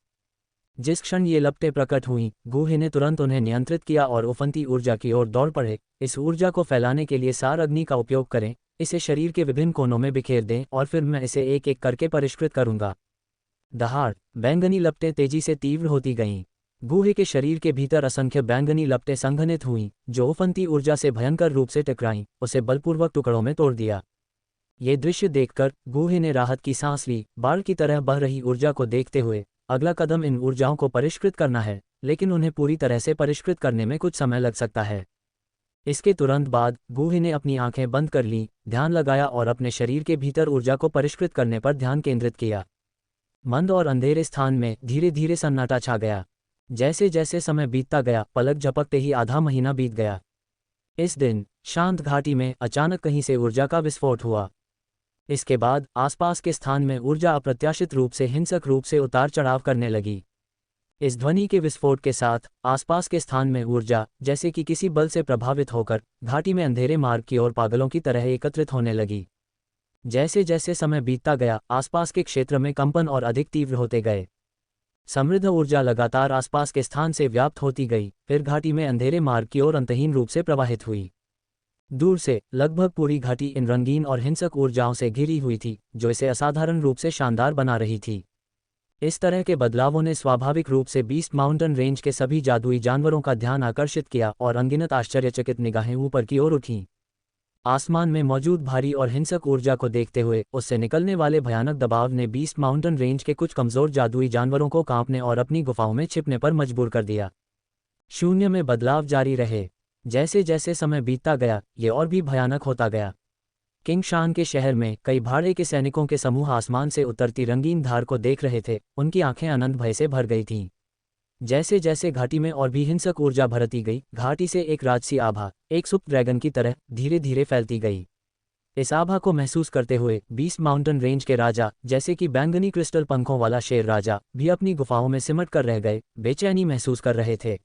जिस क्षण ये लपटें प्रकट हुईं, गुहे ने तुरंत उन्हें नियंत्रित किया और उफनती ऊर्जा की ओर दौड़ पड़े। इस ऊर्जा को फैलाने के लिए सार अग्नि का उपयोग करें, इसे शरीर के विभिन्न कोनों में बिखेर दें और फिर मैं इसे एक एक करके परिष्कृत करूंगा। दहाड़ बैंगनी लपटें तेजी से तीव्र होती गईं। गुहे के शरीर के भीतर असंख्य बैंगनी लपटें संघनित हुईं, जो उफनती ऊर्जा से भयंकर रूप से टकराईं, उसे बलपूर्वक टुकड़ों में तोड़ दिया। ये दृश्य देखकर गुहे ने राहत की सांस ली। बाढ़ की तरह बह रही ऊर्जा को देखते हुए अगला कदम इन ऊर्जाओं को परिष्कृत करना है, लेकिन उन्हें पूरी तरह से परिष्कृत करने में कुछ समय लग सकता है। इसके तुरंत बाद गुहे ने अपनी आंखें बंद कर लीं, ध्यान लगाया और अपने शरीर के भीतर ऊर्जा को परिष्कृत करने पर ध्यान केंद्रित किया। मंद और अंधेरे स्थान में धीरे धीरे सन्नाटा छा गया। जैसे जैसे समय बीतता गया, पलक झपकते ही आधा महीना बीत गया। इस दिन शांत घाटी में अचानक कहीं से ऊर्जा का विस्फोट हुआ। इसके बाद आसपास के स्थान में ऊर्जा अप्रत्याशित रूप से हिंसक रूप से उतार चढ़ाव करने लगी। इस ध्वनि के विस्फोट के साथ आसपास के स्थान में ऊर्जा, जैसे कि किसी बल से प्रभावित होकर, घाटी में अंधेरे मार्ग की ओर पागलों की तरह एकत्रित होने लगी। जैसे जैसे समय बीतता गया, आसपास के क्षेत्र में कंपन और अधिक तीव्र होते गए। समृद्ध ऊर्जा लगातार आसपास के स्थान से व्याप्त होती गई, फिर घाटी में अंधेरे मार्ग की ओर अंतहीन रूप से प्रवाहित हुई। दूर से लगभग पूरी घाटी इन रंगीन और हिंसक ऊर्जाओं से घिरी हुई थी, जो इसे असाधारण रूप से शानदार बना रही थी। इस तरह के बदलावों ने स्वाभाविक रूप से बीस्ट माउंटेन रेंज के सभी जादुई जानवरों का ध्यान आकर्षित किया और अनगिनत आश्चर्यचकित निगाहें ऊपर की ओर उठीं। आसमान में मौजूद भारी और हिंसक ऊर्जा को देखते हुए उससे निकलने वाले भयानक दबाव ने बीस्ट माउंटेन रेंज के कुछ कमजोर जादुई जानवरों को कांपने और अपनी गुफाओं में छिपने पर मजबूर कर दिया। शून्य में बदलाव जारी रहे। जैसे जैसे समय बीतता गया, ये और भी भयानक होता गया। किंग शान के शहर में कई भाड़े के सैनिकों के समूह आसमान से उतरती रंगीन धार को देख रहे थे। उनकी आंखें अनंत भय से भर गई थीं। जैसे जैसे घाटी में और भी हिंसक ऊर्जा भरती गई, घाटी से एक राजसी आभा, एक सुप्त ड्रैगन की तरह धीरे धीरे फैलती गई। इस आभा को महसूस करते हुए बीस्ट माउंटेन रेंज के राजा, जैसे कि बैंगनी क्रिस्टल पंखों वाला शेर राजा, भी अपनी गुफाओं में सिमट कर रह गए, बेचैनी महसूस कर रहे थे।